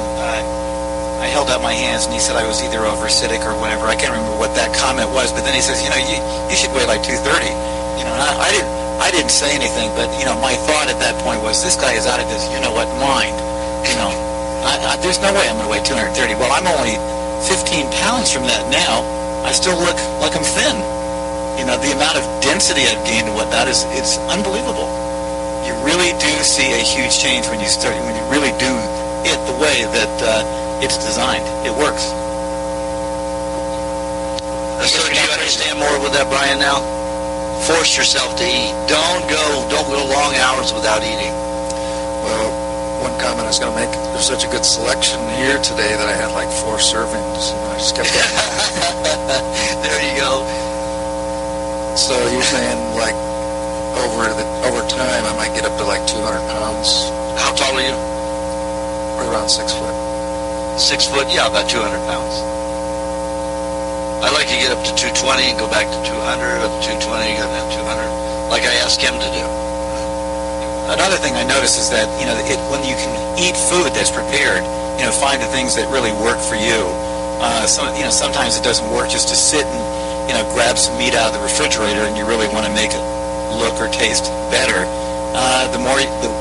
Speaker 22: I held out my hands, and he said I was either overcitic or whatever. I can't remember what that comment was, but then he says, you should weigh like 230. I didn't say anything, but my thought at that point was, this guy is out of his mind. There's no way I'm going to weigh 230. Well, I'm only 15 pounds from that now. I still look like I'm thin. The amount of density I've gained and whatnot it's unbelievable. You really do see a huge change when you really do it the way that it's designed. It works.
Speaker 5: So do you understand more with that, Brian, now? Force yourself to eat. Don't go long hours without eating.
Speaker 10: Well, one comment I was going to make, there's such a good selection here today that I had like 4 servings. I just kept
Speaker 5: There you go.
Speaker 10: So you're saying like over time I might get up to like 200 pounds
Speaker 5: How tall are you?
Speaker 10: We're around 6 foot.
Speaker 5: 6 foot, yeah, about 200 pounds. I like to get up to 220 and go back to 200, up to 220, go down to 200, like I asked him to do.
Speaker 22: Another thing I notice is that, when you can eat food that's prepared, find the things that really work for you. Sometimes it doesn't work just to sit and, grab some meat out of the refrigerator and you really want to make it look or taste better.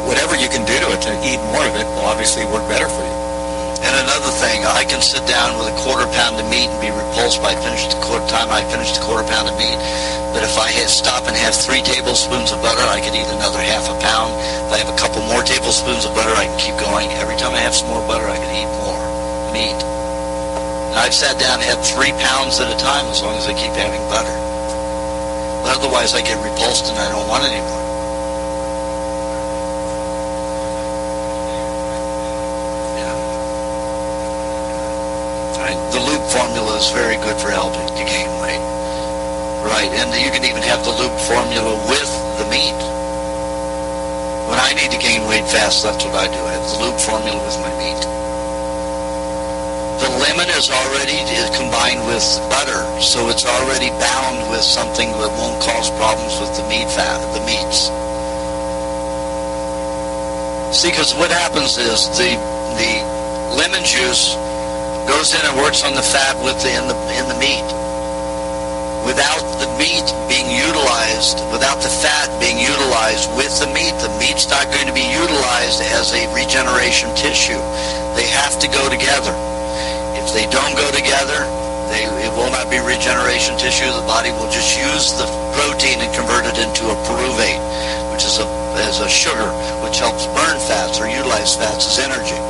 Speaker 22: Whatever you can do to it to eat more of it will obviously work better for you.
Speaker 5: And another thing, I can sit down with a quarter pound of meat and be repulsed by time I finish the quarter pound of meat. But if I stop and have 3 tablespoons of butter, I could eat another half a pound. If I have a couple more tablespoons of butter, I can keep going. Every time I have some more butter, I can eat more meat. And I've sat down and had 3 pounds at a time as long as I keep having butter. But otherwise, I get repulsed and I don't want it anymore. The loop formula is very good for helping to gain weight. Right, and you can even have the loop formula with the meat. When I need to gain weight fast, that's what I do. I have the loop formula with my meat. The lemon is already combined with butter, so it's already bound with something that won't cause problems with the meats. See, because what happens is the lemon juice goes in and works on the fat in the meat. Without the meat being utilized, without the fat being utilized with the meat's not going to be utilized as a regeneration tissue. They have to go together. If they don't go together, it will not be regeneration tissue. The body will just use the protein and convert it into a pyruvate, which is a sugar, which helps burn fats or utilize fats as energy.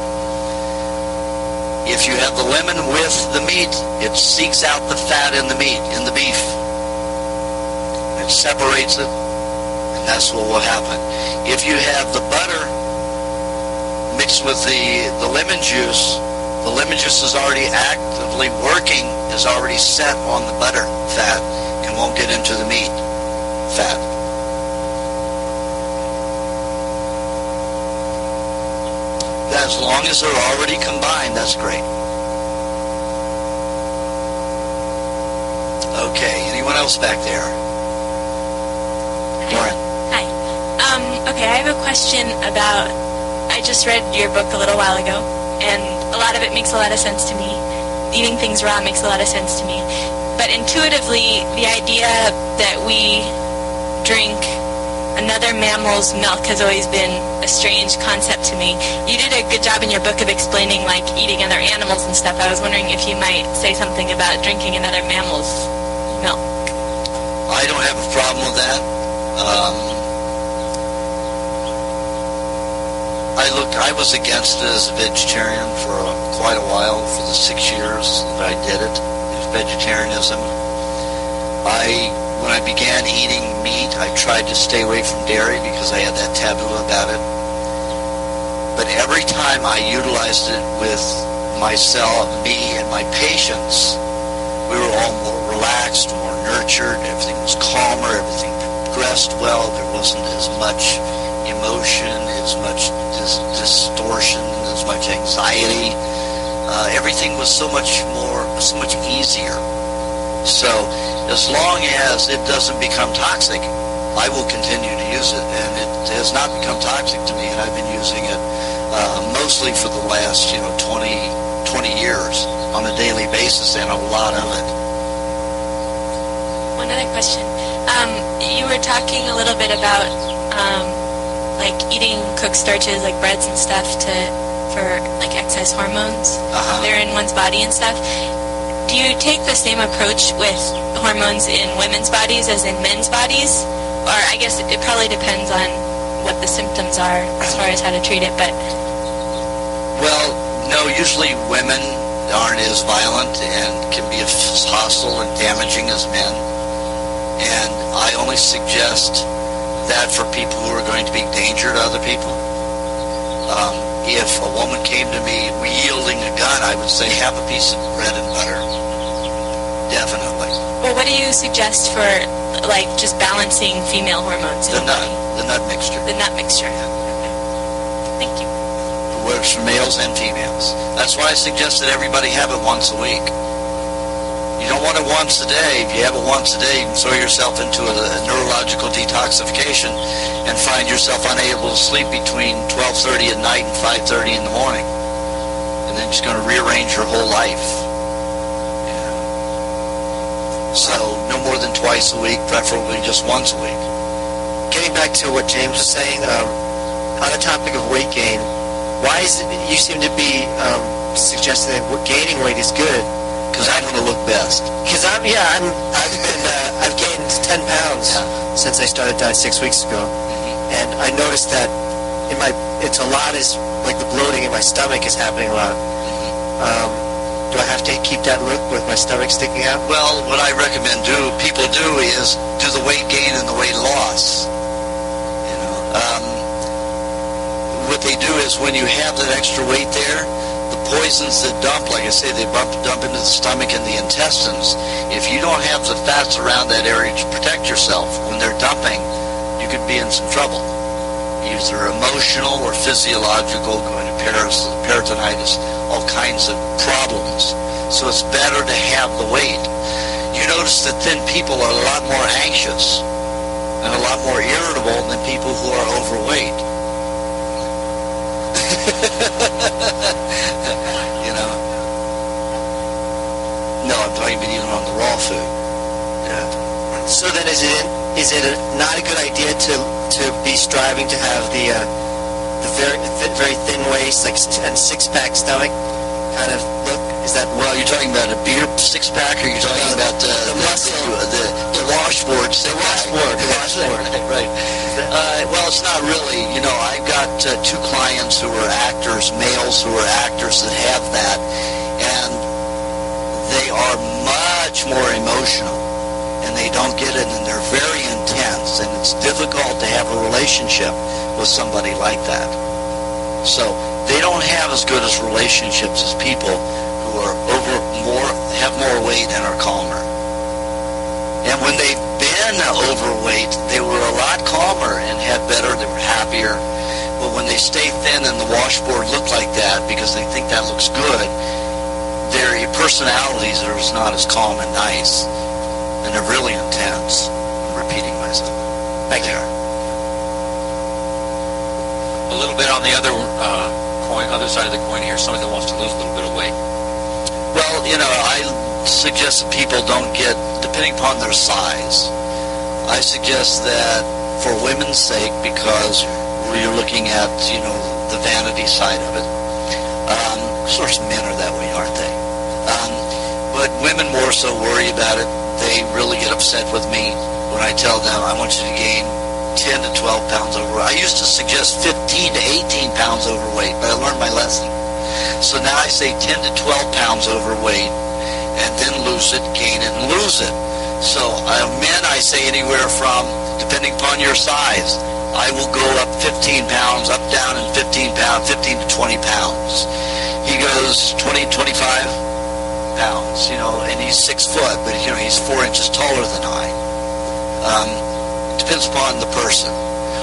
Speaker 5: If you have the lemon with the meat, it seeks out the fat in the meat, in the beef. It separates it, and that's what will happen. If you have the butter mixed with the lemon juice is already actively working, is already set on the butter fat, and won't get into the meat fat. As long as they're already combined, that's great. Okay, anyone else back there? Lauren.
Speaker 4: Hi. Okay, I have a question about, I just read your book a little while ago, and a lot of it makes a lot of sense to me. Eating things raw makes a lot of sense to me. But intuitively, the idea that we drink another mammal's milk has always been a strange concept to me. You did a good job in your book of explaining, like, eating other animals and stuff. I was wondering if you might say something about drinking another mammal's milk.
Speaker 5: I don't have a problem with that. I was against it as a vegetarian for quite a while, for the 6 years that I did it, vegetarianism. When I began eating meat, I tried to stay away from dairy because I had that taboo about it. But every time I utilized it with myself, me, and my patients, we were all more relaxed, more nurtured, everything was calmer, everything progressed well, there wasn't as much emotion, as much distortion, as much anxiety. Everything was so much easier. So as long as it doesn't become toxic, I will continue to use it, and it has not become toxic to me, and I've been using it mostly for the last 20 years on a daily basis, and a lot of it.
Speaker 4: One other question. You were talking a little bit about like eating cooked starches like breads and stuff for like excess hormones. They're in one's body and stuff. Do you take the same approach with hormones in women's bodies as in men's bodies? Or I guess it probably depends on what the symptoms are as far as how to treat it, but...
Speaker 5: Well, no, usually women aren't as violent and can be as hostile and damaging as men. And I only suggest that for people who are going to be a danger to other people. If a woman came to me wielding a gun, I would say have a piece of bread and butter. Definitely.
Speaker 4: Well, what do you suggest for, like, just balancing female hormones?
Speaker 5: The nut mixture.
Speaker 4: The nut mixture. Okay. Thank you.
Speaker 5: It works for males and females. That's why I suggest that everybody have it once a week. You don't want it once a day. If you have it once a day, you can throw yourself into a neurological detoxification and find yourself unable to sleep between 12:30 at night and 5:30 in the morning. And then it's going to rearrange your whole life. Yeah. So no more than twice a week, preferably just once a week.
Speaker 6: Getting back to what James was saying, on the topic of weight gain, why is it you seem to be suggesting that gaining weight is good?
Speaker 5: Because I want to look best.
Speaker 6: Because I've gained 10 pounds since I started diet 6 weeks ago, and I noticed that it's a lot is like the bloating in my stomach is happening a lot. Do I have to keep that look with my stomach sticking out?
Speaker 5: Well, what I recommend people do is do the weight gain and the weight loss. You know, what they do is when you have that extra weight there, the poisons that dump, like I say, they dump into the stomach and the intestines. If you don't have the fats around that area to protect yourself, when they're dumping, you could be in some trouble. Either emotional or physiological, going to peritonitis, all kinds of problems. So it's better to have the weight. You notice that thin people are a lot more anxious and a lot more irritable than people who are overweight. You know? No, I'm talking about even on the raw food. Yeah.
Speaker 6: So then is it not a good idea to be striving to have the very thin waist, like, and six-pack stomach kind of look? Is that
Speaker 5: well? You're talking about a beer six-pack, or you're talking about the washboard? The washboard. Right. Well, it's not really. You know, I've got two clients who are actors, males who are actors that have that, and they are much more emotional, and they don't get it, and they're very intense, and it's difficult to have a relationship with somebody like that. So they don't have as good as relationships as people who are have more weight and are calmer. And when they've been overweight, they were a lot calmer and had better, they were happier. But when they stay thin and the washboard look like that because they think that looks good, their personalities are not as calm and nice. And they're really intense. I'm repeating myself. Thank you.
Speaker 8: A little bit on the other side of the coin here, somebody that wants to lose a little bit of weight.
Speaker 5: Well, you know, I suggest that people don't get, depending upon their size, I suggest that for women's sake, because you're looking at, you know, the vanity side of it. Of course, men are that way, aren't they? But women more so worry about it. They really get upset with me when I tell them I want you to gain 10 to 12 pounds overweight. I used to suggest 15 to 18 pounds overweight, but I learned my lesson. So now I say 10 to 12 pounds overweight, and then lose it, gain it, and lose it. So men, I say anywhere from, depending upon your size, I will go up 15 pounds, up, down, and 15 to 20 pounds. He goes 20, 25 pounds, you know, and he's 6 foot, but, you know, he's 4 inches taller than I. Depends upon the person.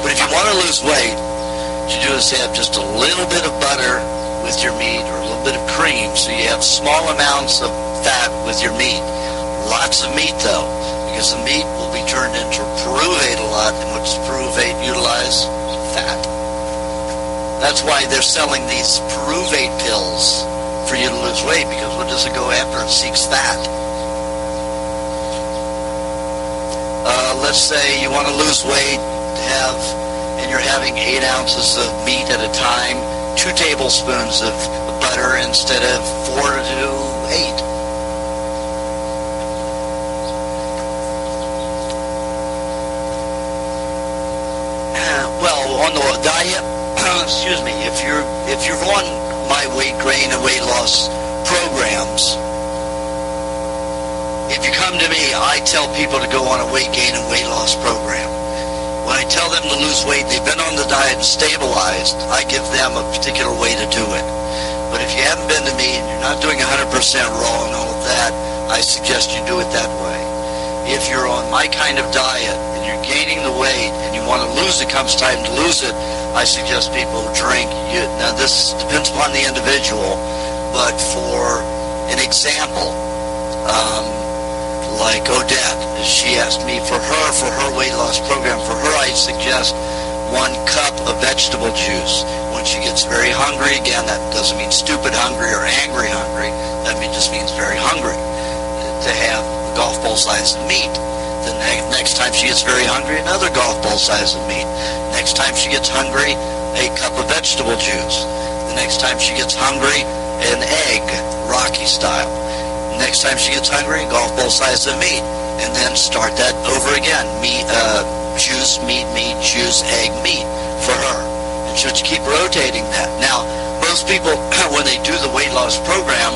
Speaker 5: But if you want to lose weight, what you do is have just a little bit of butter with your meat, or a little bit of cream, so you have small amounts of fat with your meat. Lots of meat, though, because the meat will be turned into pyruvate a lot, and what's pyruvate? Utilize fat. That's why they're selling these pyruvate pills for you to lose weight, because what does it go after? It seeks fat. Let's say you want to lose weight, and you're having 8 ounces of meat at a time, 2 tablespoons of butter instead of 4 to 8. Well, on the diet, excuse me, if you're on my weight gain and weight loss programs, if you come to me, I tell people to go on a weight gain and weight loss program. When I tell them to lose weight, they've been on the diet and stabilized, I give them a particular way to do it. But if you haven't been to me and you're not doing 100% raw and all of that, I suggest you do it that way. If you're on my kind of diet and you're gaining the weight and you want to lose it, comes time to lose it, I suggest people drink. Now, this depends upon the individual, but for an example, like Odette, she asked me for her weight loss program, for her I suggest 1 cup of vegetable juice. When she gets very hungry, again, that doesn't mean stupid hungry or angry hungry, that just means very hungry, to have a golf ball size of meat. The next time she gets very hungry, another golf ball size of meat. Next time she gets hungry, a cup of vegetable juice. The next time she gets hungry, an egg, Rocky style. Next time she gets hungry, golf ball size of meat. And then start that over again. Meat, juice, meat, juice, egg, meat for her. And so you keep rotating that. Now, most people, when they do the weight loss program,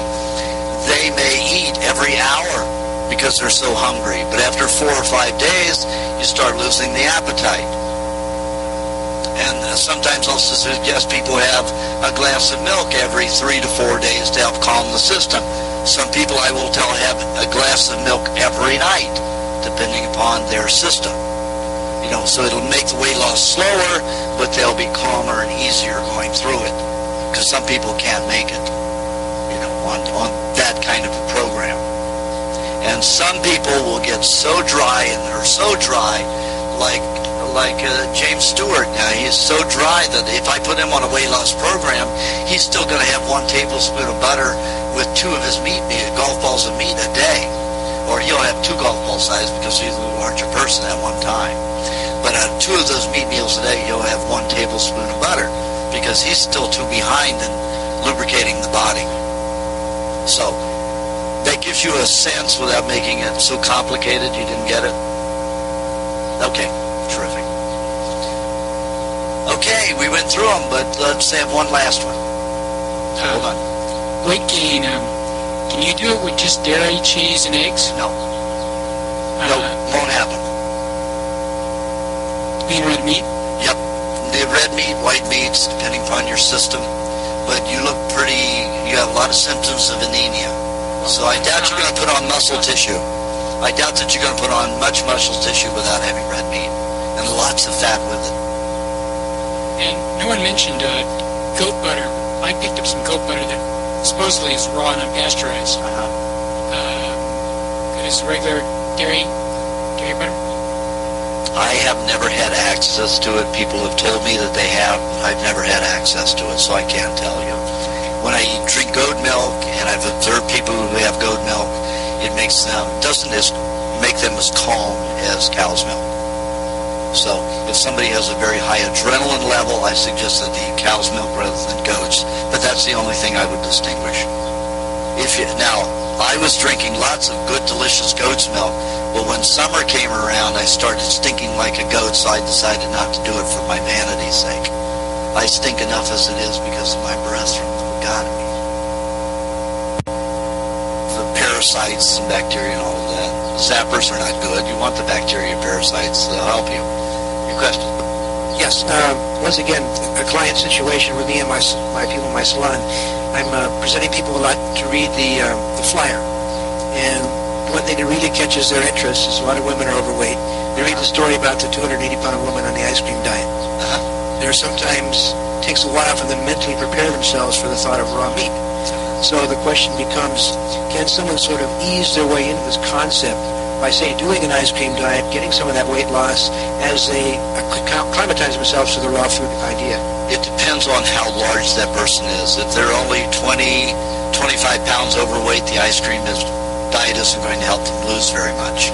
Speaker 5: they may eat every hour because they're so hungry. But after 4 or 5 days, you start losing the appetite. And sometimes I'll suggest people have a glass of milk every 3 to 4 days to help calm the system. Some people I will tell have a glass of milk every night, depending upon their system. So it'll make the weight loss slower, but they'll be calmer and easier going through it. Because some people can't make it, on that kind of a program. And some people will get so dry, and they're so dry, like James Stewart. Now, he's so dry that if I put him on a weight loss program, he's still going to have 1 tablespoon of butter with 2 of his golf balls of meat a day. Or he'll have 2 golf ball size because he's a larger person at one time. But 2 of those meat meals a day, he'll have 1 tablespoon of butter because he's still too behind in lubricating the body. So that gives you a sense without making it so complicated. You didn't get it? Okay, terrific. Okay, we went through them, but let's have one last one. Hold on.
Speaker 14: Weight gain, can you do it with just dairy, cheese, and eggs?
Speaker 5: No. No, won't happen.
Speaker 14: Being red meat?
Speaker 5: Yep. The red meat, white meats, depending upon your system. But you look you have a lot of symptoms of anemia. So I doubt you're going to put on muscle tissue. I doubt that you're going to put on much muscle tissue without having red meat. And lots of fat with it.
Speaker 14: And no one mentioned goat butter. I picked up some goat butter that supposedly is raw and unpasteurized. Good as regular dairy butter?
Speaker 5: I have never had access to it. People have told me that they have. I've never had access to it, so I can't tell you. When I drink goat milk, and I've observed people who have goat milk, it doesn't make them as calm as cow's milk. So if somebody has a very high adrenaline level, I suggest that they eat cow's milk rather than goat's. But that's the only thing I would distinguish. Now, I was drinking lots of good, delicious goat's milk, but when summer came around, I started stinking like a goat, so I decided not to do it for my vanity's sake. I stink enough as it is because of my breath from the bigottomy. The parasites and bacteria and all of that. Zappers are not good. You want the bacteria and parasites. They'll help you. Your question?
Speaker 9: Yes. Once again, a client situation with me and my people in my salon. I'm presenting people a lot to read the flyer. And one thing that really catches their interest is a lot of women are overweight. They read the story about the 280-pound woman on the ice cream diet. There sometimes takes a while for them to mentally prepare themselves for the thought of raw meat. So the question becomes, can someone sort of ease their way into this concept by, say, doing an ice cream diet, getting some of that weight loss as they acclimatize themselves to the raw food idea?
Speaker 5: It depends on how large that person is. If they're only 20, 25 pounds overweight, the ice cream diet isn't going to help them lose very much.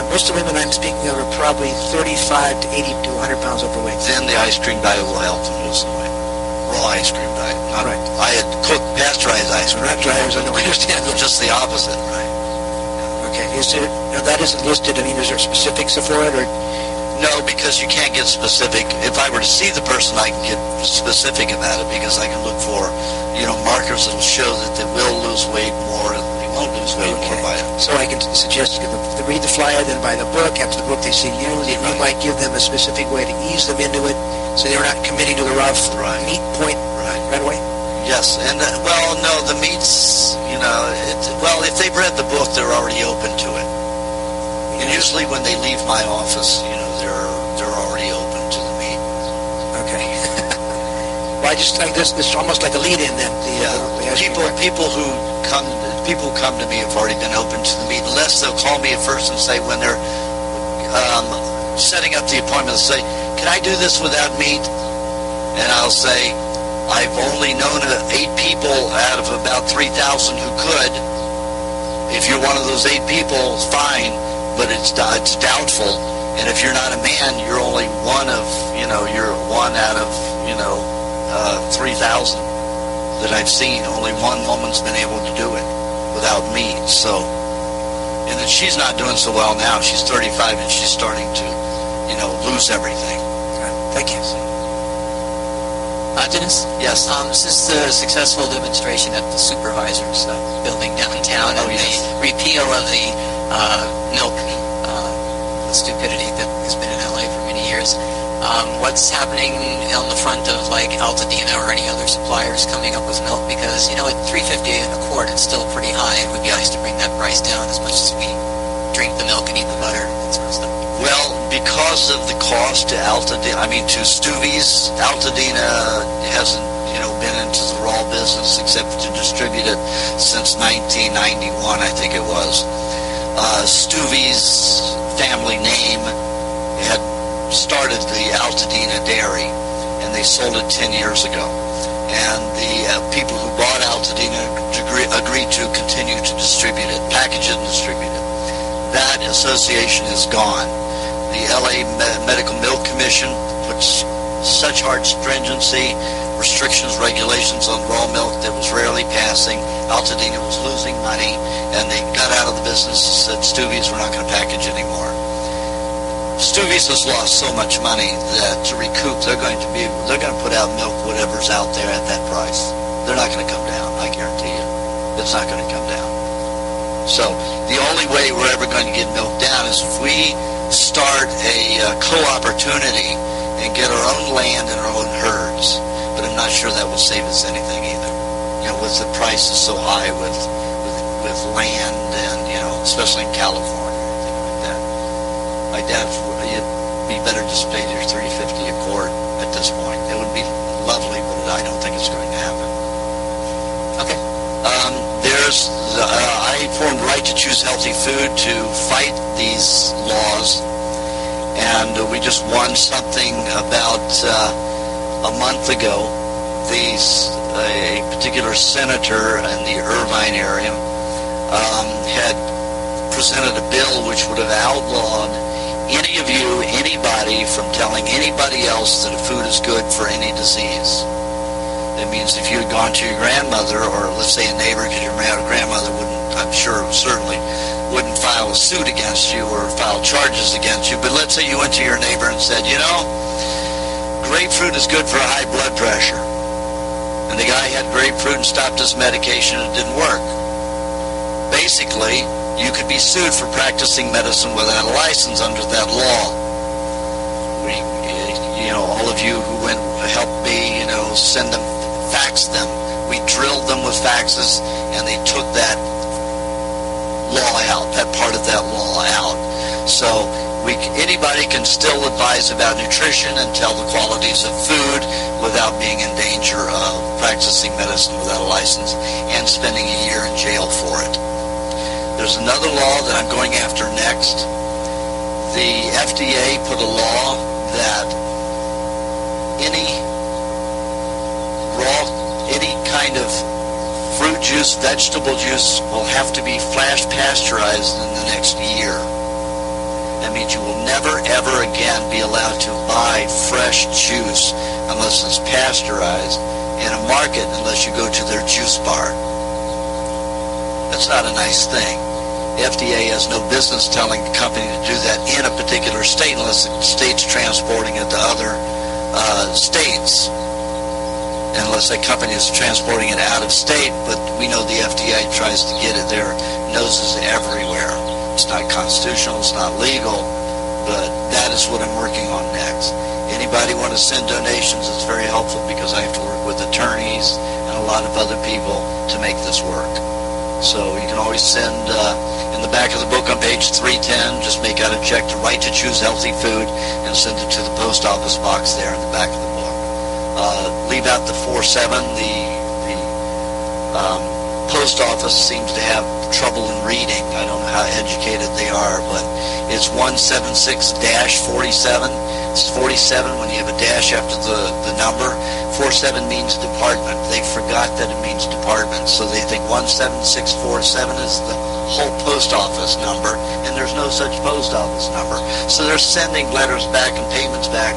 Speaker 9: Most of the women I'm speaking of are probably 35 to 80 to 100 pounds overweight.
Speaker 5: Then the ice cream diet will help them lose the weight. Raw ice cream diet. Not right. I had cooked pasteurized ice cream.
Speaker 9: Pasteurized, I don't understand.
Speaker 5: Just the opposite, right?
Speaker 9: Okay. That isn't listed. I mean, is there specifics for it, or?
Speaker 5: No, because you can't get specific. If I were to see the person, I can get specific about it because I can look for, markers that will show that they will lose weight more and they won't lose weight more by it.
Speaker 9: So I can suggest they read the flyer, then buy the book. After the book, they see you. You might give them a specific way to ease them into it so they're not committing to the raw meat point right away.
Speaker 5: Yes, and no, the meats, if they've read the book, they're already open to it. And usually when they leave my office, they're already open to the meat.
Speaker 9: Okay. Well, this is almost like a lead-in then.
Speaker 5: People who come to me have already been open to the meat, unless they'll call me at first and say when they're setting up the appointment, say, "Can I do this without meat?" And I'll say, "I've only known 8 people out of about 3,000 who could. If you're one of those 8 people, fine, but it's doubtful. And if you're not a man, you're only one out of 3,000 that I've seen. Only one woman's been able to do it without meat." So, and then she's not doing so well now. She's 35 and she's starting to, lose everything.
Speaker 12: Thank you. Dennis?
Speaker 5: Yes.
Speaker 12: This is the successful demonstration at the supervisor's building downtown, and the repeal of the milk stupidity that has been in LA for many years. What's happening on the front of like Altadena or any other suppliers coming up with milk? Because at $3.50 a quart, it's still pretty high. It would be nice to bring that price down as much as we drink the milk and eat the butter and that sort of stuff.
Speaker 5: Well, because of the cost to to Stuvie's, Altadena hasn't, been into the raw business except to distribute it since 1991, I think it was. Stuvie's family name had started the Altadena dairy, and they sold it 10 years ago. And the people who bought Altadena agreed to continue to distribute it, package it and distribute it. That association is gone. The LA Medical Milk Commission puts such hard stringency, restrictions, regulations on raw milk that was rarely passing. Altadena was losing money, and they got out of the business and said, "Stuvie's, we're not going to package anymore." Stuvie's has lost so much money that to recoup, they're going to put out milk, whatever's out there at that price. They're not going to come down, I guarantee you. It's not going to come down. So the only way we're ever going to get milk down is if we start a co-opportunity and get our own land and our own herds. But I'm not sure that will save us anything either. With the prices so high with land and, especially in California and things like that. I doubt it'd be better just pay your $3.50 a quart at this point. It would be lovely, but I don't think it's going to happen.
Speaker 12: Okay.
Speaker 5: I formed Right to Choose Healthy Food to fight these laws, and we just won something about a month ago. A particular senator in the Irvine area had presented a bill which would have outlawed anybody from telling anybody else that a food is good for any disease. That means if you had gone to your grandmother, or let's say a neighbor, because your grandmother certainly wouldn't file a suit against you or file charges against you, but let's say you went to your neighbor and said, grapefruit is good for high blood pressure. And the guy had grapefruit and stopped his medication and it didn't work. Basically, you could be sued for practicing medicine without a license under that law. All of you who helped me, fax them. We drilled them with faxes, and they took that law out, that part of that law out. So anybody can still advise about nutrition and tell the qualities of food without being in danger of practicing medicine without a license and spending a year in jail for it. There's another law that I'm going after next. The FDA put a law that any kind of fruit juice, vegetable juice will have to be flash pasteurized in the next year. That means you will never, ever again be allowed to buy fresh juice unless it's pasteurized in a market, unless you go to their juice bar. That's not a nice thing. The FDA has no business telling the company to do that in a particular state unless the state's transporting it to other states. Unless a company is transporting it out of state, but we know the FDA tries to get it their noses everywhere. It's not constitutional, it's not legal, but that is what I'm working on next. Anybody want to send donations, it's very helpful because I have to work with attorneys and a lot of other people to make this work. So you can always send, in the back of the book on page 310, just make out a check to Right to Choose Healthy Food and send it to the post office box there in the back of the book. leave out the 47. The post office seems to have trouble in reading. I don't know how educated they are, but it's 176-47. It's 47 when you have a dash after the number. 47 means department. They forgot that it means department, so they think 17647 is the whole post office number, and there's no such post office number. So they're sending letters back and payments back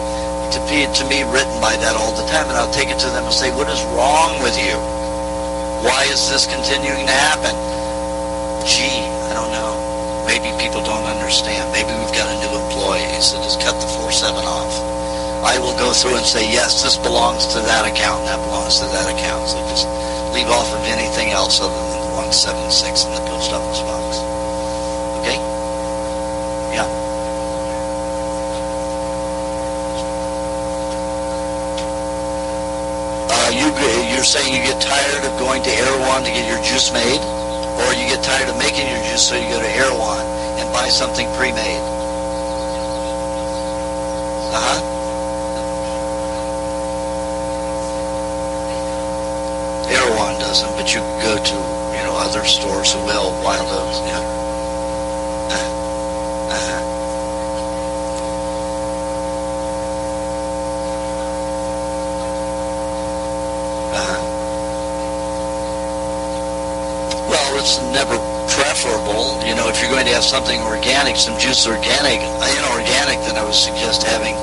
Speaker 5: to me written by that all the time, and I'll take it to them and say, what is wrong with you? Why is this continuing to happen? Gee, I don't know. Maybe people don't understand. Maybe we've got a new employee, so just cut the 47 off. I will go through and say, yes, this belongs to that account, and that belongs to that account. So just leave off of anything else other than the 176 in the post office box. Okay? Yeah. You're saying you get tired of going to Erewhon to get your juice made, or you get tired of making your juice, so you go to Erewhon and buy something pre-made. Erewhon doesn't, but you can go to other stores who will. Wild Oats, yeah. It's never preferable, if you're going to have something organic, some juice organic, inorganic, then I would suggest having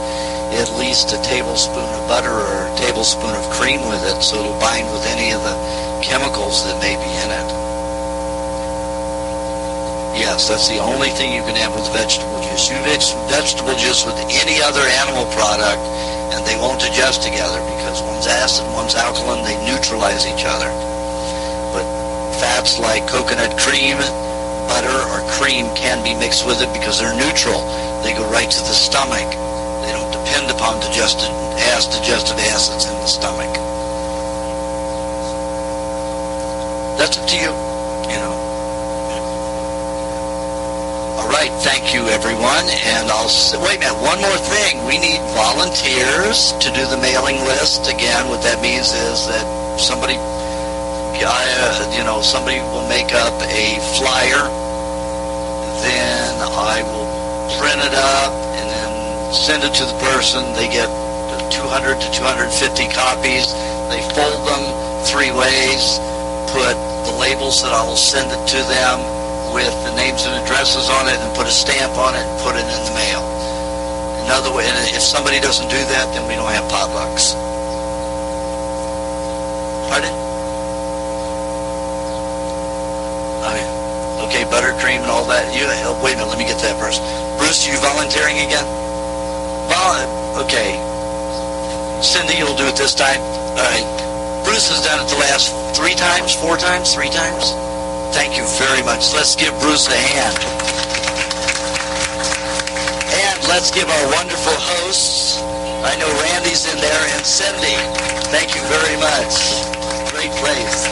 Speaker 5: at least a tablespoon of butter or a tablespoon of cream with it, so it'll bind with any of the chemicals that may be in it. Yes, that's the only thing you can have with vegetable juice. You mix vegetable juice with any other animal product, and they won't adjust together because one's acid, one's alkaline, they neutralize each other. Fats like coconut cream, butter, or cream can be mixed with it because they're neutral. They go right to the stomach. They don't depend upon digestive acids in the stomach. That's up to you, All right, thank you, everyone. And wait a minute, one more thing. We need volunteers to do the mailing list. Again, what that means is that somebody will make up a flyer, then I will print it up and then send it to the person. They get 200 to 250 copies. They fold them 3 ways, put the labels that I will send it to them with the names and addresses on it, and put a stamp on it and put it in the mail. Another way, if somebody doesn't do that, then we don't have potlucks. Pardon? Okay, buttercream and all that. Wait a minute, let me get that first. Bruce, you volunteering again? Okay. Cindy, you'll do it this time? All right. Bruce has done it the last 3 times, 4 times, 3 times? Thank you very much. Let's give Bruce a hand. And let's give our wonderful hosts. I know Randy's in there, and Cindy. Thank you very much. Great place.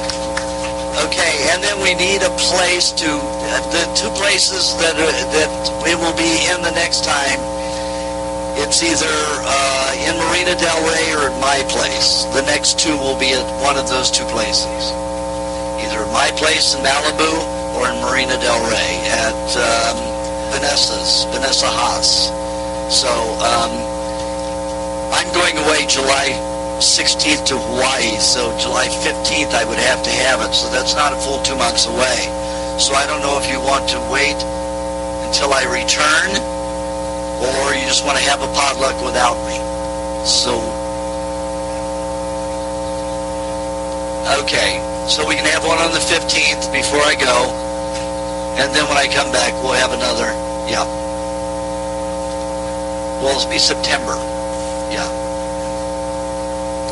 Speaker 5: Okay, and then we need a place the 2 places that we will be in the next time. It's either in Marina Del Rey or at my place. The next 2 will be at one of those 2 places. Either my place in Malibu or in Marina Del Rey at Vanessa Haas. So I'm going away July 16th to Hawaii, so July 15th I would have to have it, so that's not a full 2 months away. So I don't know if you want to wait until I return, or you just want to have a potluck without me. So, okay, so we can have one on the 15th before I go, and then when I come back we'll have another, yeah. Well, it'll be September, yeah.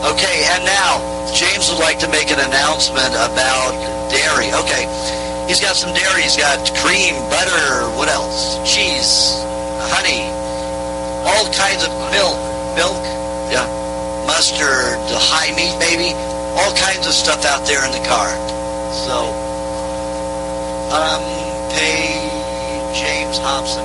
Speaker 5: Okay, and now, James would like to make an announcement about dairy. Okay, he's got some dairy. He's got cream, butter, what else? Cheese, honey, all kinds of milk, yeah, mustard, high meat maybe, all kinds of stuff out there in the car. So, pay James Hobson.